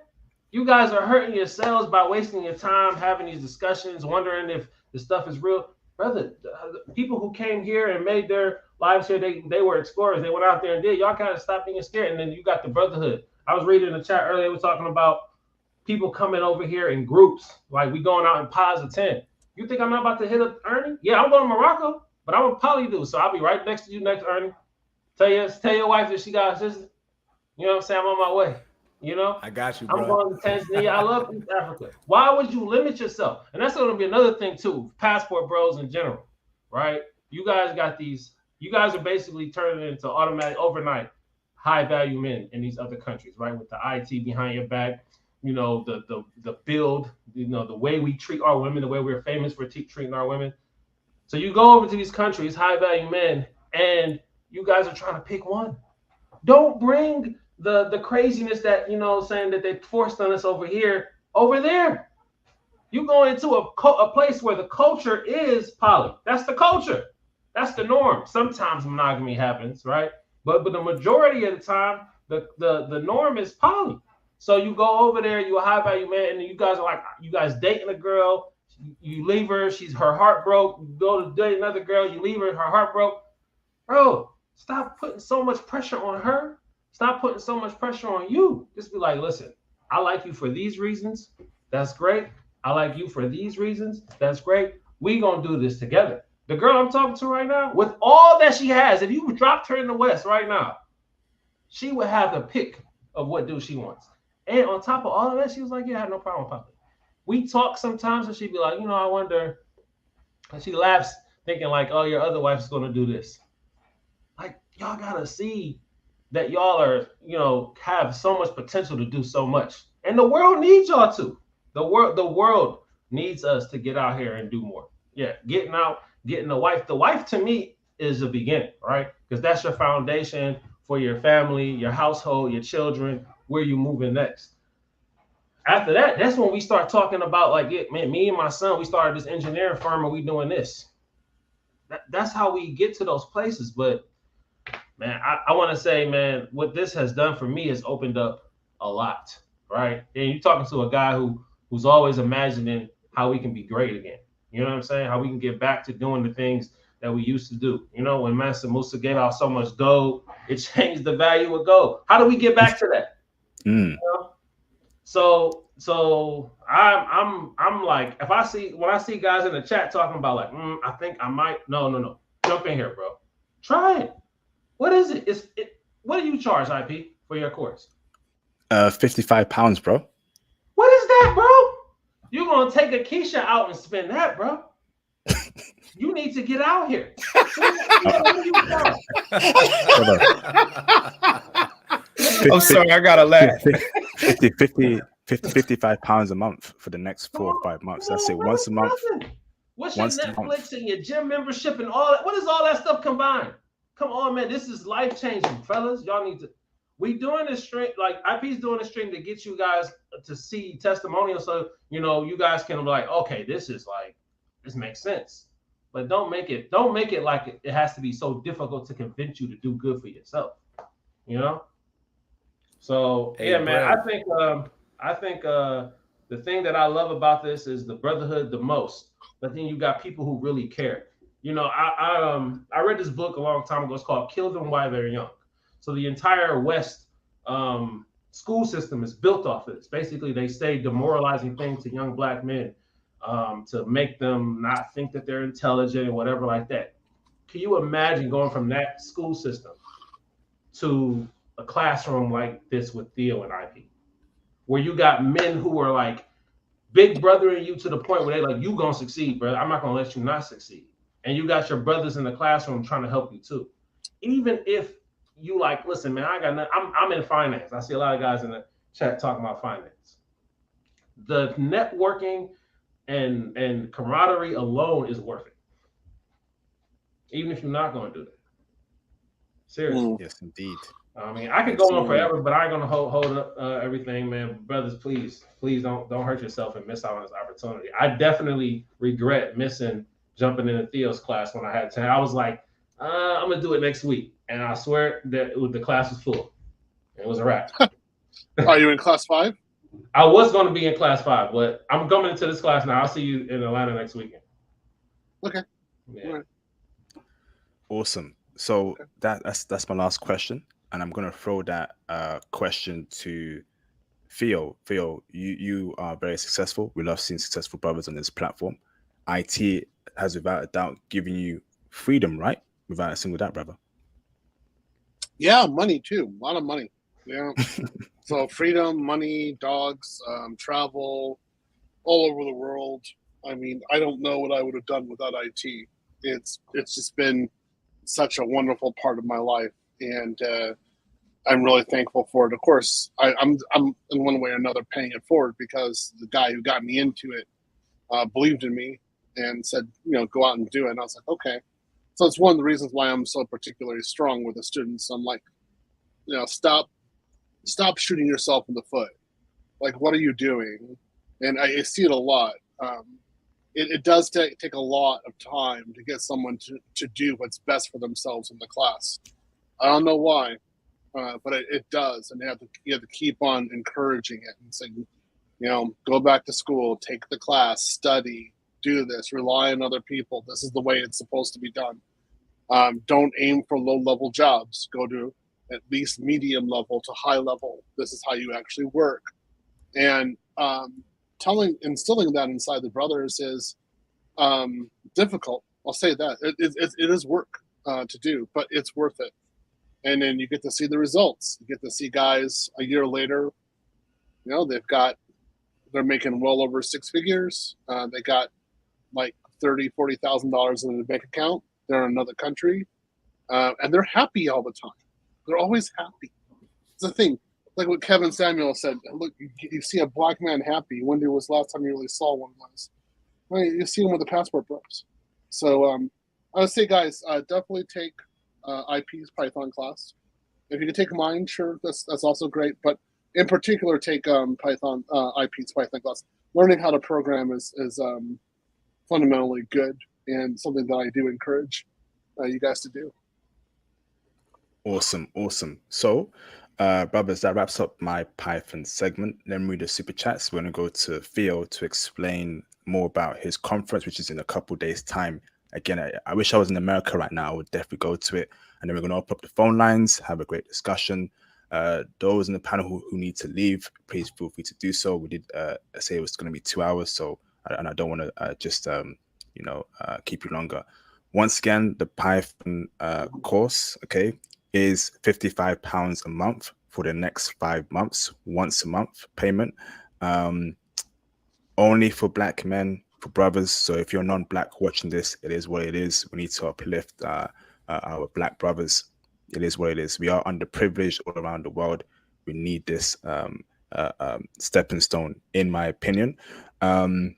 You guys are hurting yourselves by wasting your time having these discussions, wondering if the stuff is real. Brother, the people who came here and made their lives here, they were explorers. They went out there and did. Y'all kind of stop being scared. And then you got the Brotherhood. I was reading in the chat earlier, we're talking about people coming over here in groups. Like we going out in pods of 10. You think I'm not about to hit up Ernie? Yeah, I'm going to Morocco, but I'm a poly dude. So I'll be right next to you next, Ernie. Tell your wife that she got a sister. You know what I'm saying? I'm on my way. I got you, bro. I'm going to Tanzania. I love East Africa. Why would you limit yourself? And that's going to be another thing too. Passport bros in general, right? You guys got these You guys are basically turning into automatic overnight high value men in these other countries, right? With the IT behind your back, you know, the build, you know, the way we treat our women, the way we're famous for treating our women. So you go over to these countries, high value men, and you guys are trying to pick one. Don't bring the craziness that, you know, saying that they forced on us over here, over there. You go into a place where the culture is poly. That's the culture. That's the norm. Sometimes monogamy happens, right? But the majority of the time, the norm is poly. So you go over there, you a high value man, and you guys are like, you guys dating a girl, you leave her, her heart broke. You go to date another girl, you leave her heart broke. Bro, stop putting so much pressure on her. Stop putting so much pressure on you. Just be like, listen, I like you for these reasons. That's great. I like you for these reasons. That's great. We gonna do this together. The girl I'm talking to right now, with all that she has, if you dropped her in the West right now, she would have the pick of what dude she wants. And on top of all of that, she was like, yeah, I have no problem with Papa. We talk sometimes and she'd be like, you know, I wonder. And she laughs thinking like, oh, your other wife's gonna do this. Like, y'all gotta see that y'all are, you know, have so much potential to do so much. And the world needs y'all to. The world needs us to get out here and do more. Yeah, getting out, getting the wife. The wife to me is the beginning, right? Because that's your foundation for your family, your household, your children, where you moving next. After that, that's when we start talking about like, yeah, man, me and my son, we started this engineering firm and we doing this. That's how we get to those places. But man, I want to say, man, what this has done for me has opened up a lot, right? And you're talking to a guy who's always imagining how we can be great again. You know what I'm saying? How we can get back to doing the things that we used to do. You know, when Master Musa gave out so much gold, it changed the value of gold. How do we get back to that? You know? So I'm like, when I see guys in the chat talking about like, I think I might, no, jump in here, bro. Try it. What is it? What do you charge, IP, for your course? £55, bro. What is that, bro? You're gonna take a Keisha out and spend that, bro. You need to get out here. What do you charge? I'm sorry, I gotta laugh. 55 pounds a month for the next 4 or 5 months. That's it. Once a month. What's your Netflix and your gym membership and all that? What is all that stuff combined? Come on, man. This is life changing, fellas. Y'all need to. We doing this stream, like IP's doing a stream to get you guys to see testimonials, so you know you guys can be like, okay, this makes sense. But don't make it like it has to be so difficult to convince you to do good for yourself. You know. So hey, yeah, man. I think the thing that I love about this is the brotherhood the most. But then you got people who really care. You know, I read this book a long time ago. It's called "Kill Them While They're Young." So the entire West school system is built off of this. Basically, they say demoralizing things to young Black men to make them not think that they're intelligent or whatever like that. Can you imagine going from that school system to a classroom like this with Theo and IP, where you got men who are like big brothering you to the point where they're like, you gonna succeed, bro. I'm not gonna let you not succeed. And you got your brothers in the classroom trying to help you too. Even if you like, listen, man, I got nothing. I'm in finance. I see a lot of guys in the chat talking about finance. The networking and camaraderie alone is worth it. Even if you're not gonna do that. Seriously. Yes, indeed. I mean, I could go on forever, but I ain't gonna hold up everything, man. Brothers, please don't hurt yourself and miss out on this opportunity. I definitely regret missing jumping into Theo's class when I had time. I was like, I'm gonna do it next week, and I swear that the class was full. It was a wrap. Are you in class 5? I was going to be in class 5, but I'm coming into this class now. I'll see you in Atlanta next weekend. Okay. Yeah. Right. Awesome. So that's my last question, and I'm going to throw that question to Theo. Theo, you are very successful. We love seeing successful brothers on this platform. IT has without a doubt given you freedom, right? Without a single doubt, brother. Yeah, money too. A lot of money. Yeah. So freedom, money, dogs, travel, all over the world. I mean, I don't know what I would have done without IT. It's just been such a wonderful part of my life, and I'm really thankful for it. Of course, I'm in one way or another paying it forward because the guy who got me into it believed in me and said, go out and do it. And I was like, okay. So it's one of the reasons why I'm so particularly strong with the students. I'm like, stop shooting yourself in the foot. Like, what are you doing? And I see it a lot. It does take a lot of time to get someone to do what's best for themselves in the class. I don't know why, but it does. And you have to keep on encouraging it and saying, go back to school, take the class, study, do this, rely on other people. This is the way it's supposed to be done. Don't aim for low-level jobs. Go to at least medium level to high level. This is how you actually work. And instilling that inside the brothers is difficult. I'll say that. It is work to do, but it's worth it. And then you get to see the results. You get to see guys a year later, they're making well over six figures. They got like $30,000-$40,000 in the bank account. They're in another country, and they're happy all the time. They're always happy. It's the thing, like what Kevin Samuel said. Look, you see a black man happy. When was the last time you really saw one was? Well, you see him with the passport bros. So I would say, guys, definitely take IP's Python class. If you can take mine, sure, that's also great. But in particular, take Python IP's Python class. Learning how to program is fundamentally good and something that I do encourage you guys to do. Awesome. So, brothers, that wraps up my Python segment. Let me read the super chats. We're going to go to Theo to explain more about his conference, which is in a couple days' time. Again, I wish I was in America right now. I would definitely go to it. And then we're going to open up the phone lines, have a great discussion. Those in the panel who need to leave, please feel free to do so. We did say it was going to be 2 hours, so I don't want to just keep you longer. Once again, the Python course, okay, is £55 a month for the next 5 months, once a month payment. Only for black men, for brothers. So if you're non-black watching this, it is what it is. We need to uplift our black brothers. It is what it is. We are underprivileged all around the world. We need this stepping stone, in my opinion. And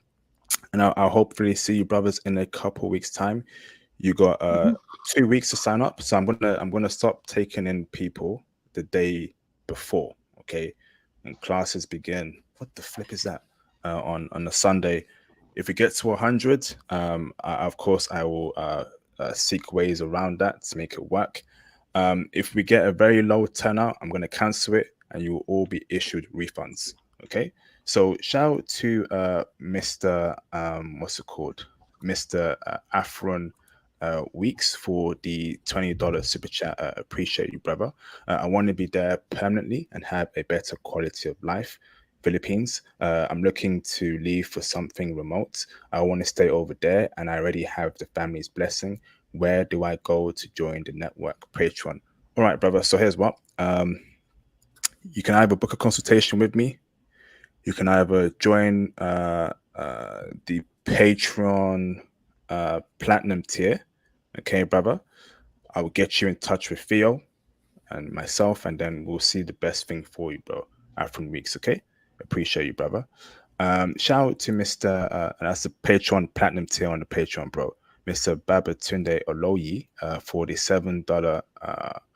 I'll hopefully see you brothers in a couple weeks' time. You got 2 weeks to sign up, so I'm gonna stop taking in people the day before, okay? And classes begin. What the flip is that? On a Sunday. If we get to 100, of course I will seek ways around that to make it work. If we get a very low turnout, I'm gonna cancel it, and you will all be issued refunds. Okay. So shout out to Mr. What's it called? Mr. Afron Weeks for the $20 super chat. Appreciate you, brother. I want to be there permanently and have a better quality of life. Philippines. I'm looking to leave for something remote. I want to stay over there, and I already have the family's blessing. Where do I go to join the network? Patreon. All right, brother. So here's what. You can either book a consultation with me. You can either join the Patreon platinum tier. Okay, brother. I will get you in touch with Theo and myself, and then we'll see the best thing for you, bro. Afron Weeks, okay? Appreciate you, brother. Shout out to Mr. That's the Patreon platinum tier on the Patreon, bro. Mr. Babatunde Oloyi, $47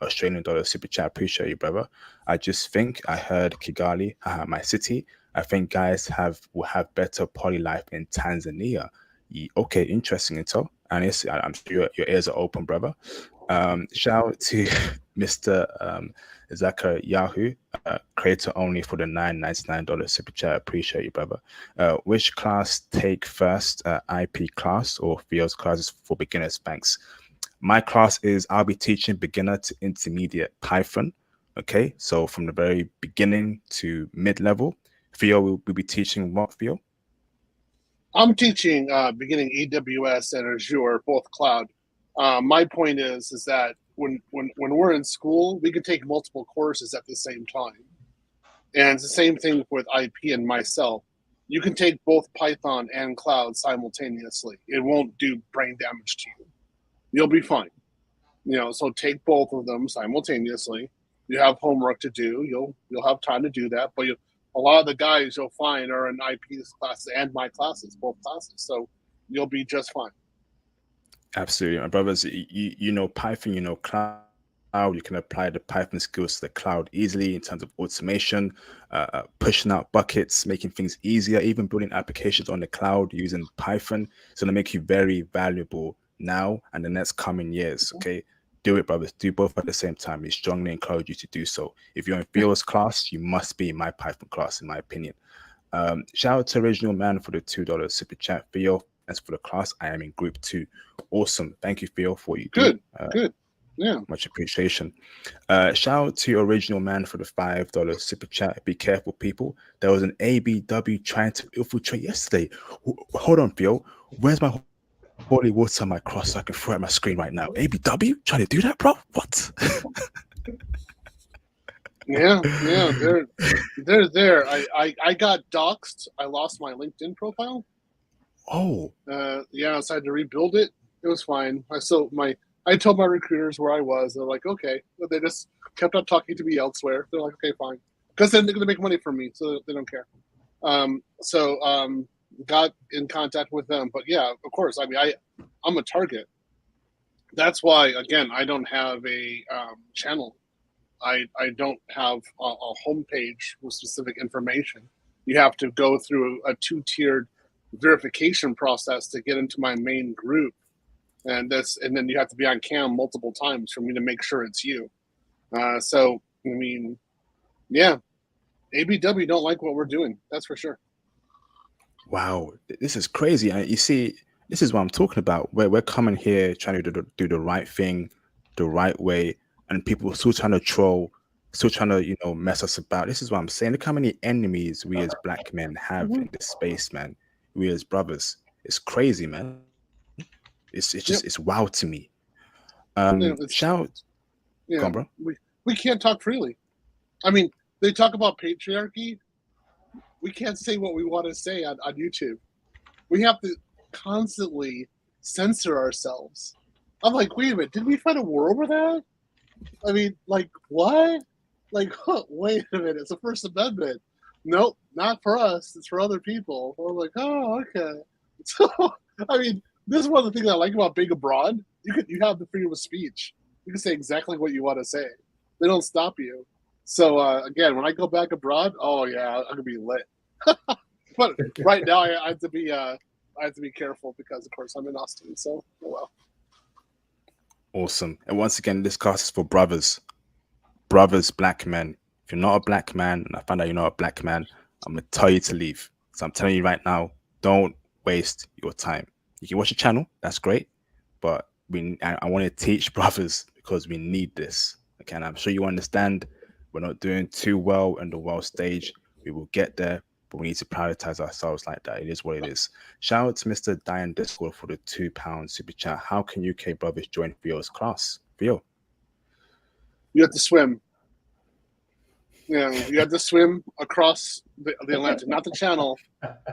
Australian dollar super chat. Appreciate you, brother. I just think I heard Kigali, my city. I think guys will have better poly life in Tanzania. Okay, interesting, Intel. And I'm sure your ears are open, brother. Shout out to Mr. Zaka Yahoo, creator only for the $9.99 super chat. Appreciate you, brother. Which class take first, IP class or Theo's classes for beginners? Thanks. My class is I'll be teaching beginner to intermediate Python. Okay, so from the very beginning to mid-level. Theo will be teaching what, Theo? I'm teaching beginning AWS and Azure, both cloud. My point is that when we're in school, we can take multiple courses at the same time. And it's the same thing with IP and myself. You can take both Python and cloud simultaneously. It won't do brain damage to you. You'll be fine. So take both of them simultaneously. You have homework to do. You'll have time to do that. But a lot of the guys you'll find are in IP's classes and my classes, both classes. So you'll be just fine. Absolutely, my brothers. You know Python, you know cloud. You can apply the Python skills to the cloud easily in terms of automation, pushing out buckets, making things easier, even building applications on the cloud using Python. It's going to make you very valuable now and the next coming years. Okay, do it, brothers. Do both at the same time. We strongly encourage you to do so. If you're in Theo's class, you must be in my Python class, in my opinion. Shout out to Original Man for the $2 super chat. Theo, as for the class, I am in group 2. Awesome. Thank you, Theo, for what you do. Good. Yeah. Much appreciation. Shout out to Original Man for the $5 super chat. Be careful, people. There was an ABW trying to infiltrate yesterday. Hold on, Theo. Where's my holy water on my cross so I can throw it at my screen right now? ABW? Trying to do that, bro? What? Yeah, they're there. I got doxxed. I lost my LinkedIn profile. Oh. Yeah, so I had to rebuild it. It was fine. I told my recruiters where I was. They're like, okay. But they just kept on talking to me elsewhere. They're like, okay, fine. Because then they're going to make money from me, so they don't care. Got in contact with them. But yeah, of course. I mean, I'm a target. That's why, again, I don't have a channel. I don't have a homepage with specific information. You have to go through a 2-tiered verification process to get into my main group. And then you have to be on cam multiple times for me to make sure it's you. So, I mean, yeah, ABW don't like what we're doing. That's for sure. Wow, this is crazy. You see, this is what I'm talking about. We're coming here trying to do the right thing, the right way, and people are still trying to troll, still trying to mess us about. This is what I'm saying. Look how many enemies we as black men have in this space, man. We as brothers. It's crazy, man. It's just it's wow to me. Shout, go on, bro. We can't talk freely. I mean, they talk about patriarchy. We can't say what we want to say on YouTube. We have to constantly censor ourselves. I'm like, wait a minute, did we fight a war over that? I mean, like, what? Like, wait a minute, it's the First Amendment. Nope, not for us. It's for other people. I'm like, oh, okay. So, I mean, this is one of the things I like about being abroad. You have the freedom of speech. You can say exactly what you want to say. They don't stop you. So again, when I go back abroad, oh yeah, I'm gonna be lit. But right now, I have to be careful because, of course, I'm in Austin. So, oh well. Awesome. And once again, this class is for brothers, black men. If you're not a black man, and I find out you're not a black man, I'm gonna tell you to leave. So I'm telling you right now, don't waste your time. You can watch the channel, that's great, but I want to teach brothers because we need this. Okay, and I'm sure you understand we're not doing too well in the world stage. We will get there, but we need to prioritize ourselves like that. It is what it is. Shout out to Mr. Diane Discord for the £2 super chat. How can UK brothers join Theo's class? Theo? You have to swim. Yeah, you have to swim across the Atlantic, not the channel.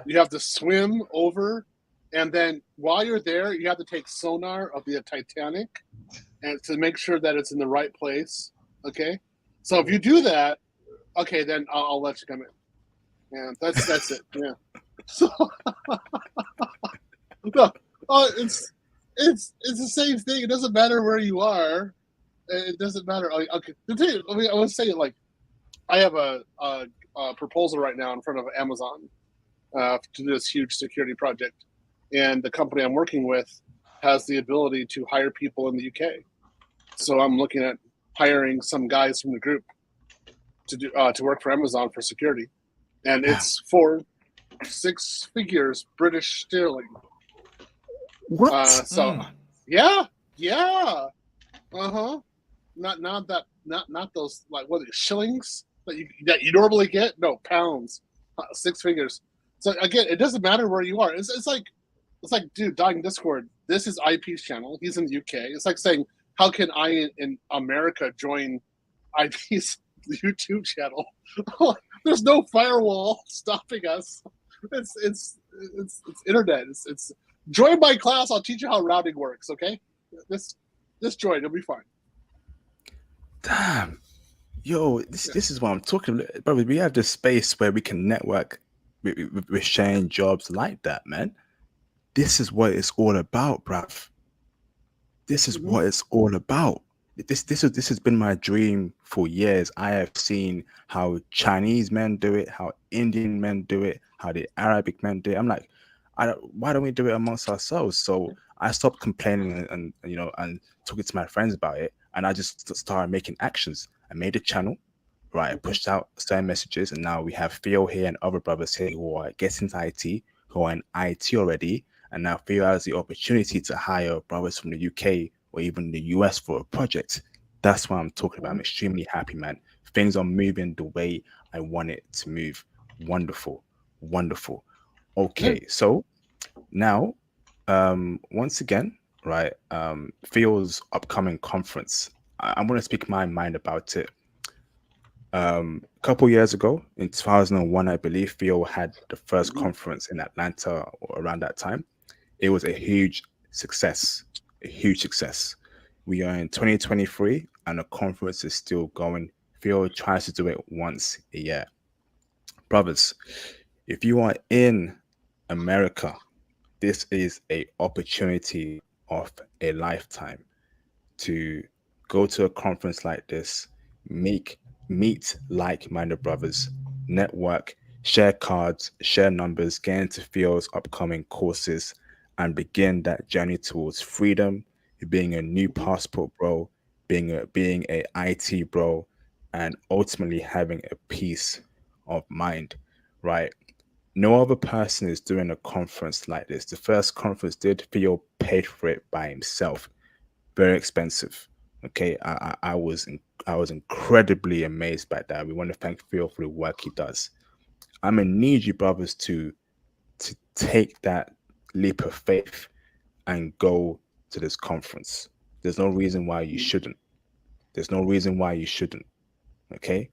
You have to swim over. And then while you're there, you have to take sonar of the Titanic and to make sure that it's in the right place. Okay. So if you do that, okay, then I'll let you come in. Yeah, that's it. Yeah. So it's the same thing. It doesn't matter where you are. It doesn't matter. Okay. I want to say, like, I have a proposal right now in front of Amazon to do this huge security project. And the company I'm working with has the ability to hire people in the UK. So I'm looking at hiring some guys from the group to work for Amazon for security. And it's for 6 figures British sterling. What? Yeah. Not those, like, what are they, shillings that you normally get? No, pounds. 6 figures. So again, it doesn't matter where you are. It's like, dude, Dying Discord, this is IP's channel. He's in the UK. It's like saying, how can I in America join IP's YouTube channel? There's no firewall stopping us. It's internet. It's join my class. I'll teach you how routing works. Okay, Just join. It'll be fine. Damn. Yo, this is what I'm talking about. Brother, we have this space where we can network with sharing jobs like that, man. This is what it's all about, bruv. This is what it's all about. This has been my dream for years. I have seen how Chinese men do it, how Indian men do it, how the Arabic men do it. I'm like, why don't we do it amongst ourselves? So I stopped complaining and talking to my friends about it, and I just started making actions. I made a channel, right? I pushed out certain messages, and now we have Theo here and other brothers here who are getting into IT, who are in IT already, and now Theo has the opportunity to hire brothers from the UK or even the US for a project. That's what I'm talking about. I'm extremely happy, man. Things are moving the way I want it to move. Wonderful, wonderful. Okay, so now, once again, right, Theo's upcoming conference. I'm going to speak my mind about it. A couple years ago, in 2001, I believe Theo had the first conference in Atlanta or around that time. It was a huge success, a huge success. We are in 2023 and the conference is still going. Theo tries to do it once a year. Brothers, if you are in America, this is a opportunity of a lifetime to go to a conference like this, meet like-minded brothers, network, share cards, share numbers, get into Theo's upcoming courses, and begin that journey towards freedom, being a new passport bro, being a IT bro, and ultimately having a peace of mind, right? No other person is doing a conference like this. The first conference did Theo paid for it by himself. Very expensive. Okay, I was incredibly amazed by that. We want to thank Theo for the work he does. I'm gonna need you brothers to take that leap of faith and go to this conference. There's no reason why you shouldn't. There's no reason why you shouldn't. Okay,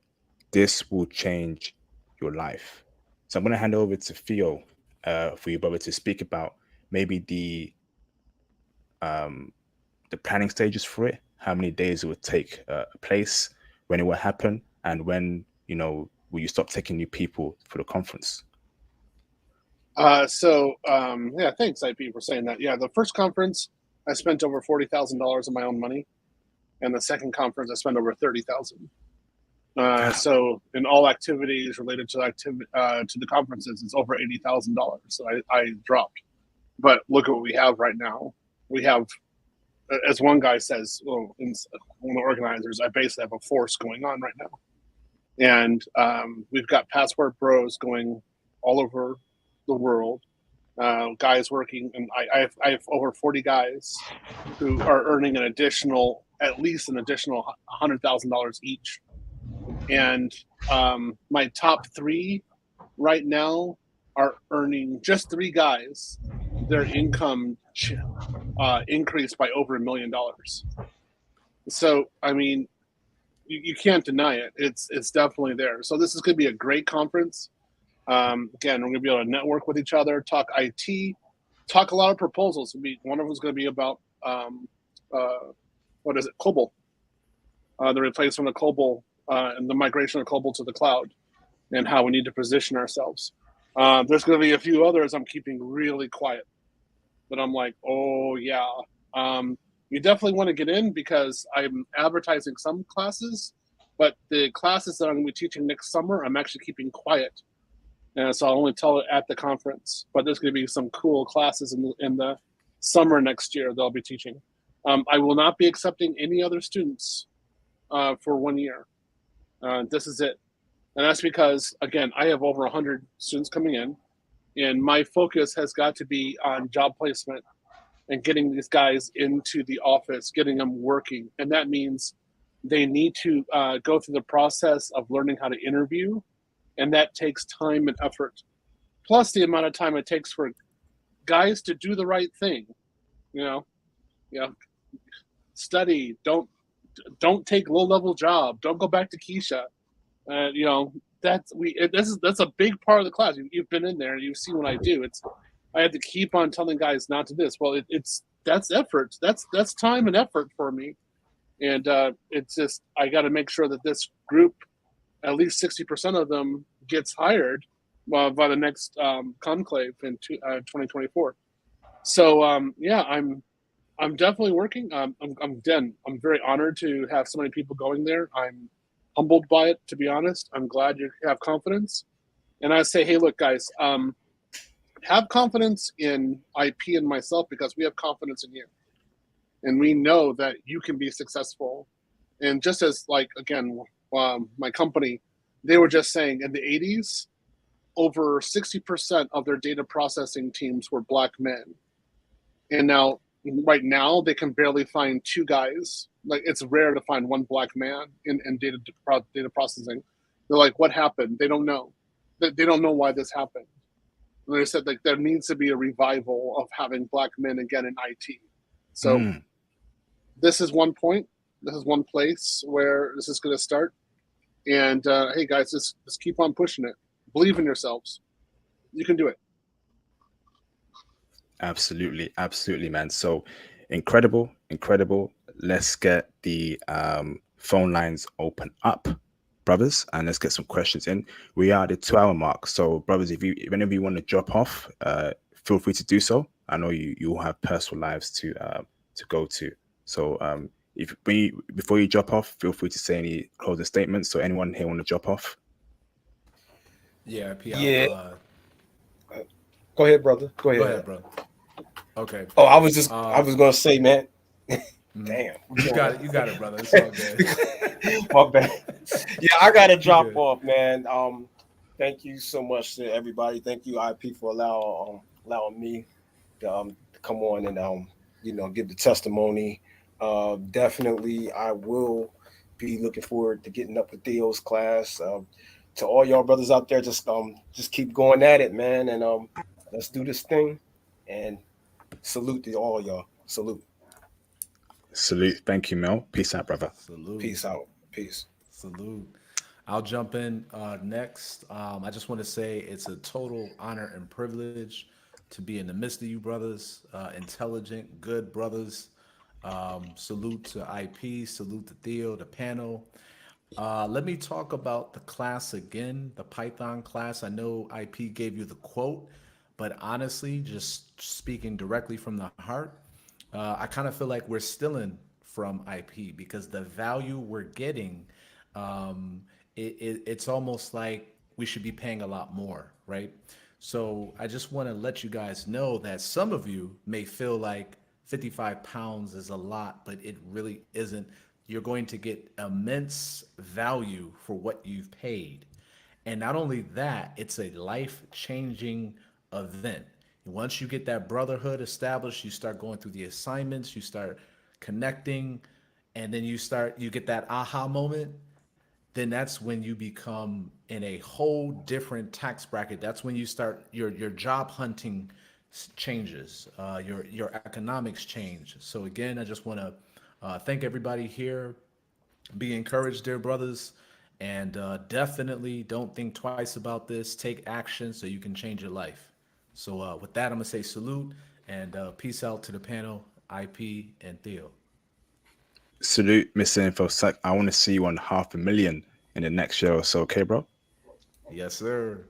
this will change your life. So I'm gonna hand over to Theo for you brother to speak about maybe the planning stages for it, how many days it would take place, when it will happen, and when will you stop taking new people for the conference. Yeah, thanks IP for saying that. Yeah, the first conference I spent over $40,000 of my own money, and the second conference I spent over $30,000. So in all activities related to the conferences, it's over $80,000. So I dropped. But look at what we have right now. We have, as one guy says, one of the organizers, I basically have a force going on right now, and we've got Password Bros going all over the world. Guys working, and I have over 40 guys who are earning at least an additional $100,000 each. And my top three right now are earning, just three guys, their income increased by over $1 million. So I mean, you can't deny it. It's definitely there. So this is going to be a great conference. Again, we're going to be able to network with each other, talk IT, talk a lot of proposals. One of them is going to be about what is it, COBOL, the replacement of COBOL and the migration of COBOL to the cloud, and how we need to position ourselves. There's going to be a few others I'm keeping really quiet, but I'm like, oh yeah, you definitely want to get in because I'm advertising some classes, but the classes that I'm going to be teaching next summer, I'm actually keeping quiet. And so I'll only tell it at the conference, but there's going to be some cool classes in the summer next year that I'll be teaching. I will not be accepting any other students for 1 year. This is it. And that's because, again, I have over 100 students coming in, and my focus has got to be on job placement and getting these guys into the office, getting them working. And that means they need to go through the process of learning how to interview, and that takes time and effort, plus the amount of time it takes for guys to do the right thing. Study. Don't take low-level job. Don't go back to Keisha. That's a big part of the class. You've been in there and you've seen what I do. I have to keep on telling guys not to this. Well, that's effort. That's time and effort for me. And it's just I got to make sure that this group, at least 60% of them, gets hired by the next conclave in 2024. So yeah, I'm definitely working. I'm very honored to have so many people going there. I'm humbled by it, to be honest. I'm glad you have confidence. And I say, hey, look, guys, have confidence in IP and myself because we have confidence in you. And we know that you can be successful. And just as, like, again, my company, they were just saying in the 80s, over 60% of their data processing teams were black men. And now, right now, they can barely find two guys. Like, it's rare to find one black man in data processing. They're like, what happened? They don't know. They don't know why this happened. And they said, like, there needs to be a revival of having black men again in IT. So this is one point. This is one place where this is going to start. And hey, guys, just keep on pushing it. Believe in yourselves. You can do it. Absolutely, absolutely, man. So incredible, incredible. Let's get the phone lines open up, brothers, and let's get some questions in. We are at the 2-hour mark. So, brothers, if any of you want to drop off, feel free to do so. I know you all have personal lives to go to. So before you drop off, feel free to say any closing statements. So anyone here want to drop off? Yeah, Yeah. Go ahead, brother. Go ahead, bro. Okay. Oh, I was gonna say, man. Damn. You got it, brother. It's all good. My bad. Yeah, I gotta drop off, man. Thank you so much to everybody. Thank you, IP, for allowing me to come on and give the testimony. Definitely, I will be looking forward to getting up with Theo's class. To all y'all brothers out there, just keep going at it, man, and let's do this thing. And salute to all y'all. Salute. Salute. Thank you, Mel. Peace out, brother. Salute. Peace out. Peace. Salute. I'll jump in next. I just want to say it's a total honor and privilege to be in the midst of you brothers, intelligent, good brothers. Salute to IP, salute to Theo, the panel. Let me talk about the class again, the Python class. I know IP gave you the quote, but honestly, just speaking directly from the heart, I kind of feel like we're stealing from IP because the value we're getting, it's almost like we should be paying a lot more, right? So I just want to let you guys know that some of you may feel like 55 pounds is a lot, but it really isn't. You're going to get immense value for what you've paid. And not only that, it's a life-changing event. Once you get that brotherhood established, you start going through the assignments, you start connecting, and then you get that aha moment, then that's when you become in a whole different tax bracket. That's when you start your job hunting changes, your economics change. So again, I just want to thank everybody here. Be encouraged, dear brothers, and definitely don't think twice about this. Take action so you can change your life. So with that, I'm gonna say salute and peace out to the panel, IP and Theo. Salute, Mr. InfoSec. I want to see you on 500,000 in the next year or so. Okay, bro? Yes, sir.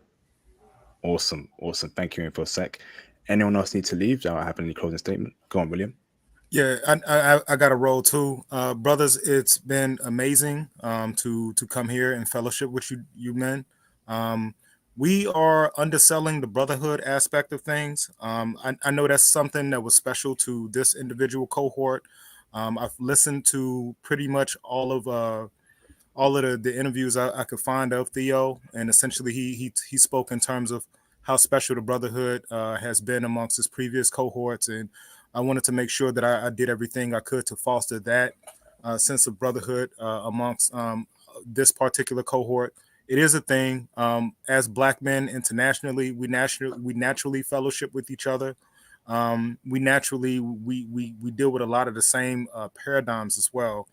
Awesome. Awesome. Thank you, InfoSec. Anyone else need to leave? Do I have any closing statement? Go on, William. Yeah, I got a role too, brothers. It's been amazing to come here and fellowship with you men. We are underselling the brotherhood aspect of things. I know that's something that was special to this individual cohort. I've listened to pretty much all of the interviews I could find of Theo, and essentially he spoke in terms of how special the brotherhood has been amongst his previous cohorts, and I wanted to make sure that I did everything I could to foster that sense of brotherhood amongst this particular cohort. It is a thing. As Black men internationally, we naturally fellowship with each other. We deal with a lot of the same paradigms as well.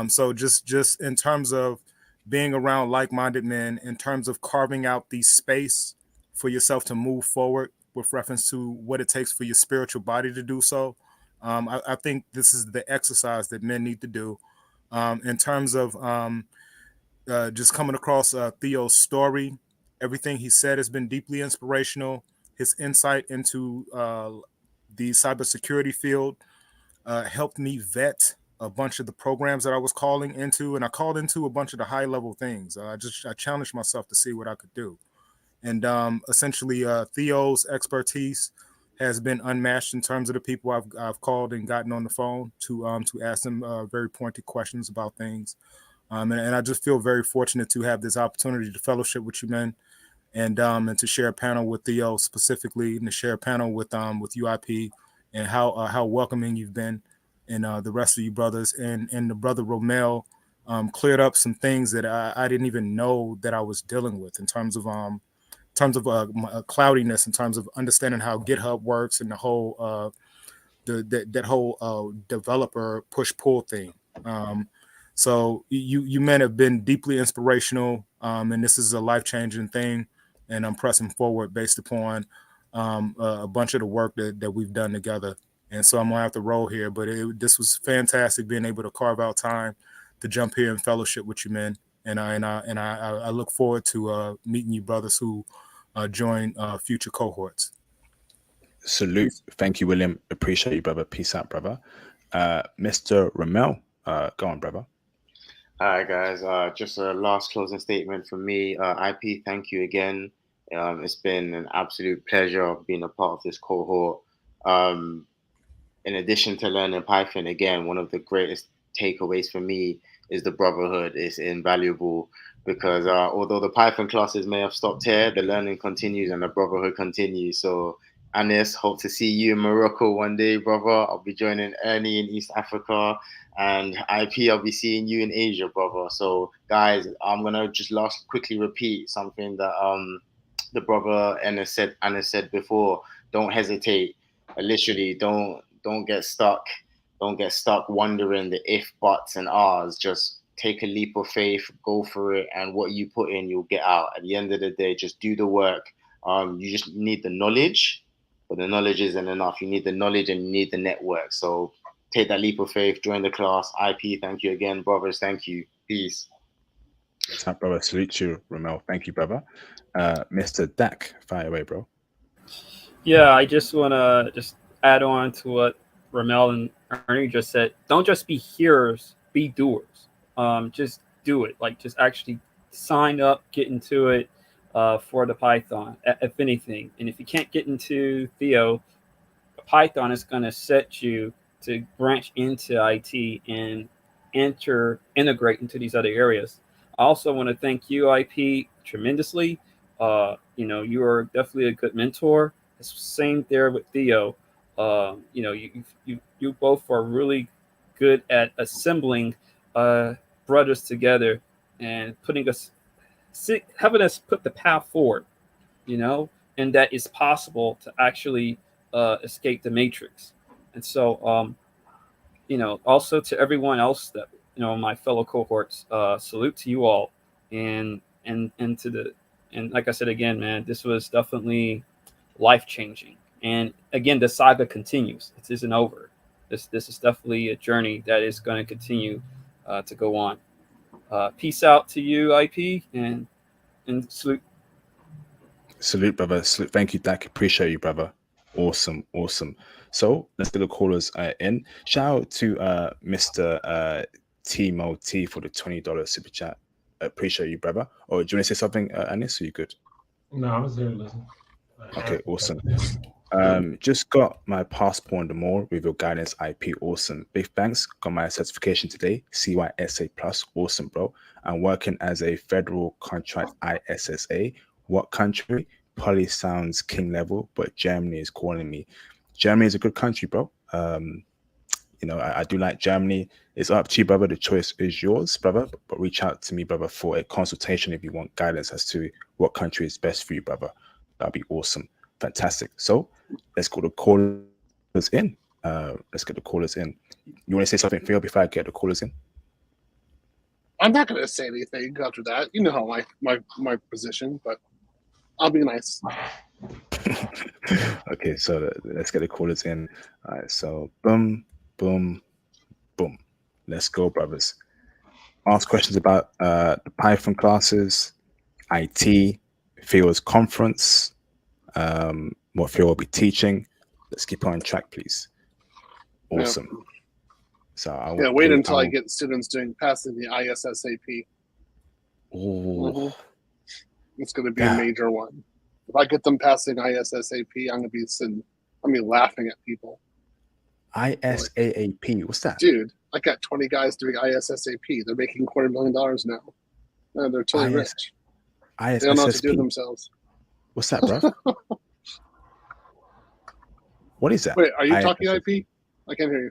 So just in terms of being around like-minded men, in terms of carving out the space for yourself to move forward with reference to what it takes for your spiritual body to do so, I think this is the exercise that men need to do in terms of just coming across Theo's story. Everything he said has been deeply inspirational. His insight into the cybersecurity field helped me vet a bunch of the programs that I was calling into, and I called into a bunch of the high level things. I challenged myself to see what I could do, and essentially Theo's expertise has been unmatched in terms of the people I've called and gotten on the phone to ask them very pointed questions about things. And I just feel very fortunate to have this opportunity to fellowship with you men, and to share a panel with Theo specifically, and to share a panel with UIP, and how welcoming you've been, and the rest of you brothers, and the brother Romel cleared up some things that I didn't even know that I was dealing with in terms of cloudiness, in terms of understanding how GitHub works, and the whole that whole developer push pull thing. So you men have been deeply inspirational, and this is a life changing thing, and I'm pressing forward based upon a bunch of the work that we've done together. And so I'm gonna have to roll here, but this was fantastic being able to carve out time to jump here and fellowship with you men, and I look forward to meeting you brothers who join future cohorts. Salute. Thank you, William. Appreciate you, brother. Peace out, brother. Mr. Ramel, go on, brother. All right, guys. Just a last closing statement from me. IP, thank you again. It's been an absolute pleasure being a part of this cohort. In addition to learning Python, again, one of the greatest takeaways for me is the brotherhood. It's invaluable because although the Python classes may have stopped here, the learning continues and the brotherhood continues. So, Anis, hope to see you in Morocco one day, brother. I'll be joining Ernie in East Africa, and IP, I'll be seeing you in Asia, brother. So, guys, I'm gonna just quickly repeat something that the brother Anis said before. Don't hesitate. Literally, don't get stuck. Don't get stuck wondering the if, buts, and ahs. Just take a leap of faith, go for it, and what you put in, you'll get out. At the end of the day, just do the work. You just need the knowledge, but the knowledge isn't enough. You need the knowledge and you need the network. So take that leap of faith, join the class. IP, thank you again, brothers. Thank you. Peace. What's up, brother? Salute you, Ramel. Thank you, brother. Mr. Dak, fire away, bro. Yeah, I just want to just add on to what Ramel and Ernie just said. Don't just be hearers, be doers. Just do it. Like, just actually sign up, get into it for the Python, if anything. And if you can't get into Theo, Python is going to set you to branch into IT and integrate into these other areas. I also want to thank you, IP, tremendously. You are definitely a good mentor. Same there with Theo. You both are really good at assembling brothers together and having us put the path forward. And that it's possible to actually escape the matrix. And so, also to everyone else that my fellow cohorts, salute to you all, and like I said again, man, this was definitely life changing. And again, the saga continues. It isn't over. This is definitely a journey that is going to continue to go on. Peace out to you, IP, and salute. Salute, brother. Salute. Thank you, Dak. Appreciate you, brother. Awesome. So let's get the callers in. Shout out to Mr. Timo T for the $20 super chat. Appreciate you, brother. Or do you want to say something, Anis? Are you good? No, I was there to listen. Okay, awesome. Just got my passport on the mall with your guidance, IP. Awesome. Big thanks. Got my certification today, CYSA plus. Awesome, bro. I'm working as a federal contract ISSA. What country? Probably sounds king level, but Germany is calling me. Germany is a good country, bro. I do like Germany. It's up to you, brother. The choice is yours, brother. But reach out to me, brother, for a consultation if you want guidance as to what country is best for you, brother. That'd be awesome. Fantastic. So let's go to callers in. Let's get the callers in. You want to say something, Phil, before I get the callers in? I'm not going to say anything after that. You know how my position, but I'll be nice. Okay, so let's get the callers in. All right, so boom, boom, boom. Let's go, brothers. Ask questions about the Python classes, IT, Theo's conference, what Theo will be teaching. Let's keep on track, please. Awesome. So I will wait until I get students passing the ISSAP. Oh, It's going to be a major one. If I get them passing ISSAP, I'm going to be laughing at people. ISAAP, what's that? Dude, I got 20 guys doing ISSAP. They're making $250,000 now. They're totally rich. They don't know what to do with themselves. What's that, bro? What is that? Wait, are you talking IP? I can't hear you.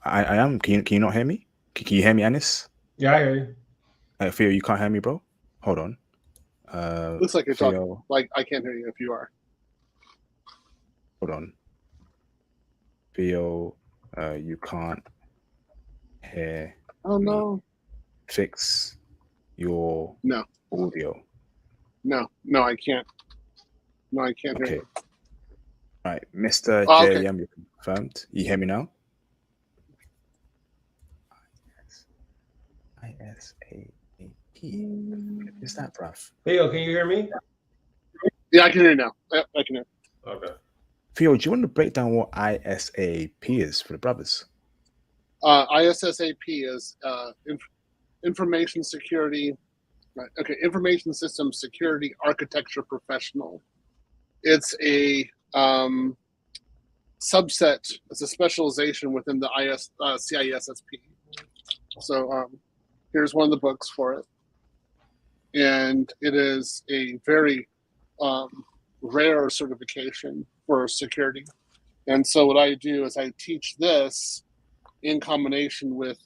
I am. Can you not hear me? Can you hear me, Anis? Yeah, I hear you. Theo, you can't hear me, bro? Hold on. Looks like you're talking. Like, I can't hear you if you are. Hold on. Theo, you can't hear. Oh, no. Fix your audio. No, I can't. No, I can't hear you. All right, Mr. JM, you confirmed. You hear me now? ISAAP. What is that, bruv? Theo, can you hear me? Yeah, I can hear you now. Yep, I can hear. Okay. Theo, do you want to break down what ISAAP is for the brothers? ISSAP is Information Security. Right. Okay, Information System Security Architecture Professional. It's a subset. It's a specialization within the CISSP. So here's one of the books for it, and it is a very rare certification for security. And so what I do is I teach this in combination with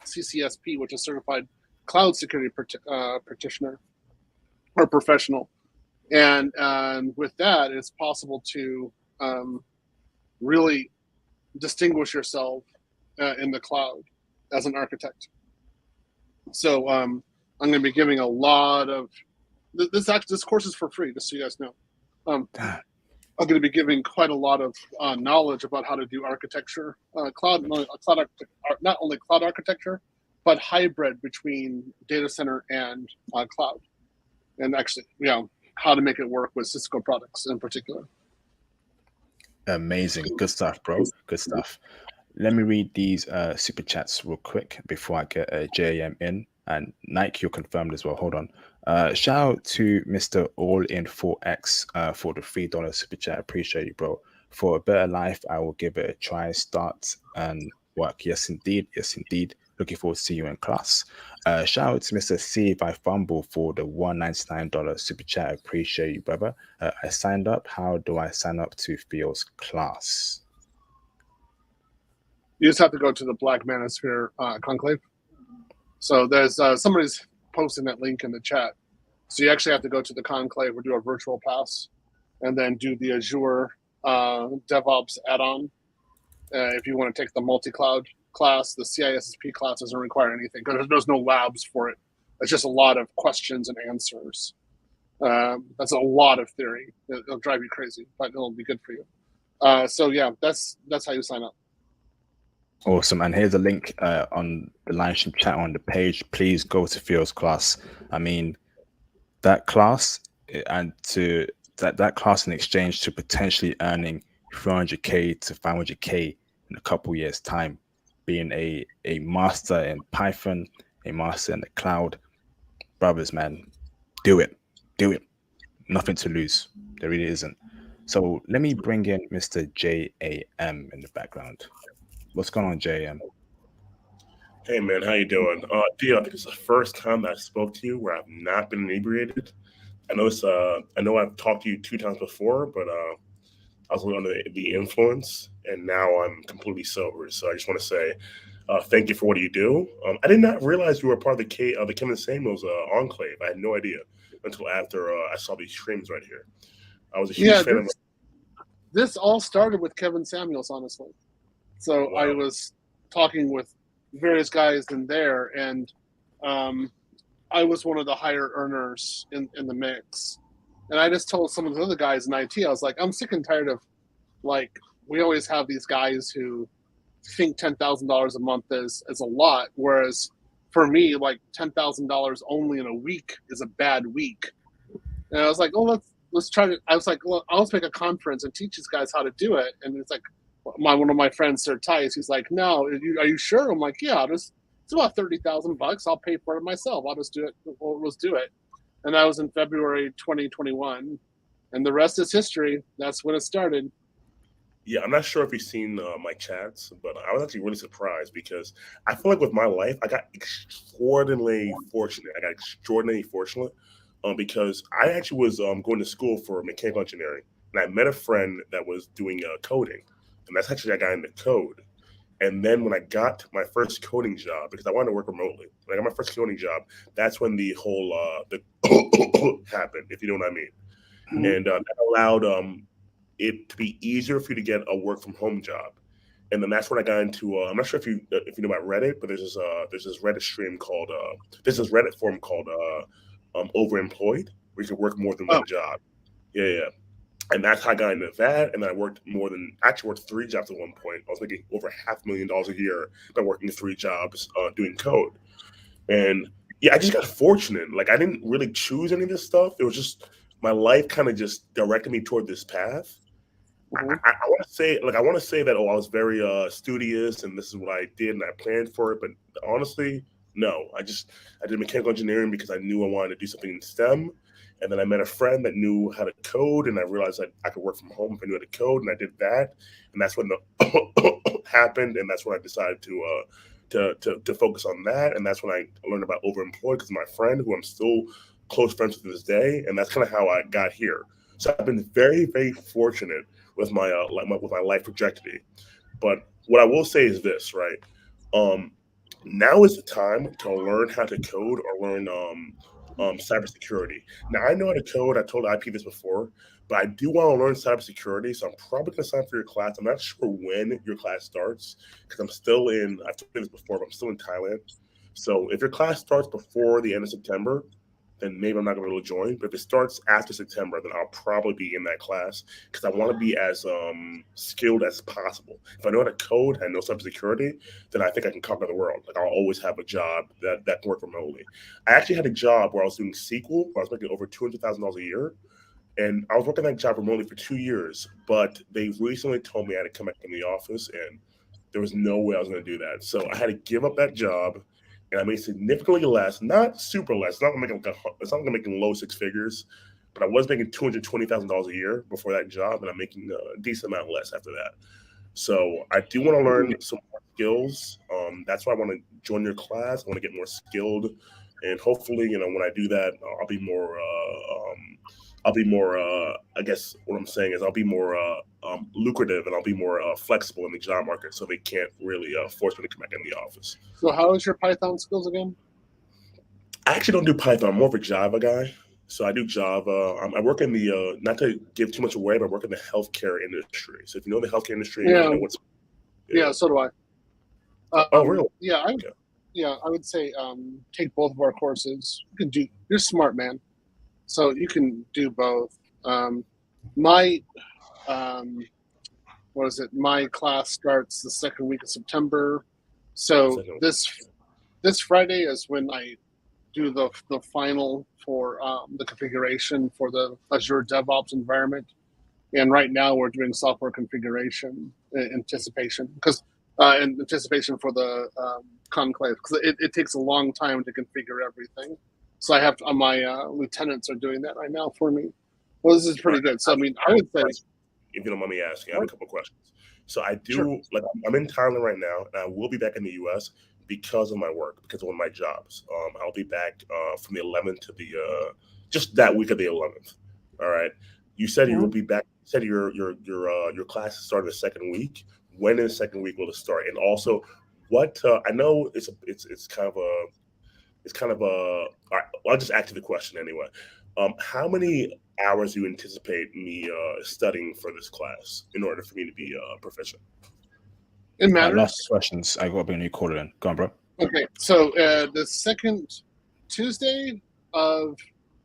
CCSP, which is Certified Cloud Security Practitioner or Professional. And with that, it's possible to really distinguish yourself in the cloud as an architect. So I'm going to be giving a lot of this course is for free, just so you guys know. I'm going to be giving quite a lot of knowledge about how to do architecture, not only cloud architecture, but hybrid between data center and cloud, and actually, how to make it work with Cisco products in particular. Amazing, good stuff, bro. Good stuff. Let me read these super chats real quick before I get JM in, and Nike, you're confirmed as well. Hold on. Shout out to Mr. All in 4X for the $3 super chat. Appreciate you, bro. For a better life, I will give it a try, start and work. Yes, indeed. Yes, indeed. Looking forward to see you in class. Shout out to Mr. C if I fumble for the $199 super chat. Appreciate you, brother. I signed up. How do I sign up to Theo's class? You just have to go to the Black Manosphere Conclave. So there's somebody's posting that link in the chat. So you actually have to go to the Conclave or do a virtual pass, and then do the Azure DevOps add-on. If you want to take the multi-cloud class, the CISSP class doesn't require anything because there's no labs for it. It's just a lot of questions and answers. That's a lot of theory. It'll drive you crazy, but it'll be good for you. So yeah, that's how you sign up. Awesome. And here's a link on the live stream chat on the page. Please go to Theo's class. I mean, that class and to that class in exchange to potentially earning 300K to 500K in a couple years time, being a master in Python, a master in the cloud. Brothers, man, do it. Nothing to lose. There really isn't. So let me bring in Mr. JAM in the background. What's going on, JM? Hey man, how you doing? Theo, I think it's the first time I spoke to you where I've not been inebriated. I know I've talked to you 2 times before, but I was under the influence, and now I'm completely sober. So I just want to say thank you for what you do. I did not realize you were part of the Kevin Samuels enclave. I had no idea until after I saw these streams right here. I was a huge fan of. This all started with Kevin Samuels, honestly. So wow. I was talking with various guys in there, and I was one of the higher earners in the mix. And I just told some of the other guys in IT, I was like, I'm sick and tired of, like, we always have these guys who think $10,000 a month is a lot, whereas for me, like $10,000 only in a week is a bad week. And I was like, oh, let's try to. I was like, well, I'll make a conference and teach these guys how to do it. And it's like, one of my friends, Sir Tice, he's like, no, are you sure? I'm like, yeah, it's about $30,000. I'll pay for it myself. I'll just do it. Let's do it. And that was in February 2021, and the rest is history. That's when it started. Yeah, I'm not sure if you've seen my chats, but I was actually really surprised because I feel like with my life, I got extraordinarily fortunate. Because I actually was going to school for mechanical engineering, and I met a friend that was doing coding, and that's actually I got into code. And then when I got my first coding job, because I wanted to work remotely, when I got my first coding job, that's when the whole the happened, if you know what I mean. Mm-hmm. And that allowed it to be easier for you to get a work from home job. And then that's when I got into. I'm not sure if you know about Reddit, but there's this Reddit stream called there's this Reddit forum called Overemployed, where you can work more than one job. Yeah. And that's how I got into that. And I worked worked 3 jobs at one point. I was making over $500,000 a year by working 3 jobs doing code. And yeah, I just got fortunate. Like I didn't really choose any of this stuff. It was just my life kind of just directed me toward this path. Mm-hmm. I want to say that I was very studious and this is what I did and I planned for it. But honestly, no. I did mechanical engineering because I knew I wanted to do something in STEM. And then I met a friend that knew how to code, and I realized that I could work from home if I knew how to code, and I did that. And that's when the happened, and that's when I decided to focus on that. And that's when I learned about Overemployed because my friend, who I'm still close friends with to this day, and that's kind of how I got here. So I've been very, very fortunate with my with my life trajectory. But what I will say is this, right? Now is the time to learn how to code or learn cybersecurity. Now I know how to code. I told IP this before, but I do want to learn cybersecurity. So I'm probably going to sign for your class. I'm not sure when your class starts because I've told you this before, but I'm still in Thailand. So if your class starts before the end of September, then maybe I'm not going to be able to join. But if it starts after September, then I'll probably be in that class because I want to be as skilled as possible. If I know how to code and I know cybersecurity, then I think I can conquer the world. Like I'll always have a job that can work remotely. I actually had a job where I was doing SQL, where I was making over $200,000 a year. And I was working that job remotely for 2 years, but they recently told me I had to come back in the office, and there was no way I was going to do that. So I had to give up that job. And I made significantly less, not super less. It's not gonna make low 6 figures, but I was making $220,000 a year before that job, and I'm making a decent amount less after that. So I do want to learn some more skills. That's why I want to join your class. I want to get more skilled, and hopefully, when I do that, I'll be more. I guess what I'm saying is I'll be more lucrative and I'll be more flexible in the job market, so they can't really force me to come back in the office. So how is your Python skills again? I actually don't do Python. I'm more of a Java guy. So I do Java. I work in the not to give too much away, but I work in the healthcare industry. So if you know the healthcare industry, Yeah. you know what's. Yeah, so do I. Oh, really? Yeah, I would say take both of our courses. You're smart, man. So you can do both. My class starts the second week of September. So this Friday is when I do the final for the configuration for the Azure DevOps environment. And right now we're doing software configuration in anticipation for the conclave, because it takes a long time to configure everything. So I have my lieutenants are doing that right now for me. Well, this is pretty good. So I mean, I would say, if you don't mind me asking, I have a couple questions. So I do I'm in Thailand right now, and I will be back in the U.S. because of my work, because of one of my jobs. I'll be back from the 11th to the just that week of the 11th. All right. You said you will be back. You said your class started the second week. When in the second week will it start? And also, what I know it's kind of a. All right, I'll just ask you the question anyway. How many hours do you anticipate me studying for this class in order for me to be proficient? It matters. Last questions. I got to be a new caller in. Go on, bro. Okay, so the second Tuesday of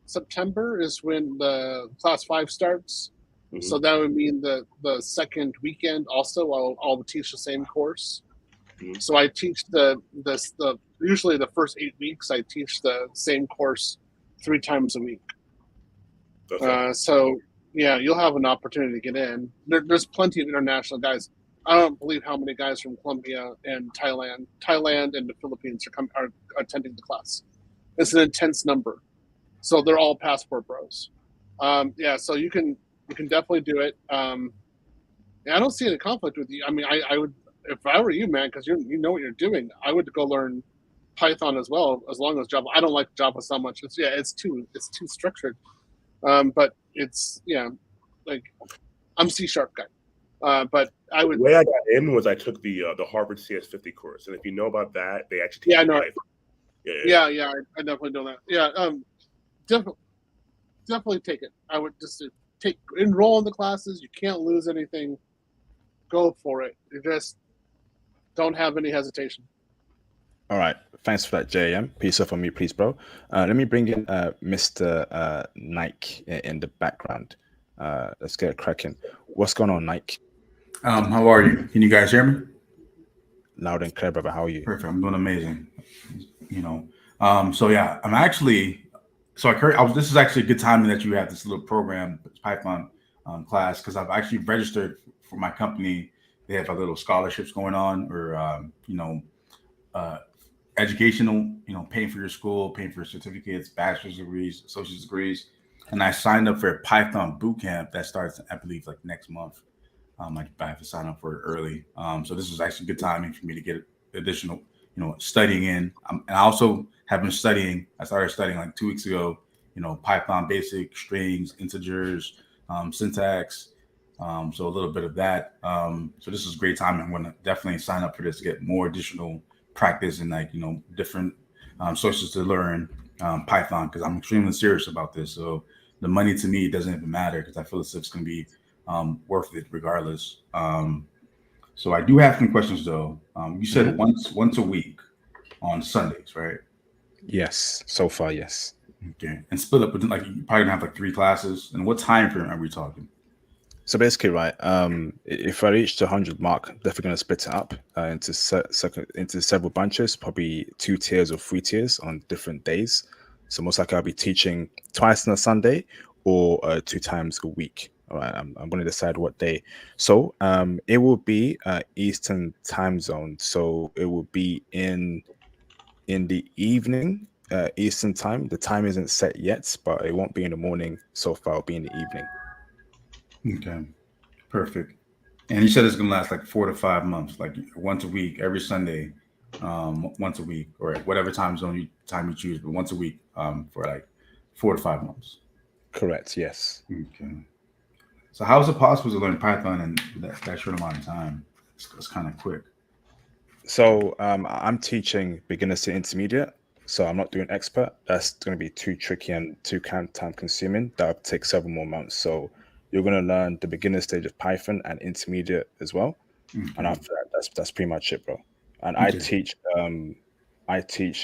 September is when the class 5 starts. Mhm. So that would mean the second weekend also I'll teach the same course. Mhm. So I teach the usually the first 8 weeks I teach the same course 3 times a week. So yeah, you'll have an opportunity to get in. There's plenty of international guys. I don't believe how many guys from Colombia and Thailand and the Philippines are attending the class. It's an intense number. So they're all passport bros. Yeah, so you can definitely do it. I don't see any conflict with you. I mean, I would, if I were you, man, because you know what you're doing. I would go learn Python as well, as long as Java. I don't like Java so much. It's too structured. But it's like I'm C# guy. But I would. The way I got in was I took the Harvard CS50 course, and if you know about that, they actually teach Yeah, I know. Python. Yeah, I definitely know that. Yeah, definitely take it. I would just enroll in the classes. You can't lose anything. Go for it. You just don't have any hesitation. All right. Thanks for that, JM. Peace up on me, please, bro. Let me bring in Mr. Nike in the background. Let's get it cracking. What's going on, Nike? How are you? Can you guys hear me? Loud and clear, brother. How are you? Perfect. I'm doing amazing. So yeah, I'm actually. So this is actually a good timing that you have this little program, Python class, because I've actually registered for my company. They have little scholarships going on, or educational, paying for your school, paying for your certificates, bachelor's degrees, associate's degrees. And I signed up for a Python boot camp that starts, I believe, like next month. I have to sign up for it early. So this is actually good timing for me to get additional, studying in. And I also have been studying. I started studying like 2 weeks ago, Python basic, strings, integers, syntax. So a little bit of that. So this is great timing. I'm going to definitely sign up for this to get more additional practice and different sources to learn Python, because I'm extremely serious about this. So the money to me doesn't even matter, because I feel it's going to be worth it regardless. So I do have some questions though. You said once a week on Sundays, right? Yes, so far, yes. Okay, and split up, you're probably gonna have like 3 classes. And what time frame are we talking? So basically, right, if I reach the 100 mark, definitely going to split it up into several bunches, probably 2 tiers or 3 tiers on different days. So most likely I'll be teaching twice on a Sunday or 2 times a week. All right, I'm going to decide what day. So it will be Eastern time zone. So it will be in the evening, Eastern time. The time isn't set yet, but it won't be in the morning. So far, it'll be in the evening. Okay, perfect. And you said it's gonna last like 4 to 5 months, like once a week, every Sunday, once a week, or whatever time zone you choose, but once a week for like 4 to 5 months. Correct. Yes. Okay. So how is it possible to learn Python in that short amount of time? It's kind of quick. So I'm teaching beginners to intermediate. So I'm not doing expert. That's going to be too tricky and too time consuming. That'll take several more months. So you're going to learn the beginner stage of Python and intermediate as well. And after that, that's pretty much it, bro. And I teach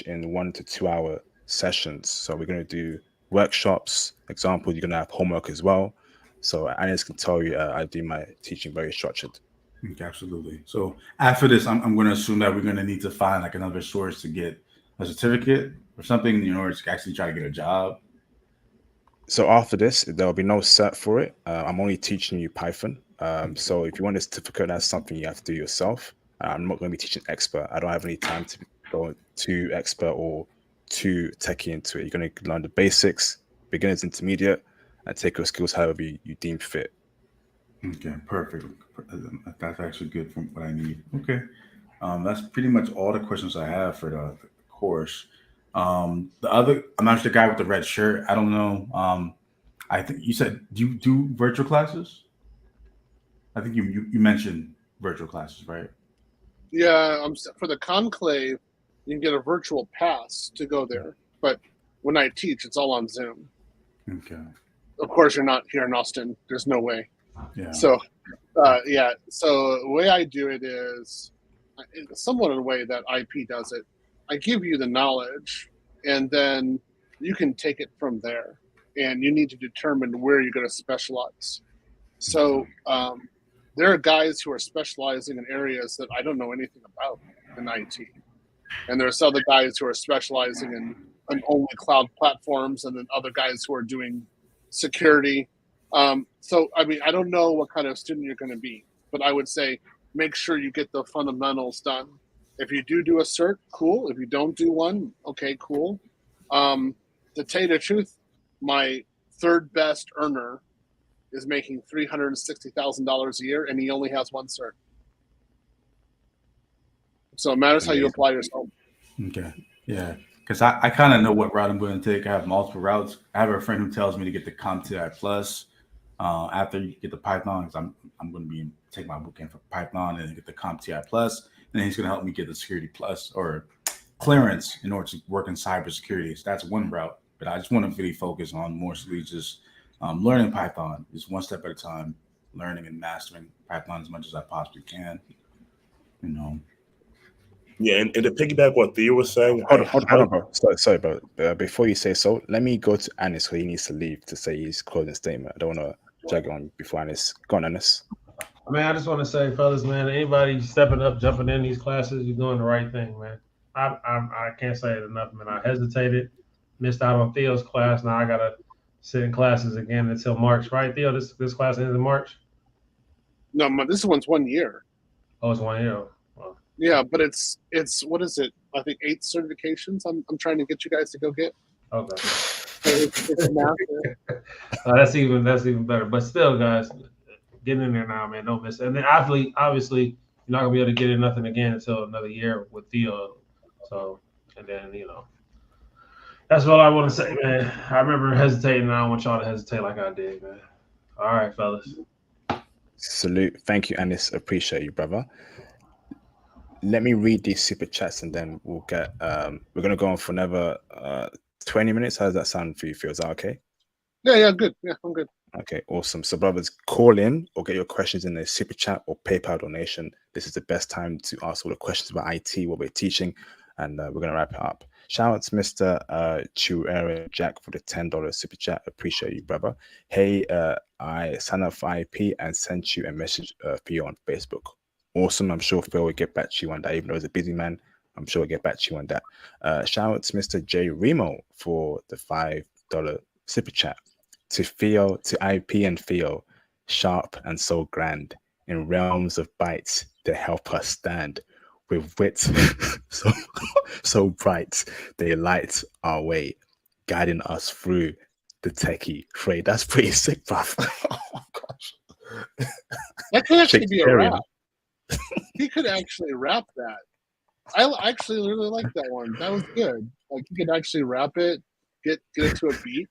in 1 to 2 hour sessions. So we're going to do workshops. Example, you're going to have homework as well. So Anis can tell you I do my teaching very structured. Okay, absolutely. So after this, I'm going to assume that we're going to need to find like another source to get a certificate or something in order to actually try to get a job. So after this, there'll be no cert for it. I'm only teaching you Python. So if you want a certificate, that's something you have to do yourself. I'm not going to be teaching expert. I don't have any time to go too expert or too techie into it. You're going to learn the basics, beginners, intermediate, and take your skills however you deem fit. Okay, perfect. That's actually good from what I need. Okay, that's pretty much all the questions I have for the course. I'm not sure, the guy with the red shirt. I don't know. I think you said, do you do virtual classes? I think you mentioned virtual classes, right? Yeah, for the conclave, you can get a virtual pass to go there. But when I teach, it's all on Zoom. Okay. Of course, you're not here in Austin. There's no way. Yeah. So, yeah. So the way I do it is somewhat in a way that IP does it. I give you the knowledge, and then you can take it from there. and you need to determine where you're going to specialize. So there are guys who are specializing in areas that I don't know anything about in IT. And there's other guys who are specializing in only cloud platforms, and then other guys who are doing security. So, I mean, I don't know what kind of student you're going to be, but I would say make sure you get the fundamentals done. If you do a cert, cool. If you don't do one, okay, cool. To tell you the truth, my third best earner is making $360,000 a year, and he only has one cert. So it matters how you apply yourself. Okay. Yeah. Because I kind of know what route I'm going to take. I have multiple routes. I have a friend who tells me to get the CompTIA Plus after you get the Python, because I'm going to be take my bootcamp for Python and then get the CompTIA Plus, and then he's going to help me get the Security Plus or clearance in order to work in cybersecurity. So that's one route. But I just want to really focus on mostly just learning Python, just one step at a time, learning and mastering Python as much as I possibly can. You know. Yeah, and to piggyback what Theo was saying, Hold on, bro. Sorry, bro. Before you say so, let me go to Anis, because he needs to leave to say his closing statement. I don't want to drag on before Anis. Go on, Anis. Man, I just want to say, fellas, man, anybody stepping up, jumping in these classes, you're doing the right thing, man. I can't say it enough, man. I hesitated, missed out on Theo's class. Now I gotta sit in classes again until March, right, Theo? This class ends in March. No, this one's 1 year. Oh, it's 1 year. Well, yeah, but it's what is it? I think 8 certifications. I'm trying to get you guys to go get. Okay. It's massive. That's even better. But still, guys, get in there now, man. Don't miss it. And then obviously, you're not gonna be able to get in nothing again until another year with Theo. So, and then that's all I want to say, man. I remember hesitating, and I don't want y'all to hesitate like I did, man. All right, fellas. Salute. Thank you, Anis. Appreciate you, brother. Let me read these super chats, and then we'll get. We're gonna go on for another 20 minutes. How does that sound for you, Phil? Is that okay? Yeah, good. Yeah, I'm good. Okay, awesome. So, brothers, call in or get your questions in the super chat or PayPal donation. This is the best time to ask all the questions about IT, what we're teaching, and we're going to wrap it up. Shout out to Mr. Chuera Jack for the $10 super chat. Appreciate you, brother. Hey, I signed up for IP and sent you a message for you on Facebook. Awesome. I'm sure Phil will get back to you on that, even though he's a busy man. I'm sure he'll get back to you on that. Shout out to Mr. J Remo for the $5 super chat. To Theo, to IP and Theo, sharp and so grand, in realms of bites that help us stand, with wit so bright, they light our way, guiding us through the techie fray. That's pretty sick, bruv. Oh my gosh. That could actually be a rap. He could actually rap that. I actually really like that one. That was good. Like, you could actually rap it, get it to a beat.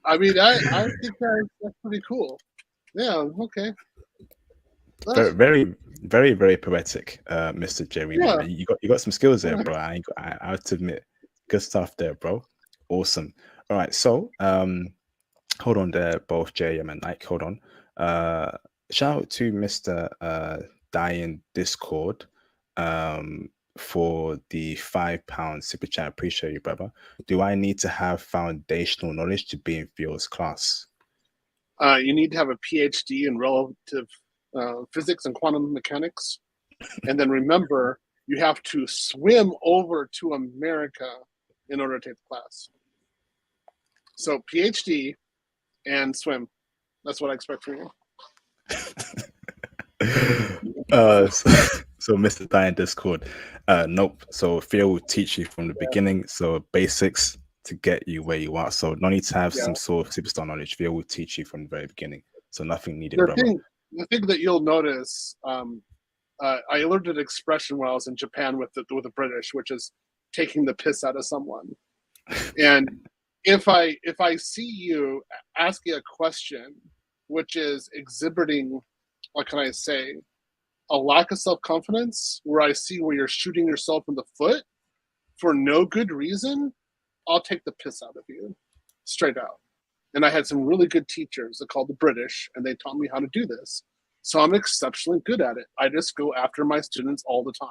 I mean, I think that's pretty cool. Yeah, okay. Very, very, very poetic, Mr. Jerry. Yeah. You got some skills there, bro. I have to admit, good stuff there, bro. Awesome. All right, so hold on there, both JM and Nike. Hold on. Shout out to Mr. Diane Discord for the £5 super chat. Appreciate you, brother. Do I need to have foundational knowledge to be in Phil's class? You need to have a PhD in relative physics and quantum mechanics. And then remember, you have to swim over to America in order to take the class. So PhD and swim. That's what I expect from you. So Mr. Diane Discord, nope. So Phil will teach you from the beginning. So basics to get you where you are. So no need to have some sort of superstar knowledge. Phil will teach you from the very beginning. So nothing needed, brother. The thing that you'll notice, I learned an expression when I was in Japan with the British, which is taking the piss out of someone. And if I see you asking a question which is exhibiting, what can I say, a lack of self-confidence, where I see where you're shooting yourself in the foot for no good reason, I'll take the piss out of you, straight out. And I had some really good teachers that called the British, and they taught me how to do this. So I'm exceptionally good at it. I just go after my students all the time.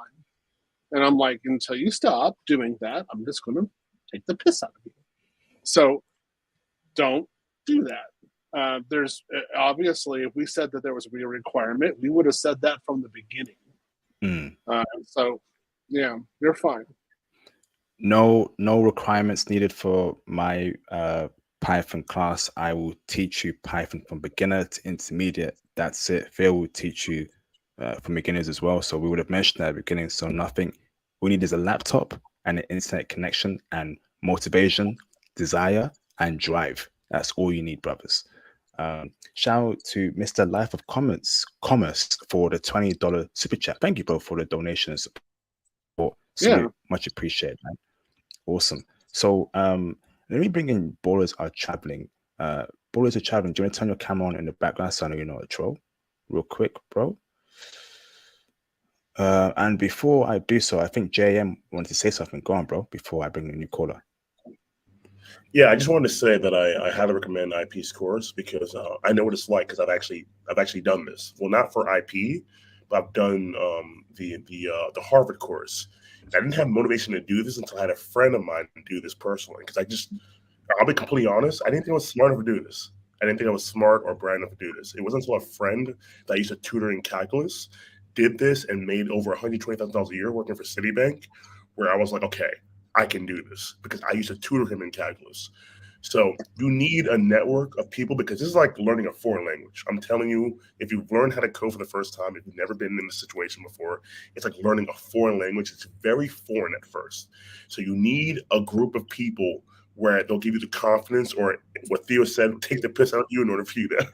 And I'm like, until you stop doing that, I'm just going to take the piss out of you. So don't do that. There's obviously, if we said that there was a real requirement, we would have said that from the beginning. So, yeah, you're fine. No requirements needed for my Python class. I will teach you Python from beginner to intermediate. That's it. Phil will teach you from beginners as well. So we would have mentioned that at the beginning. So nothing we need is a laptop and an internet connection and motivation, desire, and drive. That's all you need, brothers. Shout out to Mr. Life of Commerce for the $20 super chat. Thank you, bro, for the donation and support. Yeah. Much appreciated, man. Awesome. So let me bring in Ballers Are Traveling. Ballers Are Traveling. Do you want to turn your camera on in the background so I know you're not a troll? Real quick, bro. And before I do so, I think JM wanted to say something. Go on, bro, before I bring in a new caller. Yeah, I just wanted to say that I highly recommend IP's course because I know what it's like because I've actually done this. Well, not for IP, but I've done the Harvard course. I didn't have motivation to do this until I had a friend of mine do this personally. Because I'll be completely honest, I didn't think I was smart enough to do this. I didn't think I was smart or bright enough to do this. It wasn't until a friend that I used to tutor in calculus did this and made over $120,000 a year working for Citibank, where I was like, okay, I can do this because I used to tutor him in calculus. So you need a network of people because this is like learning a foreign language. I'm telling you, if you've learned how to code for the first time, if you've never been in this situation before, it's like learning a foreign language. It's very foreign at first. So you need a group of people where they'll give you the confidence, or what Theo said, take the piss out of you in order for you to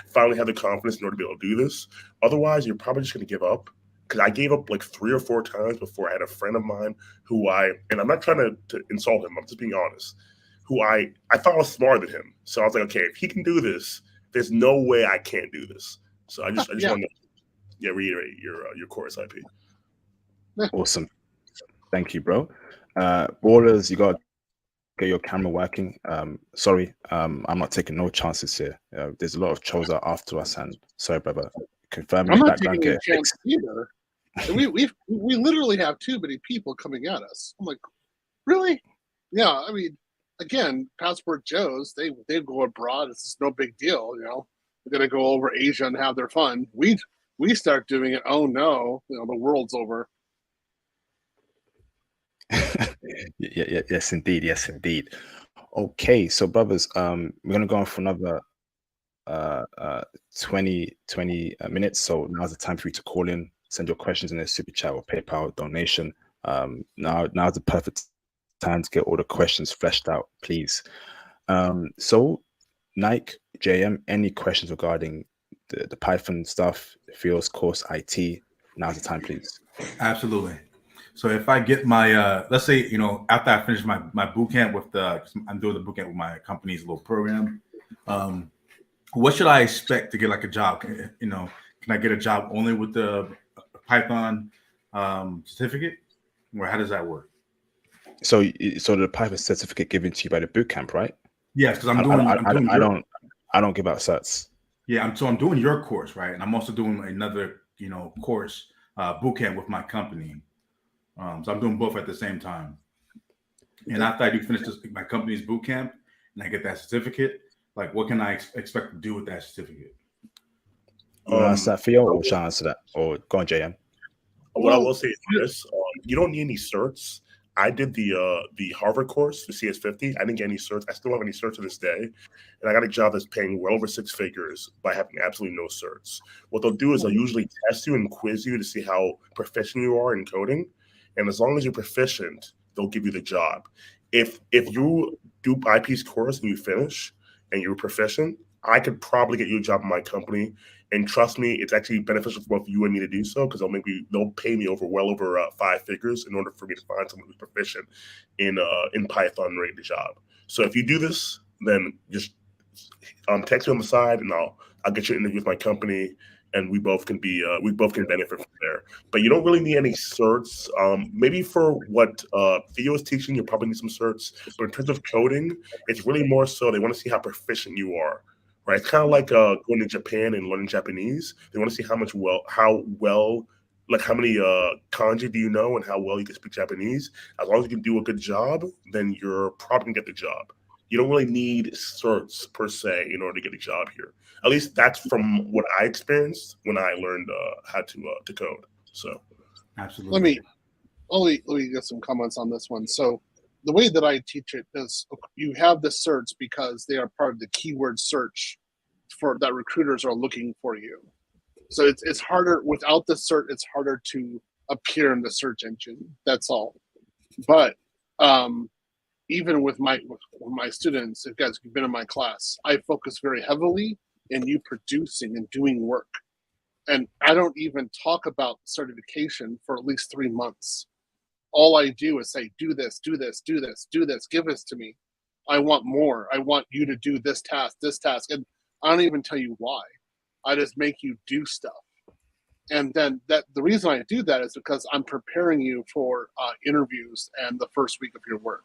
finally have the confidence in order to be able to do this. Otherwise, you're probably just going to give up. Because I gave up like 3 or 4 times before I had a friend of mine who and I'm not trying to insult him, I'm just being honest, who I thought was smarter than him. So I was like, okay, if he can do this, there's no way I can't do this. So I just want to reiterate your course IP. Awesome. Thank you, bro. Ballers, you got to get your camera working. Sorry, I'm not taking no chances here. There's a lot of trolls out after us, and sorry, brother. Confirm I'm your not background. taking a chance either. We literally have too many people coming at us. I'm like, really? Yeah, I mean, again, Passport Joes, they go abroad. It's just no big deal, you know. They're gonna go over Asia and have their fun. We start doing it. Oh no, you know, the world's over. Yes, indeed. Yes, indeed. Okay, so brothers, we're gonna go on for another 20 minutes. So now's the time for you to call in, send your questions in a super chat or PayPal donation. Now's the perfect time to get all the questions fleshed out, please. So Nike, JM, any questions regarding the Python stuff, Theo's course, IT? Now's the time, please. Absolutely. So if I get my, let's say, you know, after I finish my boot camp I'm doing the boot camp with my company's little program. What should I expect to get like a job? You know, can I get a job only with the Python certificate, or how does that work? So the Python certificate given to you by the boot camp, right? Yes, because I don't give out certs. Yeah, I'm doing your course, right? And I'm also doing another, you know, course boot camp with my company. So I'm doing both at the same time. And after I do finish my company's boot camp and I get that certificate, like what can I expect to do with that certificate? You want to answer that, Theo, or shall I answer that? Or go on, JM. What I will say is this: you don't need any certs. I did the Harvard course, the CS50. I didn't get any certs. I still don't have any certs to this day. And I got a job that's paying well over 6 figures by having absolutely no certs. What they'll do is they'll usually test you and quiz you to see how proficient you are in coding. And as long as you're proficient, they'll give you the job. If you do IP's course and you finish and you're proficient, I could probably get you a job in my company. And trust me, it's actually beneficial for both you and me to do so because they'll pay me well over 5 figures in order for me to find someone who's proficient in Python and ready to job. So if you do this, then just text me on the side, and I'll get you an interview with my company, and we both can benefit from there. But you don't really need any certs. Maybe for what Theo is teaching, you probably need some certs. But in terms of coding, it's really more so they want to see how proficient you are. Right, it's kind of like going to Japan and learning Japanese. They want to see how many kanji do you know and how well you can speak Japanese. As long as you can do a good job, then you're probably gonna get the job. You don't really need certs per se in order to get a job here. At least that's from what I experienced when I learned how to code. So Absolutely. Let me get some comments on this one. So the way that I teach it is you have the certs because they are part of the keyword search for that recruiters are looking for you. So it's harder without the cert. It's harder to appear in the search engine. That's all. But even with my students, if you guys have been in my class, I focus very heavily in you producing and doing work. And I don't even talk about certification for at least 3 months. All I do is say, do this, do this, do this, do this, give this to me. I want more. I want you to do this task. And I don't even tell you why. I just make you do stuff. And then the reason I do that is because I'm preparing you for interviews and the first week of your work.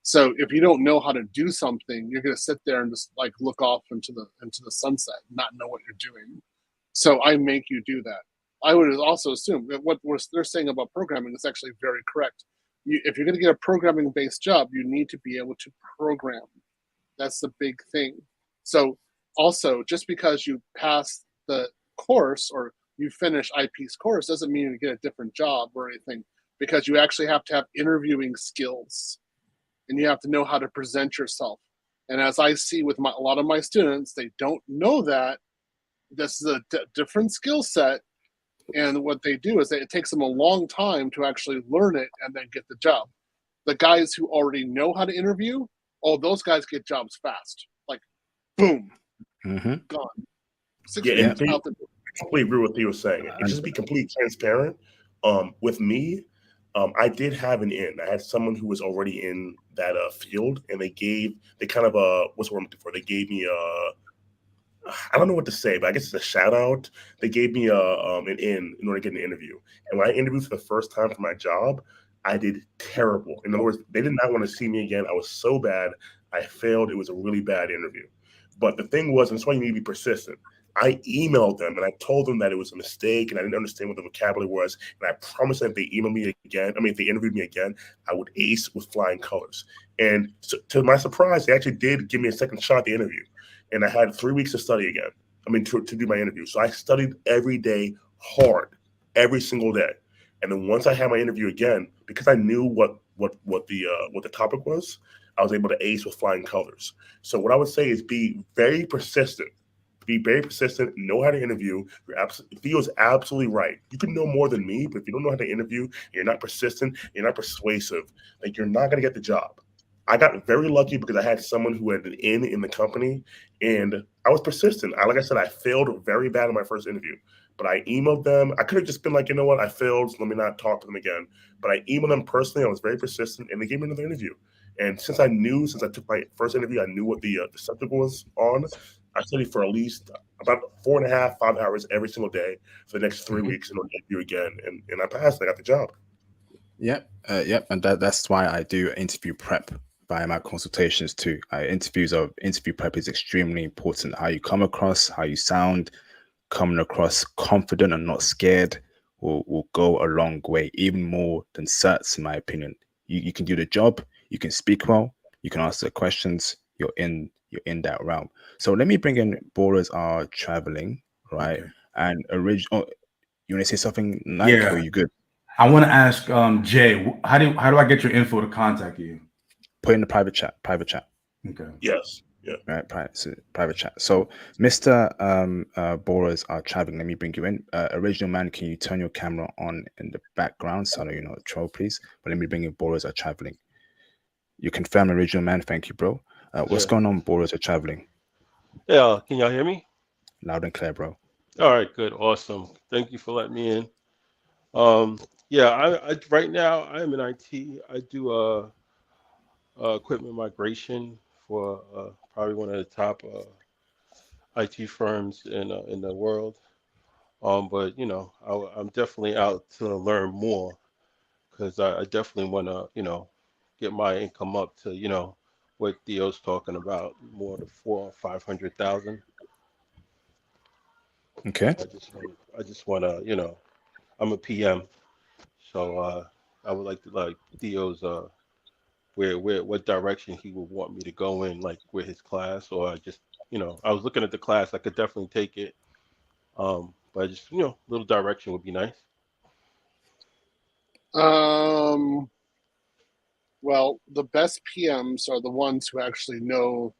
So if you don't know how to do something, you're going to sit there and just like look off into the sunset, not know what you're doing. So I make you do that. I would also assume that what they're saying about programming is actually very correct. If you're going to get a programming-based job, you need to be able to program. That's the big thing. So also, just because you pass the course or you finish IP's course doesn't mean you get a different job or anything, because you actually have to have interviewing skills and you have to know how to present yourself. And as I see with a lot of my students, they don't know that. This is a different skill set. And what they do is it takes them a long time to actually learn it and then get the job. The guys who already know how to interview, those guys get jobs fast. Like, boom, gone. 6 yeah, weeks and out the door. I completely agree with what Theo was saying. And just to be completely transparent, with me, I did have an in. I had someone who was already in that field, and they kind of what's the word I'm looking for? They gave me I don't know what to say, but I guess it's a shout out. They gave me an in order to get an interview. And when I interviewed for the first time for my job, I did terrible. In other words, they did not want to see me again. I was so bad. I failed. It was a really bad interview. But the thing was, and that's why you need to be persistent. I emailed them and I told them that it was a mistake and I didn't understand what the vocabulary was. And I promised that if they emailed me again, if they interviewed me again, I would ace with flying colors. And to my surprise, they actually did give me a second shot at the interview. And I had 3 weeks to study again. To do my interview. So I studied every day hard, every single day. And then once I had my interview again, because I knew what the topic was, I was able to ace with flying colors. So what I would say is be very persistent. Be very persistent. Know how to interview. Theo's absolutely right. You can know more than me, but if you don't know how to interview, you're not persistent, you're not persuasive, like you're not going to get the job. I got very lucky because I had someone who had an in the company, and I was persistent. Like I said, I failed very bad in my first interview, but I emailed them. I could have just been like, you know what, I failed, so let me not talk to them again. But I emailed them personally. I was very persistent, and they gave me another interview. And since I took my first interview, I knew what the subject was on. I studied for at least about 4.5, 5 hours every single day for the next 3 weeks in order to interview again, and I passed. I got the job. Yep, and that's why I do interview prep via my consultations too. Interview prep is extremely important. How you come across, how you sound, coming across confident and not scared will go a long way, even more than certs, in my opinion. You can do the job, you can speak well, you can answer questions. You're in that realm. So let me bring in Ballers Are Traveling, right? Okay. And original. You want to say something, Nike, or are you good? I want to ask Jay, how do I get your info to contact you? Put in the private chat. Okay. Yes. Yeah. Right. Private chat. So, Mr. Ballers Are Traveling. Let me bring you in. Original man, can you turn your camera on in the background so I know you're not a troll, please? But let me bring in Ballers Are Traveling. You confirm, original man. Thank you, bro. What's going on, Ballers Are Traveling? Yeah. Can y'all hear me? Loud and clear, bro. All right. Good. Awesome. Thank you for letting me in. Yeah, I right now I'm in IT. I do equipment migration for probably one of the top IT firms in the world. But I'm definitely out to learn more because I definitely want to get my income up to what Theo's talking about, more to 400,000 or 500,000. Okay. I just want to I'm a PM. So I would like to like Theo's where what direction he would want me to go in, like with his class, or I just I was looking at the class. I could definitely take it, but just little direction would be nice. Well, the best PMs are the ones who actually know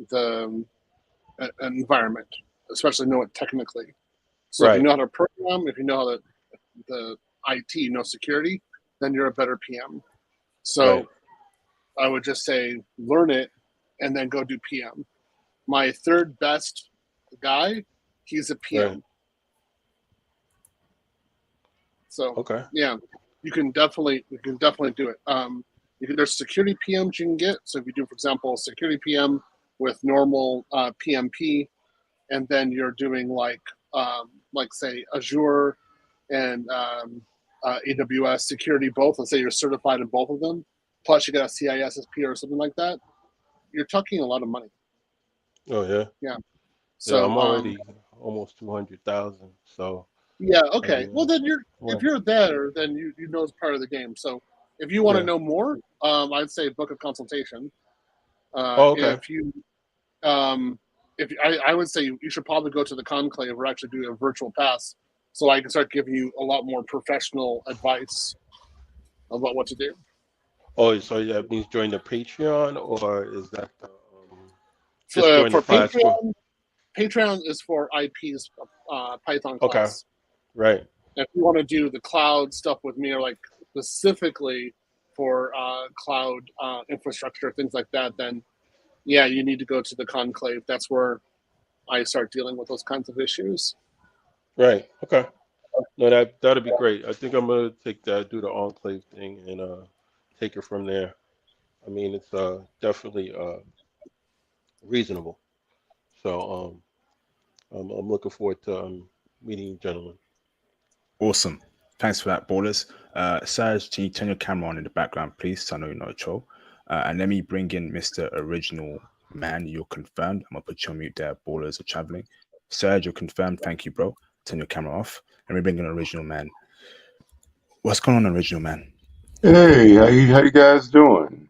the environment, especially know it technically. So if you Right. know how to program, if you know how the IT, know security, then you're a better PM. So Right. I would just say learn it and then go do PM. My third best guy, he's a PM. Right. So Okay. yeah, you can definitely do it. There's security PMs you can get. So if you do, for example, security PM with normal PMP, and then you're doing like say Azure and AWS security both. Let's say you're certified in both of them, plus you got a CISSP or something like that. You're talking a lot of money. Oh yeah. Yeah. Yeah, So I'm already almost 200,000. So yeah, I okay. mean, Well, then if right. you're there, then you know it's part of the game. So if you want to Yeah. know more, I'd say book a consultation. Oh, okay. I would say you should probably go to the conclave or actually do a virtual pass, so I can start giving you a lot more professional advice about what to do. Oh, so that means join the Patreon, or is that just join the For class for? Patreon is for IP's Python Okay. class. Right. If you want to do the cloud stuff with me, or like specifically for cloud infrastructure, things like that, then yeah, you need to go to the conclave. That's where I start dealing with those kinds of issues. Right. Okay. No, that'd be great. I think I'm gonna take that, do the enclave thing, and take it from there. I mean, it's definitely reasonable. So I'm looking forward to meeting you gentlemen. Awesome. Thanks for that, ballers. Serge, can you turn your camera on in the background, please? So I know you're not a troll. And let me bring in Mr. Original Man. You're confirmed. I'm gonna put you on mute there. Ballers are traveling. Serge, you're confirmed. Thank you, bro. Turn your camera off. Let me bring in Original Man. What's going on, Original Man? Hey, how you guys doing?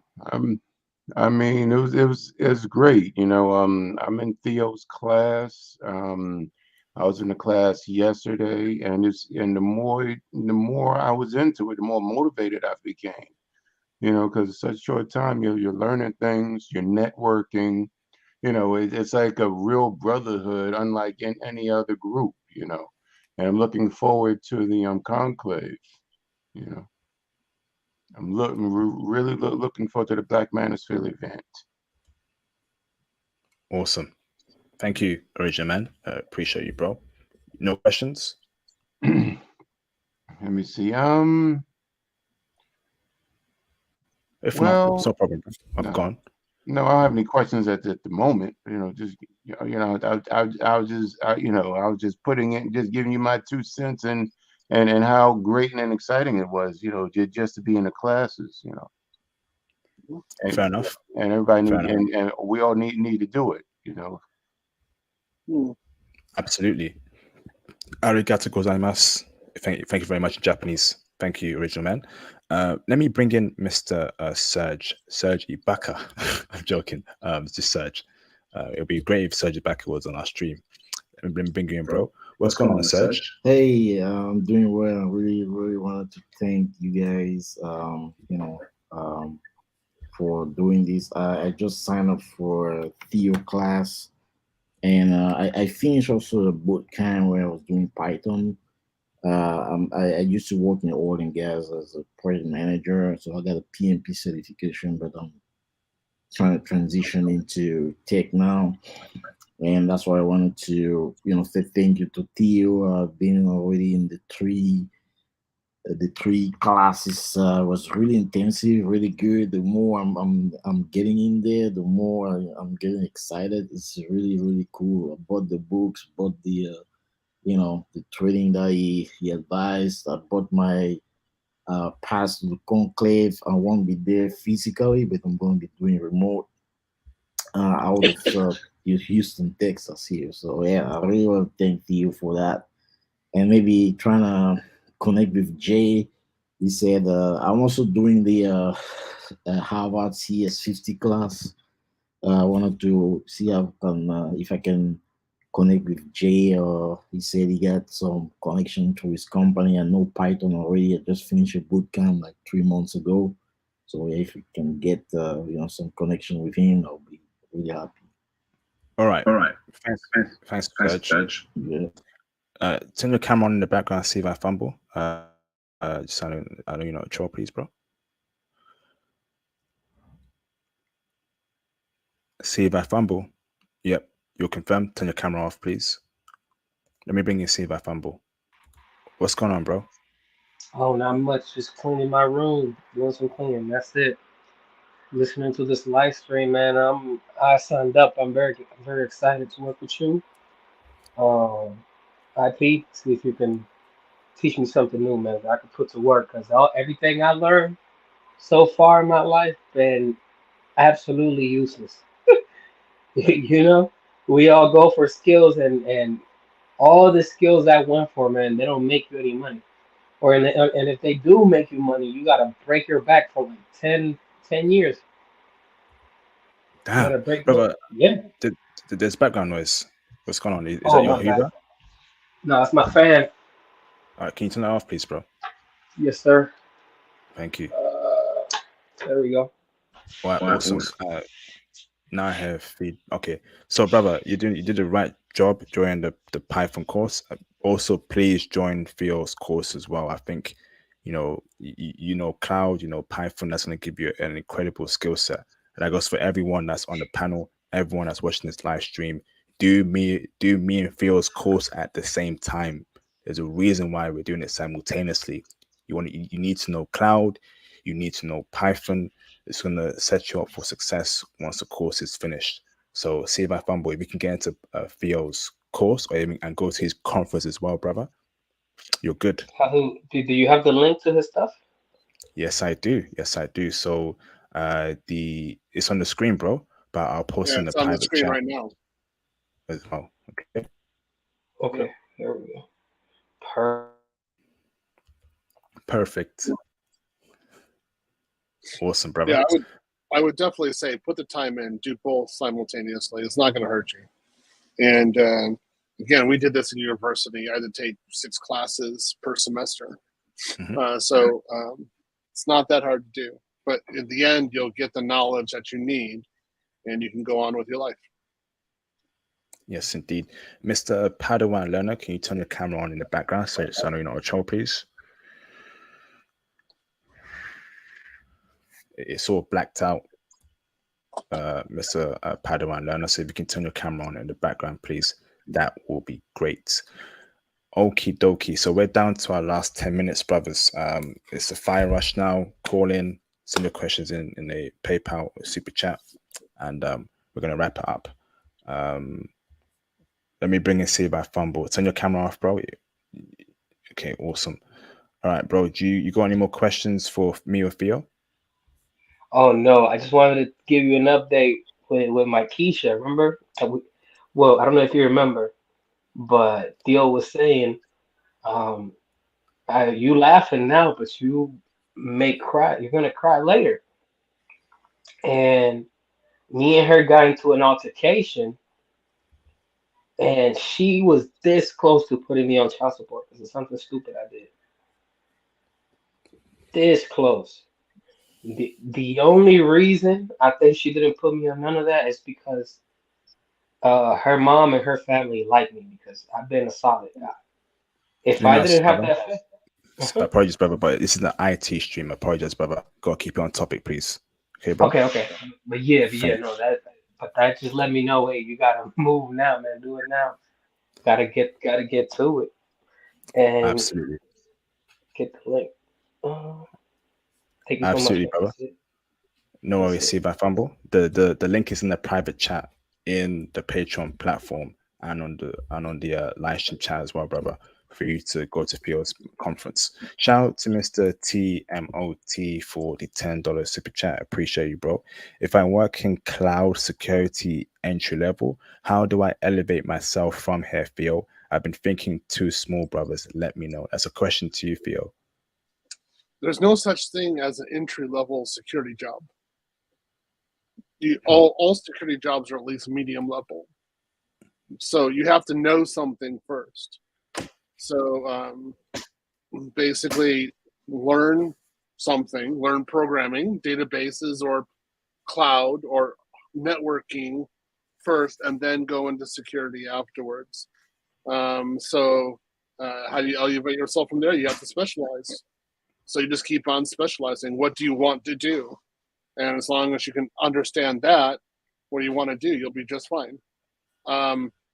I mean, it was great. I'm in Theo's class. I was in the class yesterday, and the more I was into it, the more motivated I became. Because it's such a short time, you're learning things, you're networking. It's like a real brotherhood, unlike in any other group. And I'm looking forward to the conclave. You know. I'm really looking forward to the Black Manosphere event. Awesome. Thank you, Original Man. Appreciate you, bro. No questions? Let me see. If not, it's no problem. I'm gone. No, I don't have any questions at the moment. Just I was just putting in, just giving you my 2 cents and how great and exciting it was. Just to be in the classes. And, Fair enough. And everybody and we all need to do it. Absolutely. Arigato gozaimasu. Thank you very much in Japanese. Thank you, Original Man. Let me bring in Mr. Serge Ibaka. I'm joking. It's just Serge. It'll be great if Serge Ibaka was on our stream. Let me bring you in, bro. What's going on, Serge? Hey, I'm doing well. I really, really wanted to thank you guys, for doing this. I just signed up for Theo class, and I finished also the boot camp where I was doing Python. I used to work in oil and gas as a project manager, so I got a PMP certification, but I'm trying to transition into tech now. And that's why I wanted to, say thank you to Theo. I've been already in the three classes. Was really intensive, really good. The more I'm getting in there, the more I'm getting excited. It's really, really cool. I bought the books, bought the the training that he advised. I bought my pass to the conclave. I won't be there physically, but I'm going to be doing remote out of Houston, Texas here. So yeah, I really want to thank you for that, and maybe trying to connect with Jay. He said, I'm also doing the Harvard CS50 class. I wanted to see how can if I can connect with Jay. He said he got some connection to his company. I know Python already. I just finished a boot camp like 3 months ago. So if we can get some connection with him, I'll be really happy. All right. All right. Thanks, Thanks, Serge. Serge. Yeah. Turn your camera on in the background. See if I fumble. Just I know you're not a troll, please, bro. See if I fumble. Yep, you're confirmed. Turn your camera off, please. Let me bring you see if I fumble. What's going on, bro? Oh, not much. Just cleaning my room, doing some cleaning. That's it. Listening to this live stream, man. I signed up. I'm very excited to work with you. Um, IP, see if you can teach me something new, man, that I can put to work. Cause everything I learned so far in my life been absolutely useless. You know, we all go for skills, and all the skills I went for, man, they don't make you any money. And if they do make you money, you gotta break your back for like 10 years. You Damn, gotta break your brother. yeah. There's background noise. What's going on? Is Oh that your my bad. Hoover? No, it's my fan. All right, can you turn that off, please, bro? Yes, sir. Thank you. There we go. All right, awesome. Now I have feed. Okay, so brother, you did the right job joining the Python course. Also, please join Theo's course as well. I think you know cloud, Python. That's going to give you an incredible skill set. And that goes for everyone that's on the panel, everyone that's watching this live stream. Do me and Theo's course at the same time. There's a reason why we're doing it simultaneously. You need to know cloud. You need to know Python. It's going to set you up for success once the course is finished. So see if I fumble. If you can get into Theo's course or even and go to his conference as well, brother, you're good. Do you have the link to his stuff? Yes, I do. Yes, I do. So it's on the screen, bro. But I'll post Yeah, in the it's on the private screen chat right now. as well. Okay. Okay, there we go. Perfect. Awesome, brother. Yeah, I would definitely say put the time in, do both simultaneously. It's not going to hurt you. And again, we did this in university. I had to take 6 classes per semester. So it's not that hard to do. But in the end, you'll get the knowledge that you need, and you can go on with your life. Yes, indeed. Mr. Padawan Learner, can you turn your camera on in the background so I know you're not a troll, please? It's all blacked out, Mr. Padawan Learner. So if you can turn your camera on in the background, please, that will be great. Okie dokie. So we're down to our last 10 minutes, brothers. It's a fire rush now. Call in, send your questions in a PayPal or super chat, and we're gonna wrap it up. Let me bring in see if I fumble. Turn your camera off, bro. Okay, awesome. All right, bro. Do you got any more questions for me or Theo? Oh no, I just wanted to give you an update with my Keisha. Remember? Well, I don't know if you remember, but Theo was saying, um, you laughing now, but you may cry. You're gonna cry later. And me and her got into an altercation, and she was this close to putting me on child support because of something stupid I did. This close. The only reason I think she didn't put me on none of that is because her mom and her family like me because I've been a solid guy. If I didn't have that, apologies, brother, but this is an IT stream. Apologize, brother. Gotta keep it on topic, please. Okay, bro. okay. But yeah, no, that just let me know. Hey, you gotta move now, man. Do it now. Gotta get to it and Absolutely. get the link. Thank you so much, Absolutely, man. brother. That's it. No worries, see if I fumble. The link is in the private chat in the Patreon platform and on the live stream chat as well, brother, for you to go to Theo's conference. Shout out to Mr. TMOT for the $10 super chat. Appreciate you, bro. If I work in cloud security entry level, how do I elevate myself from here, Theo? I've been thinking too small, brothers. Let me know. That's a question to you, Theo. there's no such thing as an entry-level security job. All security jobs are at least medium level. So you have to know something first. So basically learn something, learn programming, databases or cloud or networking first, and then go into security afterwards. How do you elevate yourself from there? You have to specialize. So you just keep on specializing. What do you want to do? And as long as you can understand that, what you want to do, you'll be just fine.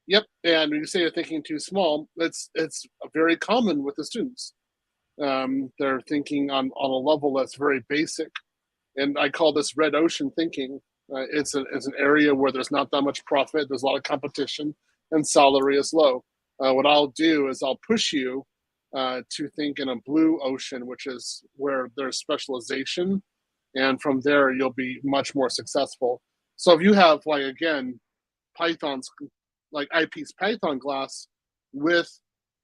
Yep. And when you say you're thinking too small, it's very common with the students. They're thinking on a level that's very basic, and I call this red ocean thinking. It's an area where there's not that much profit. There's a lot of competition, and salary is low. What I'll do is I'll push you to think in a blue ocean, which is where there's specialization, and from there you'll be much more successful. So if you have, like, again, Python's, like IP's Python class with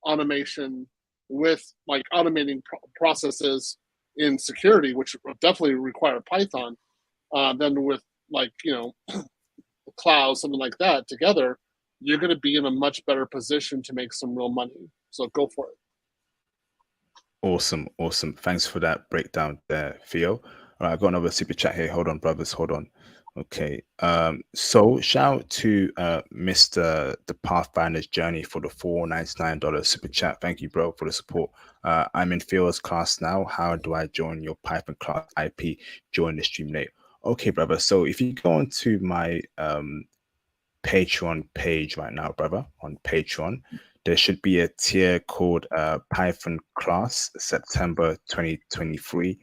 automation, with like automating processes in security, which definitely require Python, then with, like, cloud, something like that together, you're going to be in a much better position to make some real money. So go for it. Awesome. Thanks for that breakdown there, Theo. All right, I got another super chat here. Hold on, brothers. Hold on. Okay. So shout out to Mr. The Pathfinder's Journey for the $4.99 super chat. Thank you, bro, for the support. I'm in Theo's class now. How do I join your Python class IP? Join the stream late. Okay, brother. So if you go onto my Patreon page right now, brother, on Patreon, there should be a tier called Python class September 2023.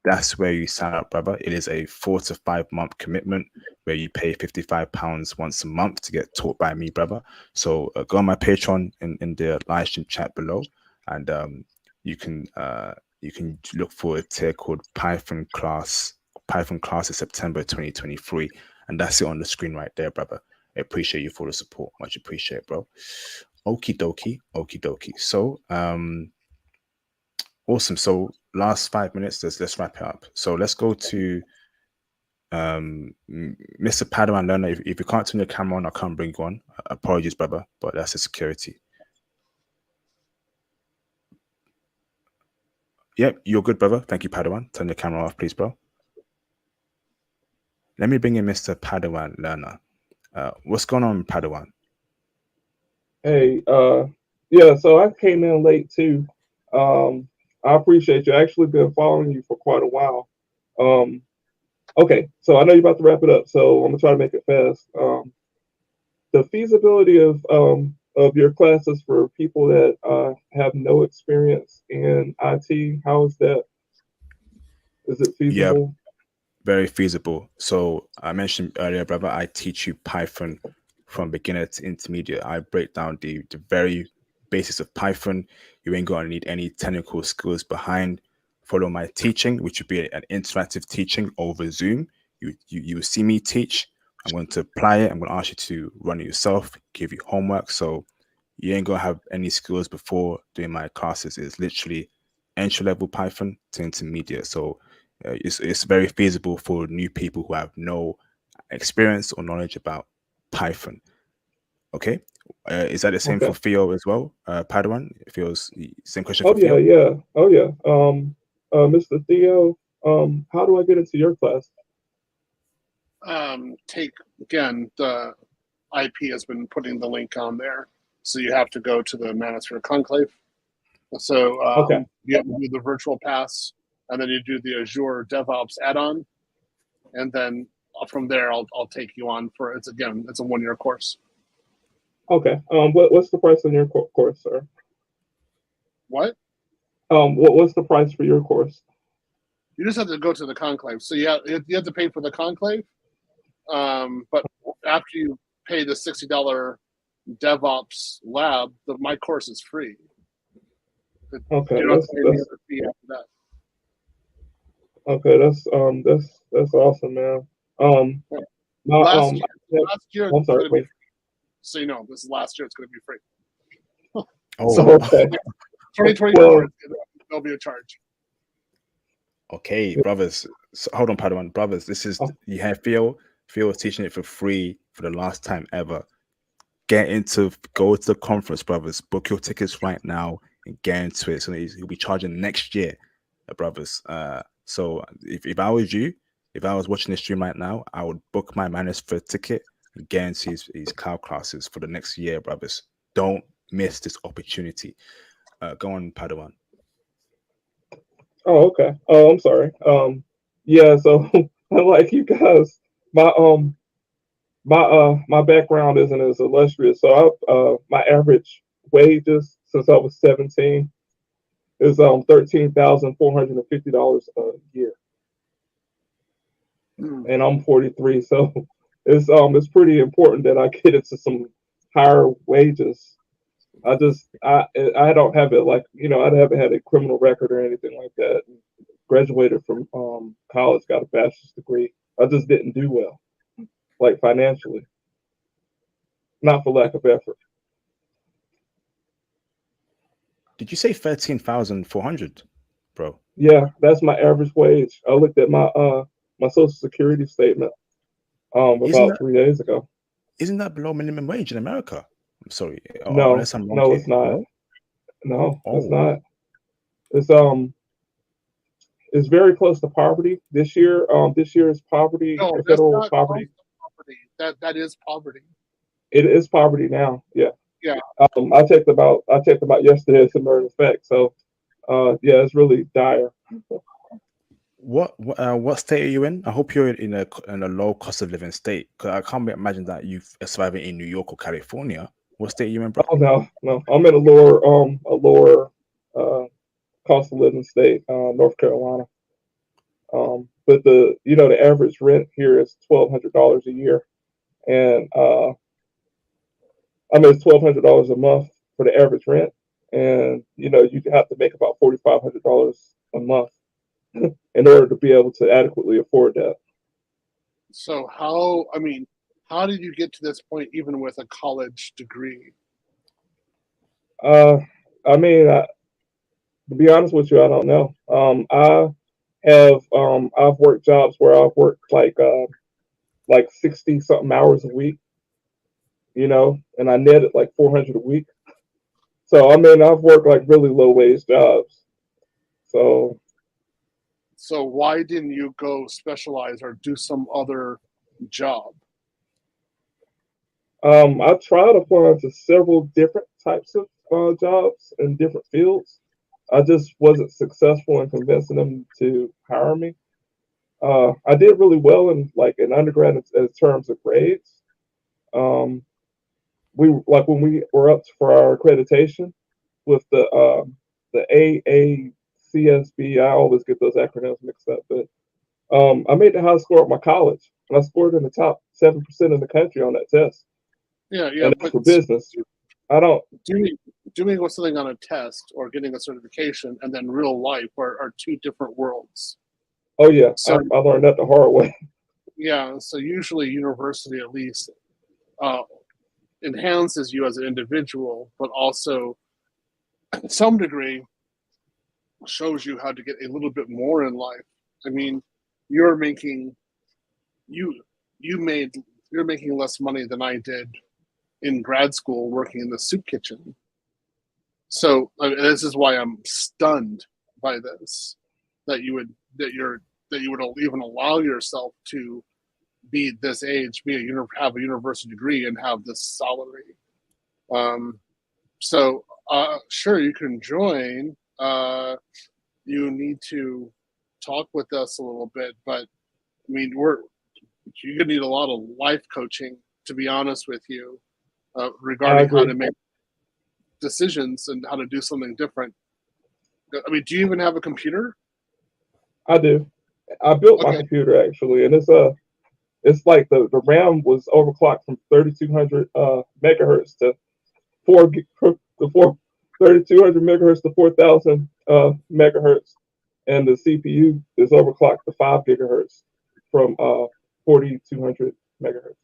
That's where you sign up, brother. It is a 4 to 5 month commitment where you pay £55 once a month to get taught by me, brother. So go on my Patreon in the live stream chat below, and you can look for a tier called Python class is September 2023, and that's it on the screen right there, brother. I appreciate you for the support. Much appreciate, bro. Okie dokie. So awesome. So last 5 minutes, let's wrap it up. So let's go to Mr. Padawan Learner. If you can't turn your camera on, I can't bring you on. Apologies, brother, but that's the security. Yep, you're good, brother. Thank you, Padawan. Turn your camera off, please, bro. Let me bring in Mr. Padawan Learner. What's going on, Padawan? Hey, yeah, so I came in late too. I appreciate you. I actually been following you for quite a while. Okay, so I know you're about to wrap it up, so I'm gonna try to make it fast. The feasibility of your classes for people that have no experience in IT, how is that? Is it feasible? Yeah, very feasible. So I mentioned earlier, brother, I teach you Python from beginner to intermediate. I break down the very basics of Python. You ain't gonna need any technical skills behind. Follow my teaching, which would be an interactive teaching over Zoom. You will see me teach. I'm going to apply it. I'm going to ask you to run it yourself, give you homework. So you ain't gonna have any skills before doing my classes. It's literally entry level Python to intermediate. So it's very feasible for new people who have no experience or knowledge about Python. Okay, is that the same for Theo as well, Padawan? Theo's same question for Theo? Yeah. Mr. Theo, how do I get into your class? Take, again, the IP has been putting the link on there, so you have to go to the Manosphere Conclave. So you have to do the virtual pass, and then you do the Azure DevOps add-on, and then from there I'll take you on for it's a 1-year course. Okay. What's the price on your course, sir? What? What's the price for your course? You just have to go to the conclave. So you have to pay for the conclave, but after you pay the $60 DevOps lab, my course is free. Okay, you don't have to pay any other fee after that. Okay, that's awesome, man. Last year I'm it's going sorry. to be free. So this is last year. It's going to be free. Oh, so okay. 2024, there'll be a charge. Okay, brothers. So, hold on, Padawan. Brothers, this is you have Theo. Theo is teaching it for free for the last time ever. Go to the conference, brothers. Book your tickets right now and get into it. So he'll be charging next year, brothers. So if I was you, if I was watching this stream right now, I would book my Manosphere ticket and get into his cloud classes for the next year, brothers. Don't miss this opportunity. Go on, Padawan. Oh, okay. Oh, I'm sorry. Yeah. So like you guys, my my background isn't as illustrious. So my average wages since I was 17 is $13,450 a year, and I'm 43. So it's pretty important that I get into some higher wages. I don't have it like I haven't had a criminal record or anything like that. Graduated from college, got a bachelor's degree. I just didn't do well, like financially, not for lack of effort. Did you say 13,400, bro? Yeah, that's my average wage. I looked at my my social security statement about 3 days ago. Isn't that below minimum wage in America? I'm sorry, No, unless I'm wrong no, here. it's not. No? No, it's Oh. not. It's very close to poverty this year. This year is poverty, No, that's federal not poverty. poverty. That is poverty. It is poverty now. Yeah. Yeah. I checked about yesterday. As a matter of fact. So, yeah, it's really dire. What state are you in? I hope you're in a low cost of living state. Cause I can't imagine that you're surviving in New York or California. What state are you in, bro? Oh no, I'm in a lower cost of living state, North Carolina. But the average rent here is $1,200 a year, and it's $1,200 a month for the average rent, and you have to make about $4,500 a month in order to be able to adequately afford that. So how did you get to this point even with a college degree? To be honest with you, I don't know. I've worked jobs where I've worked like 60 something hours a week, and I netted like 400 a week. So I've worked like really low wage jobs. So why didn't you go specialize or do some other job? I tried applying to several different types of jobs in different fields. I just wasn't successful in convincing them to hire me. I did really well in undergrad in terms of grades. When we were up for our accreditation with the AACSB. I always get those acronyms mixed up, but I made the highest score at my college, and I scored in the top 7% in the country on that test. Yeah, And that's for business. I don't doing something on a test or getting a certification and then real life are two different worlds. Oh yeah, so, I learned that the hard way. Yeah, so usually university at least enhances you as an individual, but also to some degree shows you how to get a little bit more in life. I mean, you're making less money than I did in grad school working in the soup kitchen. So this is why I'm stunned by this, that you would even allow yourself to be this age, have a university degree, and have this salary. Sure, you can join. You need to talk with us a little bit, but I mean, you're gonna need a lot of life coaching, to be honest with you, regarding how to make decisions and how to do something different. I mean, do you even have a computer? I do. I built my computer actually, and it's like the RAM was overclocked from 3200 megahertz to 3200 megahertz to 4000 megahertz, and the CPU is overclocked to 5 gigahertz from 4200 megahertz.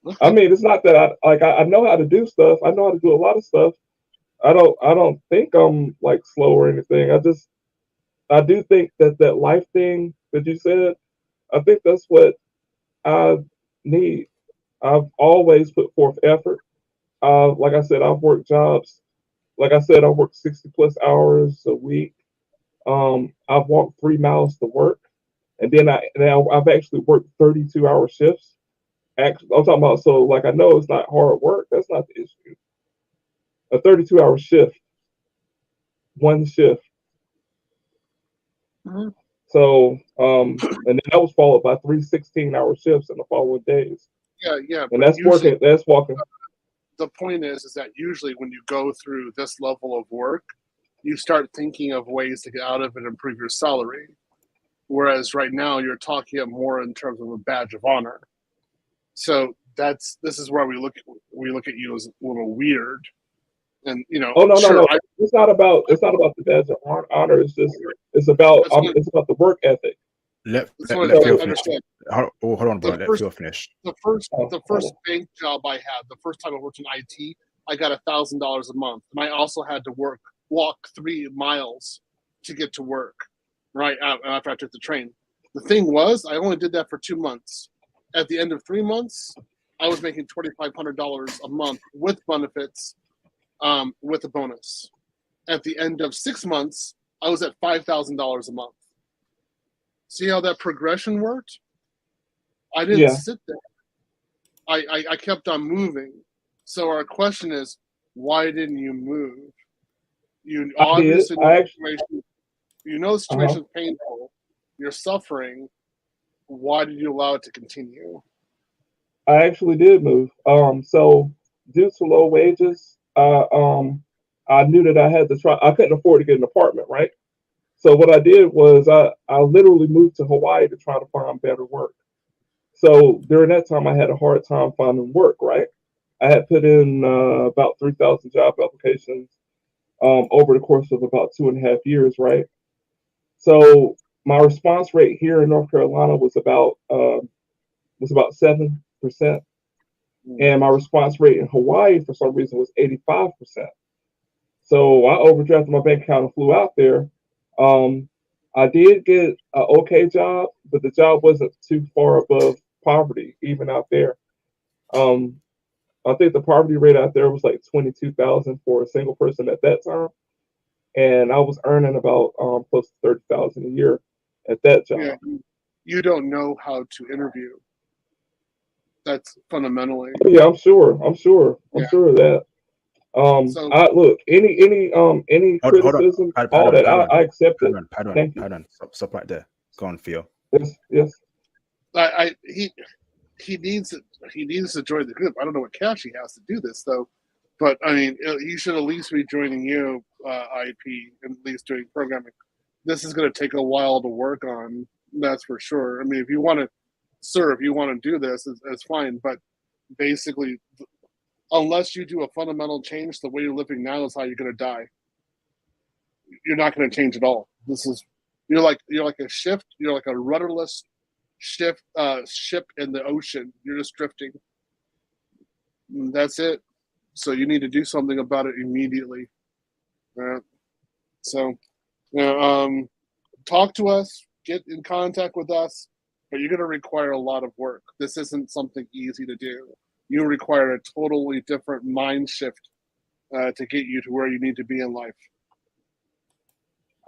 Okay. It's not that I know how to do stuff. I know how to do a lot of stuff. I don't think I'm like slow or anything. I do think that that life thing that you said, I think that's what I need. I've always put forth effort. Like I said, I've worked jobs. Like I said, I worked 60 plus hours a week. I've walked 3 miles to work, and then I've actually worked 32-hour shifts. Actually, I'm talking about, so like, I know it's not hard work. That's not the issue. A 32-hour shift, one shift. Mhm. So, and then that was followed by 3 16-hour shifts in the following days. Yeah, And but that's usually working. That's walking. the point is that usually when you go through this level of work, you start thinking of ways to get out of it and improve your salary. Whereas right now you're talking it more in terms of a badge of honor. So this is where we look at you as a little weird. And Oh no, no, sure, no. It's not about the badge of honor. that's what It's about the work ethic. Let that's let, what let I Phil finish. understand. Hold on, bro. The Let first Phil finish. the first Oh, the hold first on. bank job I had, the first time I worked in IT, I got $1,000 a month, and I also had to walk 3 miles to get to work. Right after I took the train. The thing was, I only did that for 2 months. At the end of 3 months, I was making $2,500 a month with benefits, with a bonus. At the end of 6 months, I was at $5,000 a month. See how that progression worked? I didn't Yeah, sit there. I kept on moving. So our question is, why didn't you move? You I did. obviously know I the actually. situation. You know the Uh-huh. situation is painful. You're suffering. Why did you allow it to continue? I actually did move. So due to low wages, I knew that I had to try. I couldn't afford to get an apartment, right? So what I did was I literally moved to Hawaii to try to find better work. So during that time, I had a hard time finding work, right? I had put in about 3,000 job applications over the course of about 2.5 years, right? So my response rate here in North Carolina was about 7%, and my response rate in Hawaii for some reason was 85%. So I overdrafted my bank account and flew out there. Um, I did get an okay job, but the job wasn't too far above poverty, even out there. Um, I think the poverty rate out there was like 22,000 for a single person at that time, and I was earning about close to 30,000 a year at that Yeah, job. you don't know how to interview. That's fundamentally. Oh, yeah, I'm sure. I'm sure. I'm Yeah. sure of that. So I look, any Hold on. criticism, all that, I accept it. Thank you. Pardon. Stop right there. Go on, Theo. Yes, yes. I he needs he needs to join the group. I don't know what cash he has to do this though, but I mean he should at least be joining you, IP, and at least doing programming. This is going to take a while to work on. That's for sure. I mean, if you want to, sir, if you want to do this, it's fine. But basically, unless you do a fundamental change, the way you're living now is how you're going to die. You're not going to change at all. This is you're like a shift. You're like a rudderless ship in the ocean. You're just drifting. That's it. So you need to do something about it immediately. So, you know, talk to us, get in contact with us, but you're going to require a lot of work. This isn't something easy to do. You require a totally different mind shift to get you to where you need to be in life.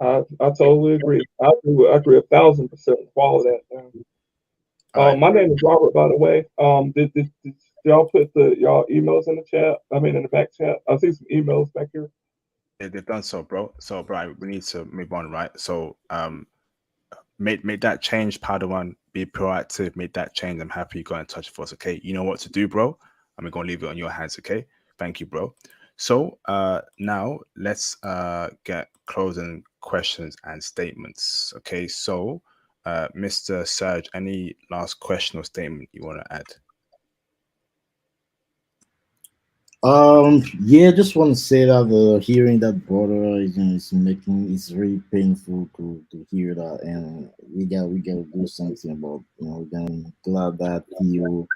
I totally agree. I agree 1,000% with all of that. All right. My name is Robert, by the way. Did y'all put y'all emails in the chat? I mean, in the back chat. I see some emails back here. Yeah, they've done so, bro. So, bro, we need to move on, right? So, make that change, Padawan. Be proactive. Make that change. I'm happy you got in touch with us. Okay, you know what to do, bro. I'm gonna leave it on your hands. Okay, thank you, bro. So, now let's get closing questions and statements. Okay, so, Mr. Serge, any last question or statement you want to add? Yeah, just want to say that hearing that brother is making it's really painful to hear that, and we gotta do something about. We're glad that Theo,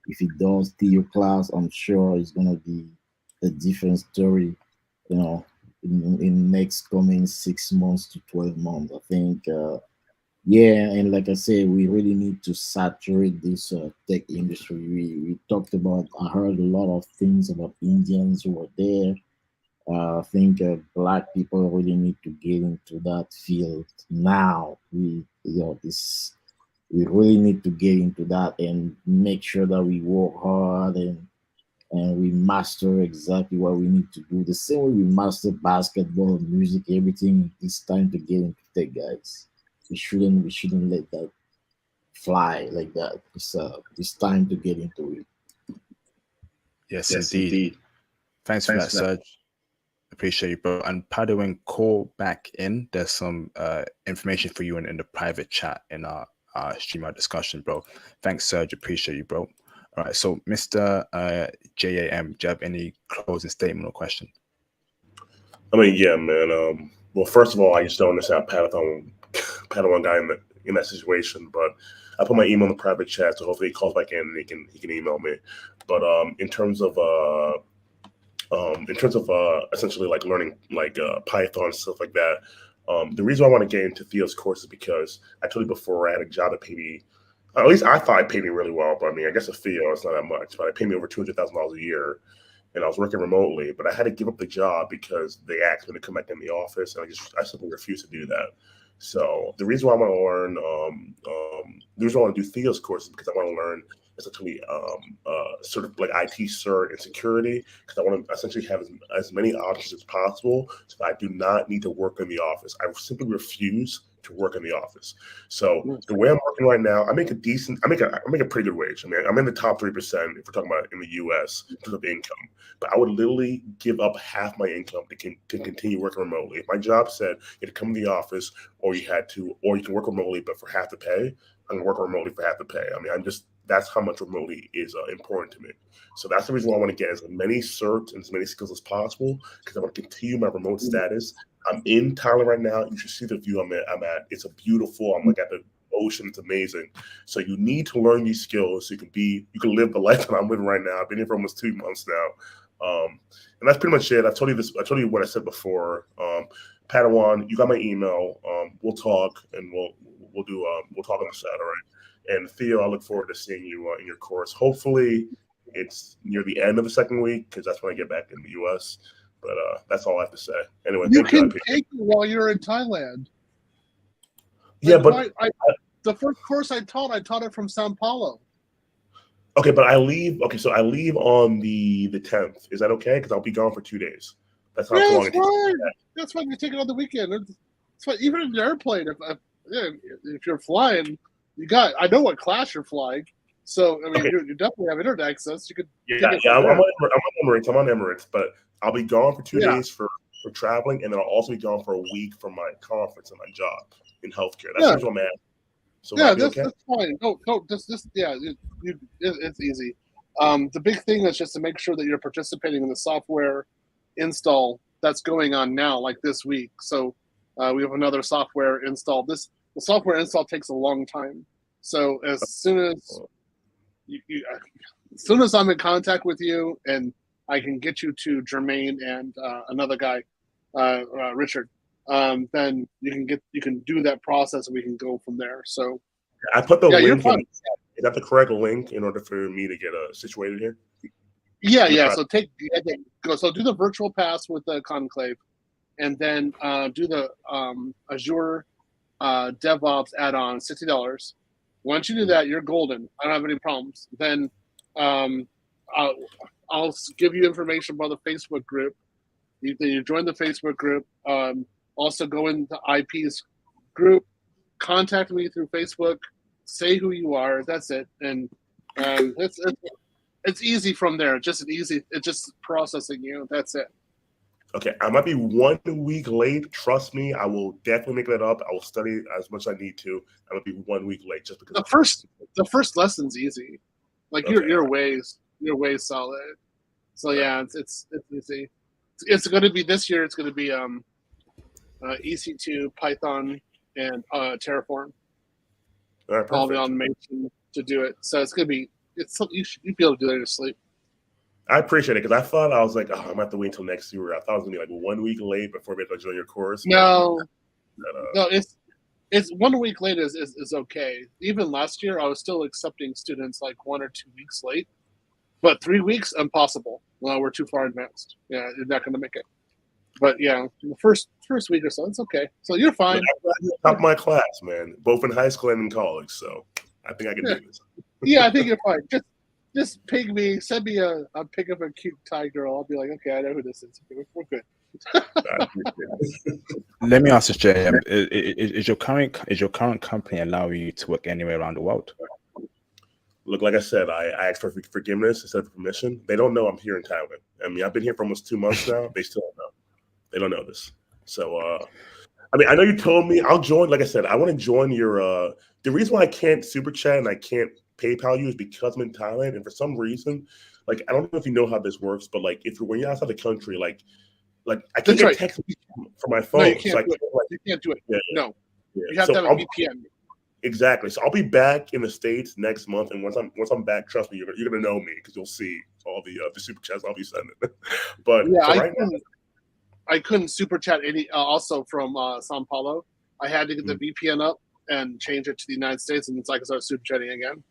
if he does Theo class, I'm sure it's gonna be a different story. You know, in next coming 6 months to 12 months. I think yeah, and like I said, we really need to saturate this tech industry. We talked about. I heard a lot of things about Indians who were there. I think black people really need to get into that field now. This we really need to get into that and make sure that we work hard and we master exactly what we need to do. The same way we master basketball, music, everything. It's time to get into tech, guys. We shouldn't let that fly like that. It's time to get into it. Yes, Yes, indeed. indeed. Thanks for Thanks that, for that. Serge. Appreciate you, bro. And Padawan, call back in. There's some information for you in the private chat in our StreamYard discussion, bro. Thanks, Serge. Appreciate you, bro. All right. So, Mr. JAM, do you have any closing statement or question? I mean, yeah, man. Well, first of all, I just don't understand Padawan guy in that situation, but I put my email in the private chat, so hopefully he calls back in and he can email me. But in terms of essentially like learning like Python and stuff like that, the reason I want to get into Theo's course is because I told you before I had a job that paid me. At least I thought it paid me really well, but I mean, I guess at Theo it's not that much, but it paid me over $200,000 a year, and I was working remotely. But I had to give up the job because they asked me to come back in the office, and I simply refused to do that. So the reason why I want to learn, the reason why I want to do Theo's course is because I want to learn essentially sort of like IT cert and security, because I want to essentially have as many options as possible, so that I do not need to work in the office. I simply refuse to work in the office. So the way I'm working right now, I make a pretty good wage. I mean, I'm in the top 3% if we're talking about in the US in terms of income. But I would literally give up half my income to continue working remotely. If my job said you had to come to the office, or you can work remotely, but for half the pay, I'm gonna work remotely for half the pay. I mean, that's how much remotely is important to me. So that's the reason why I want to get as many certs and as many skills as possible, because I want to continue my remote status. I'm in Thailand right now. You should see the view I'm at. It's a beautiful. I'm like at the ocean. It's amazing. So you need to learn these skills so you can live the life that I'm living right now. I've been here for almost 2 months now. And that's pretty much it. I told you what I said before. Padawan, you got my email. We'll talk and we'll talk on the side, all right? And Theo, I look forward to seeing you in your course. Hopefully, it's near the end of the second week, because that's when I get back in the US. But that's all I have to say. Anyway, You thank you. can take it while you're in Thailand. Yeah, Like, but the first course I taught it from Sao Paulo. okay, but I leave. Okay, so I leave on the 10th. Is that okay? Because I'll be gone for 2 days. That's how Yeah, long that's it takes. fine. That's fine. You take it on the weekend. It's fine. Even in the airplane, if you're flying, I know what class you're flying. So I mean, Okay. you definitely have internet access. You could Yeah, take it yeah. from there. I'm on Emirates, but I'll be gone for 2 Yeah. days for traveling, and then I'll also be gone for a week for my conference and my job in healthcare. That's Yeah. what I'm at. So Yeah, will that be that's okay? fine. No, yeah, it's easy. The big thing is just to make sure that you're participating in the software install that's going on now, like this week. So we have another software install. The software install takes a long time. So as soon as I'm in contact with you and I can get you to Jermaine and another guy, Richard, then you can do that process and we can go from there. So I put the you're link fine. in. Is that the correct link in order for me to get situated here? Yeah. So so do the virtual pass with the conclave, and then do the Azure DevOps add-on, $60. Once you do that, you're golden. I don't have any problems. Then I'll give you information about the Facebook group. You join the Facebook group. Also go into IP's group. Contact me through Facebook. Say who you are. That's it. And it's easy from there. It's just processing you. That's it. Okay, I might be 1 week late. Trust me, I will definitely make that up. I will study as much as I need to. I might be 1 week late just because the first lesson's easy. Like okay. you're way solid. So yeah, it's easy. It's going to be this year. It's going to be EC2, Python, and Terraform. All right, all the automation to do it. So it's going to be you'll be able to do it in your sleep. I appreciate it because I thought I was like, oh, I'm gonna have to wait until next year. I thought I was gonna be like 1 week late before we had to join your course. No, no, it's 1 week late is okay. Even last year, I was still accepting students like 1 or 2 weeks late, but 3 weeks impossible. Well, we're too far advanced. Yeah, you're not going to make it. But yeah, the first week or so, it's okay. So you're fine. Top of my class, man, both in high school and in college. So I think I can do this. Yeah, I think you're fine. Just ping me, send me a pic of a cute Thai girl. I'll be like, okay, I know who this is. We're good. Let me ask this, JM. Is your current company allowing you to work anywhere around the world? Look, like I said, I asked for forgiveness instead of permission. They don't know I'm here in Thailand. I mean, I've been here for almost 2 months now. They still don't know. They don't know this. So, I mean, I know you told me I'll join. Like I said, I want to join your. The reason why I can't super chat and I can't PayPal you is because I'm in Thailand, and for some reason, like I don't know if you know how this works, but like when you're outside the country, like I can't get text from my phone. No, you can't so do it. You can't do it. Yeah, No, yeah. you have So to have a VPN. Exactly. So I'll be back in the States next month, and once I'm back, trust me, you're gonna know me because you'll see all the super chats I'll be sending. But Yeah, for right now, I couldn't super chat any. Also from Sao Paulo, I had to get the VPN up and change it to the United States, and it's like I started super chatting again.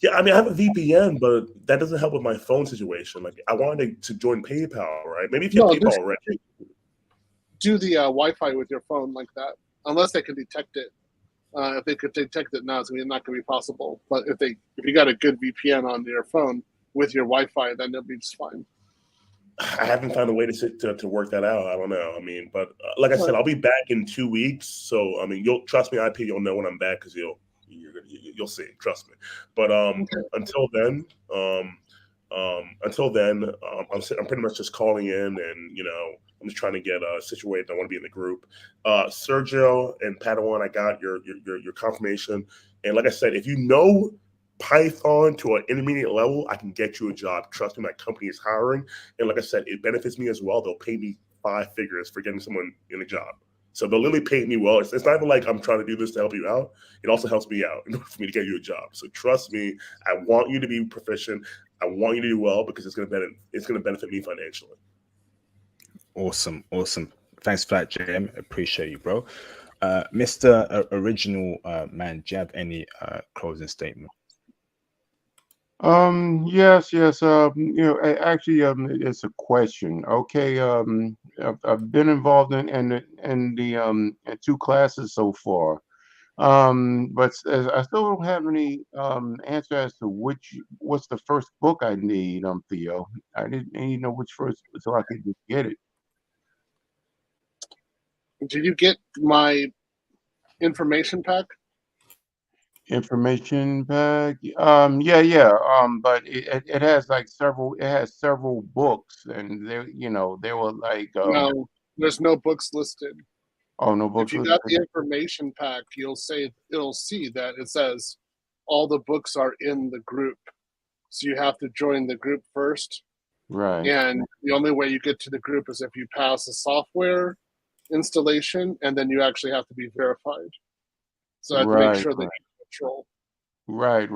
yeah, I mean, I have a VPN, but that doesn't help with my phone situation. Like, I wanted to join PayPal, right? Maybe if you have PayPal already. Do the Wi-Fi with your phone like that, unless they can detect it. If they could detect it now, it's not going to be possible. But if you got a good VPN on your phone with your Wi-Fi, then it'll be just fine. I haven't found a way to work that out. I don't know. I mean, but like I said, I'll be back in 2 weeks. So I mean, you'll trust me, IP. You'll know when I'm back because you'll see. Trust me. But until then, I'm pretty much just calling in, and I'm just trying to get situated. I want to be in the group. Sergio and Padawan, I got your confirmation. And like I said, if you know Python to an intermediate level, I can get you a job. Trust me, my company is hiring. And like I said, it benefits me as well. They'll pay me 5 figures for getting someone in a job. So they'll literally pay me well. It's not even like I'm trying to do this to help you out. It also helps me out in order for me to get you a job. So trust me, I want you to be proficient. I want you to do well because it's going to benefit me financially. Awesome. Thanks for that, JM. Appreciate you, bro. Mr. Original Man, do you have any closing statement? Yes. Actually, it's a question. Okay. I've been involved in the 2 classes so far. But I still don't have any answer as to what's the first book I need, Theo. I didn't know which first, so I could just get it. Did you get my information pack? Information pack. Yeah. But it has like several. It has several books, and they were like. No, there's no books listed. Oh, no books. If you got the information pack, it'll see that it says all the books are in the group. So you have to join the group first. Right. And the only way you get to the group is if you pass a software installation, and then you actually have to be verified. So I have to make sure that you control. Right.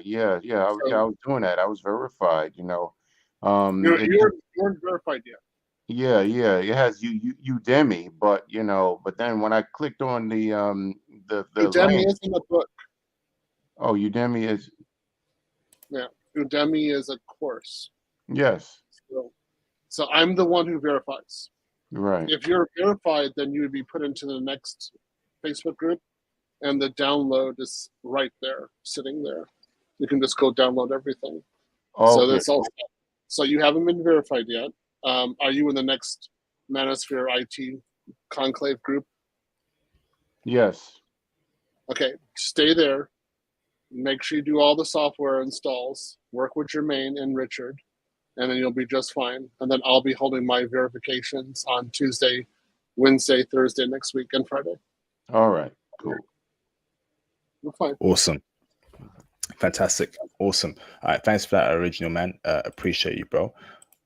Yeah. I was doing that. I was verified. You weren't verified yet. Yeah. It has Udemy, but then when I clicked on the Udemy link, is in the book. Oh, Udemy is. Yeah, Udemy is a course. Yes. So I'm the one who verifies. Right. If you're verified, then you would be put into the next Facebook group, and the download is right there, sitting there. You can just go download everything. Okay. So that's all. So you haven't been verified yet. Are you in the next Manosphere IT conclave group? Yes. Okay, stay there. Make sure you do all the software installs. Work with Jermaine and Richard, and then you'll be just fine. And then I'll be holding my verifications on Tuesday, Wednesday, Thursday next week, and Friday. All right. Cool. We're fine. Awesome. Fantastic. Awesome. All right. Thanks for that, Original Man. Appreciate you, bro.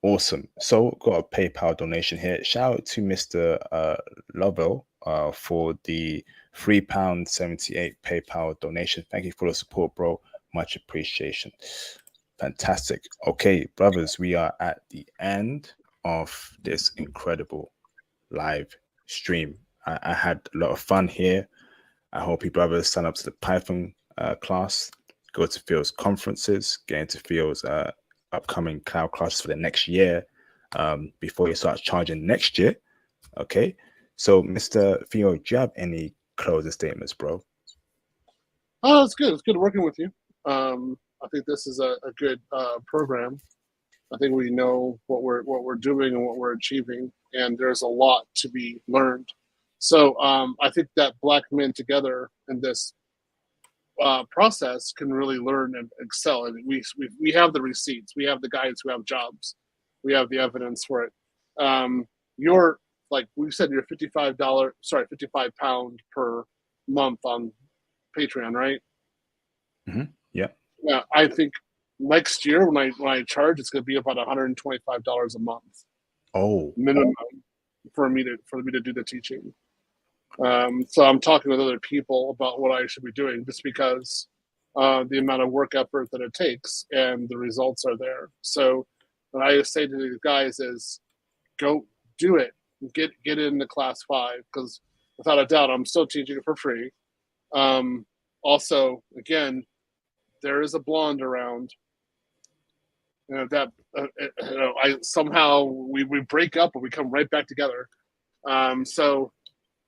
Awesome. So got a PayPal donation here. Shout out to Mr. Lovell for the £3.78 PayPal donation. Thank you for the support, bro. Much appreciation. Fantastic. Okay, brothers, we are at the end of this incredible live stream. I had a lot of fun here. I hope you brothers sign up to the Python class, go to Phil's conferences, get into Phil's upcoming cloud classes for the next year before you start charging next year. Okay. So, Mr. Theo, do you have any closing statements, bro? Oh, it's good. It's good working with you. I think this is a good program. I think we know what we're doing and what we're achieving, and there's a lot to be learned. So I think that black men together in this process can really learn and excel. And we have the receipts, we have the guys who have jobs, we have the evidence for it. You're like we said, you're £55 per month on Patreon, right? Mm-hmm. Yeah. Yeah, I think next year when I charge, it's going to be about $125 a month. Oh, minimum for me to do the teaching. So I'm talking with other people about what I should be doing, just because the amount of work effort that it takes and the results are there. So what I say to these guys is, go do it. Get into class 5, because without a doubt, I'm still teaching it for free. Also, again, there is a blonde around. That I somehow we break up and we come right back together. So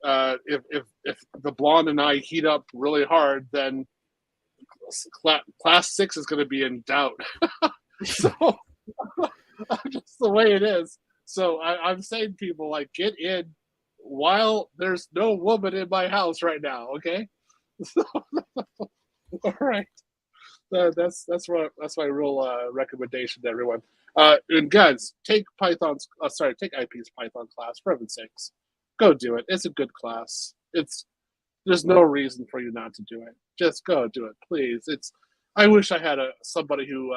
if the blonde and I heat up really hard, then class 6 is going to be in doubt. So just the way it is. So I'm saying, people, like, get in while there's no woman in my house right now. Okay. So, all right. That's my real recommendation to everyone. And guys, take take IP's Python class, for heaven's sakes. Go do it. It's a good class. There's no reason for you not to do it. Just go do it, please. I wish I had somebody who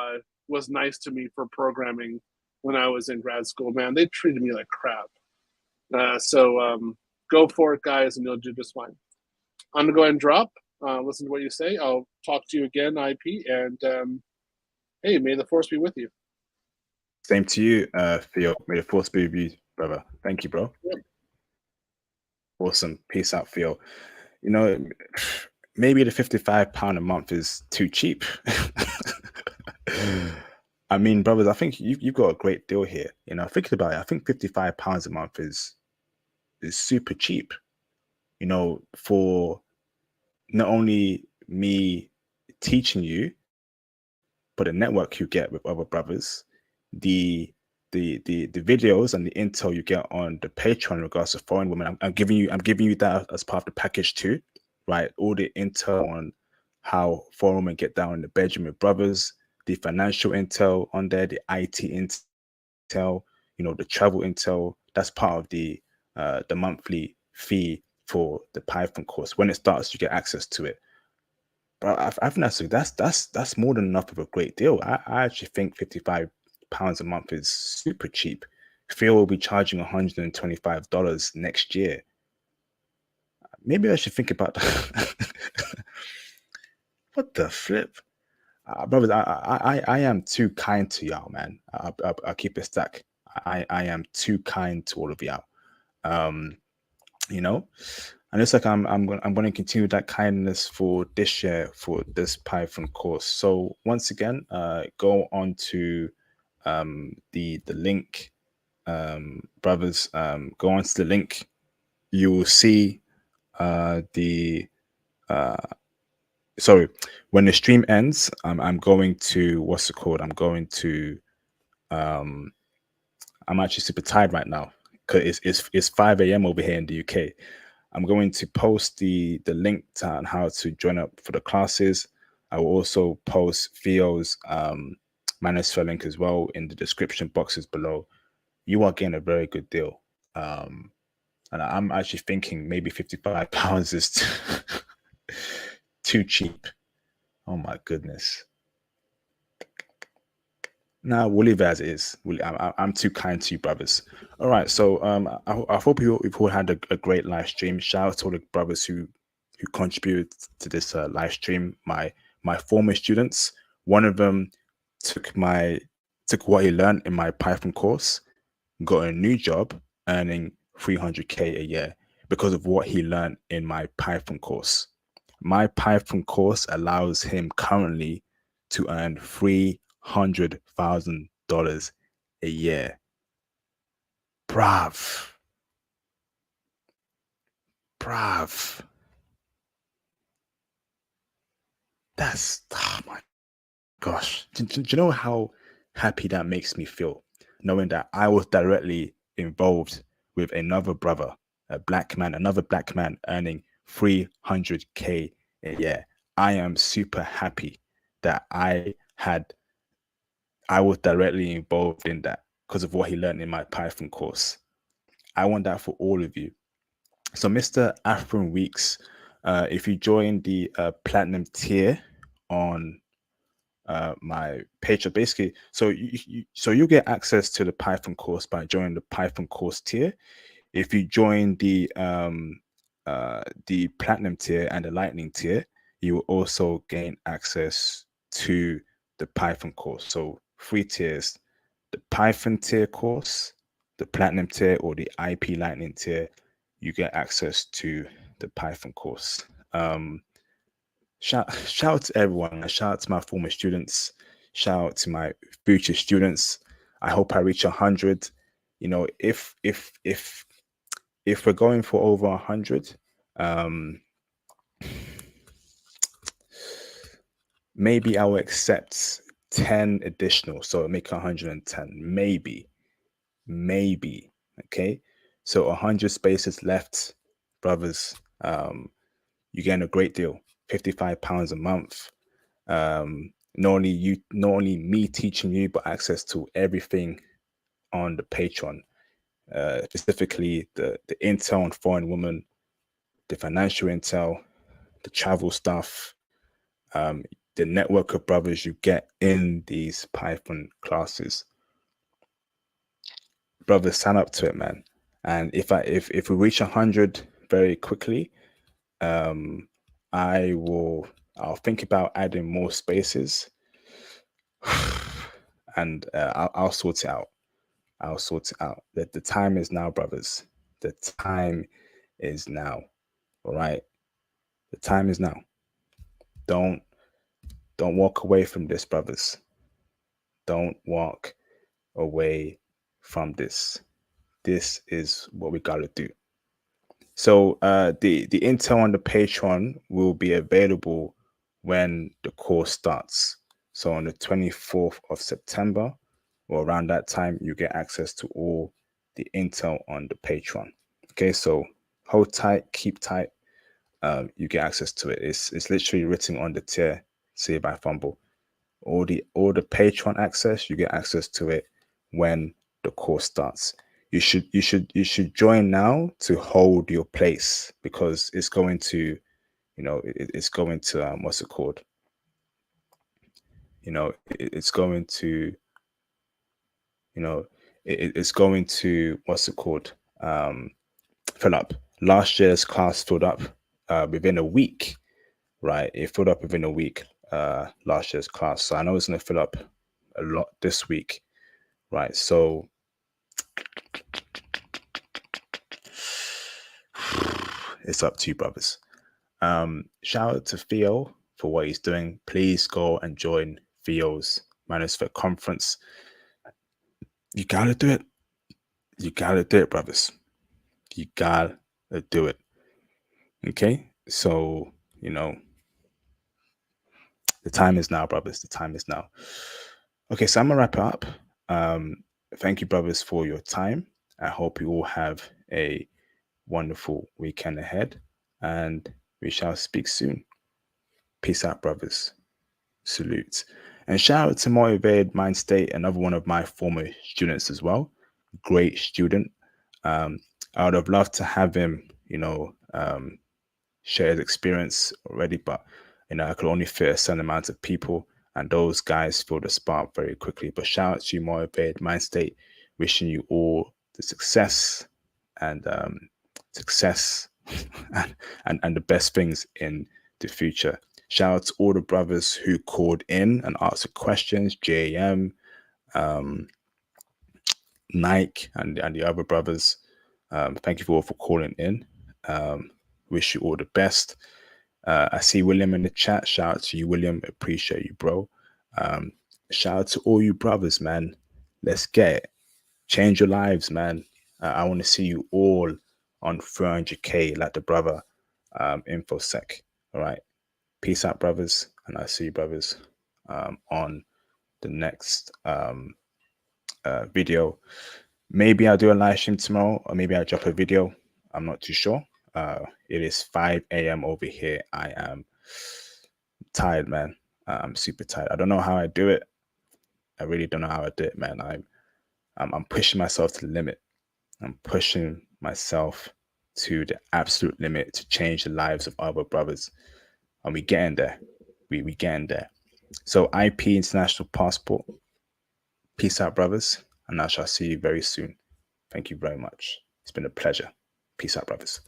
was nice to me for programming when I was in grad school. Man, they treated me like crap. So go for it, guys, and you'll do just fine. I'm gonna go ahead and drop. Listen to what you say. I'll talk to you again, IP, and hey, may the force be with you. Same to you, Theo. May the force be with you, brother. Thank you, bro. Yep. Awesome. Peace out, Theo. Maybe the £55 a month is too cheap. I mean, brothers, I think you've got a great deal here. Thinking about it, I think £55 a month is super cheap. For not only me teaching you, but the network you get with other brothers, the videos and the intel you get on the Patreon in regards to foreign women. I'm giving you that as part of the package too, right? All the intel on how foreign women get down in the bedroom with brothers, the financial intel on there, the IT intel, the travel intel. That's part of the monthly fee for the Python course. When it starts, you get access to it. But I think that's more than enough of a great deal. I actually think £55 a month is super cheap. Phil will be charging $125 next year. Maybe I should think about that. What the flip? Brothers, I am too kind to y'all, man. I'll keep it stack. I am too kind to all of y'all. And it's like I'm going to continue that kindness for this year, for this Python course. So once again, go on to the link, brothers. Go on to the link. You will see sorry, when the stream ends, I'm going to, what's it called? I'm actually super tired right now because it's 5 a.m. over here in the UK. I'm going to post the link on how to join up for the classes. I will also post Theo's Manosphere link as well in the description boxes below. You are getting a very good deal. And I'm actually thinking maybe £55 is too cheap. Oh my goodness. Nah, we'll leave it as it is. I'm too kind to you, brothers. All right, so I hope you've all had a great live stream. Shout out to all the brothers who contributed to this live stream. My former students. One of them took what he learned in my Python course, got a new job, earning 300K a year because of what he learned in my Python course. My Python course allows him currently to earn $300,000 a year. Brav. That's, oh my gosh. Do you know how happy that makes me feel? Knowing that I was directly involved with another brother, another black man earning 300K a year. I am super happy that I was directly involved in that because of what he learned in my Python course. I want that for all of you. So, Mr. Afron Weeks, if you join the platinum tier on my Patreon, basically, so you get access to the Python course by joining the Python course tier. If you join the platinum tier and the lightning tier, you will also gain access to the Python course. So 3 tiers: the Python tier course, the platinum tier, or the IP lightning tier. You get access to the Python course. Shout out to everyone. Shout out to my former students. Shout out to my future students. I hope I reach 100. You know, if we're going for over 100, maybe I will accept 10 additional, so make 110. Maybe. Okay, so 100 spaces left, brothers. You getting a great deal. £55 a month. Not only me teaching you, but access to everything on the Patreon. Specifically the intel on foreign women, the financial intel, the travel stuff, the network of brothers you get in these Python classes. Brothers, sign up to it, man. And if we reach 100 very quickly, I'll think about adding more spaces, and I'll sort it out. I'll sort it out. That the time is now, brothers. The time is now. All right. The time is now. Don't walk away from this, brothers. Don't walk away from this. This is what we gotta do. So the intel on the Patreon will be available when the course starts. So on the 24th of September, or around that time, you get access to all the intel on the Patreon. Okay, so hold tight, keep tight. You get access to it. It's literally written on the tier. See if I fumble. All the Patreon access, you get access to it when the course starts. You should join now to hold your place, because it's going to, it's going to what's it called? It's going to, it's going to, what's it called? Fill up. Last year's class filled up within a week, right? It filled up within a week, last year's class. So I know it's going to fill up a lot this week, right? So it's up to you, brothers. Shout out to Theo for what he's doing. Please go and join Theo's Manosphere conference. You gotta do it. You gotta do it, brothers. You gotta do it. Okay? So, the time is now, brothers. The time is now. Okay, so I'm gonna wrap it up. Thank you, brothers, for your time. I hope you all have a wonderful weekend ahead, and we shall speak soon. Peace out, brothers. Salute. And shout out to Motivated Mind State, another one of my former students as well. Great student. I would have loved to have him, share his experience already, but I could only fit a certain amount of people, and those guys filled the spot very quickly. But shout out to you, Motivated Mind State. Wishing you all the success and and the best things in the future. Shout out to all the brothers who called in and asked questions, JM, Nike, and the other brothers. Thank you all for calling in. Wish you all the best. I see William in the chat. Shout out to you, William. Appreciate you, bro. Shout out to all you brothers, man. Let's get it. Change your lives, man. I want to see you all on 300K like the brother InfoSec. All right. Peace out, brothers. And I'll see you, brothers, on the next video. Maybe I'll do a live stream tomorrow, or maybe I'll drop a video. I'm not too sure. It is 5 a.m. over here. I am tired, man. I'm super tired. I don't know how I do it. I really don't know how I do it, man. I'm pushing myself to the limit. I'm pushing myself to the absolute limit to change the lives of other brothers. And we getting there. We getting there. So IP International Passport. Peace out, brothers. And I shall see you very soon. Thank you very much. It's been a pleasure. Peace out, brothers.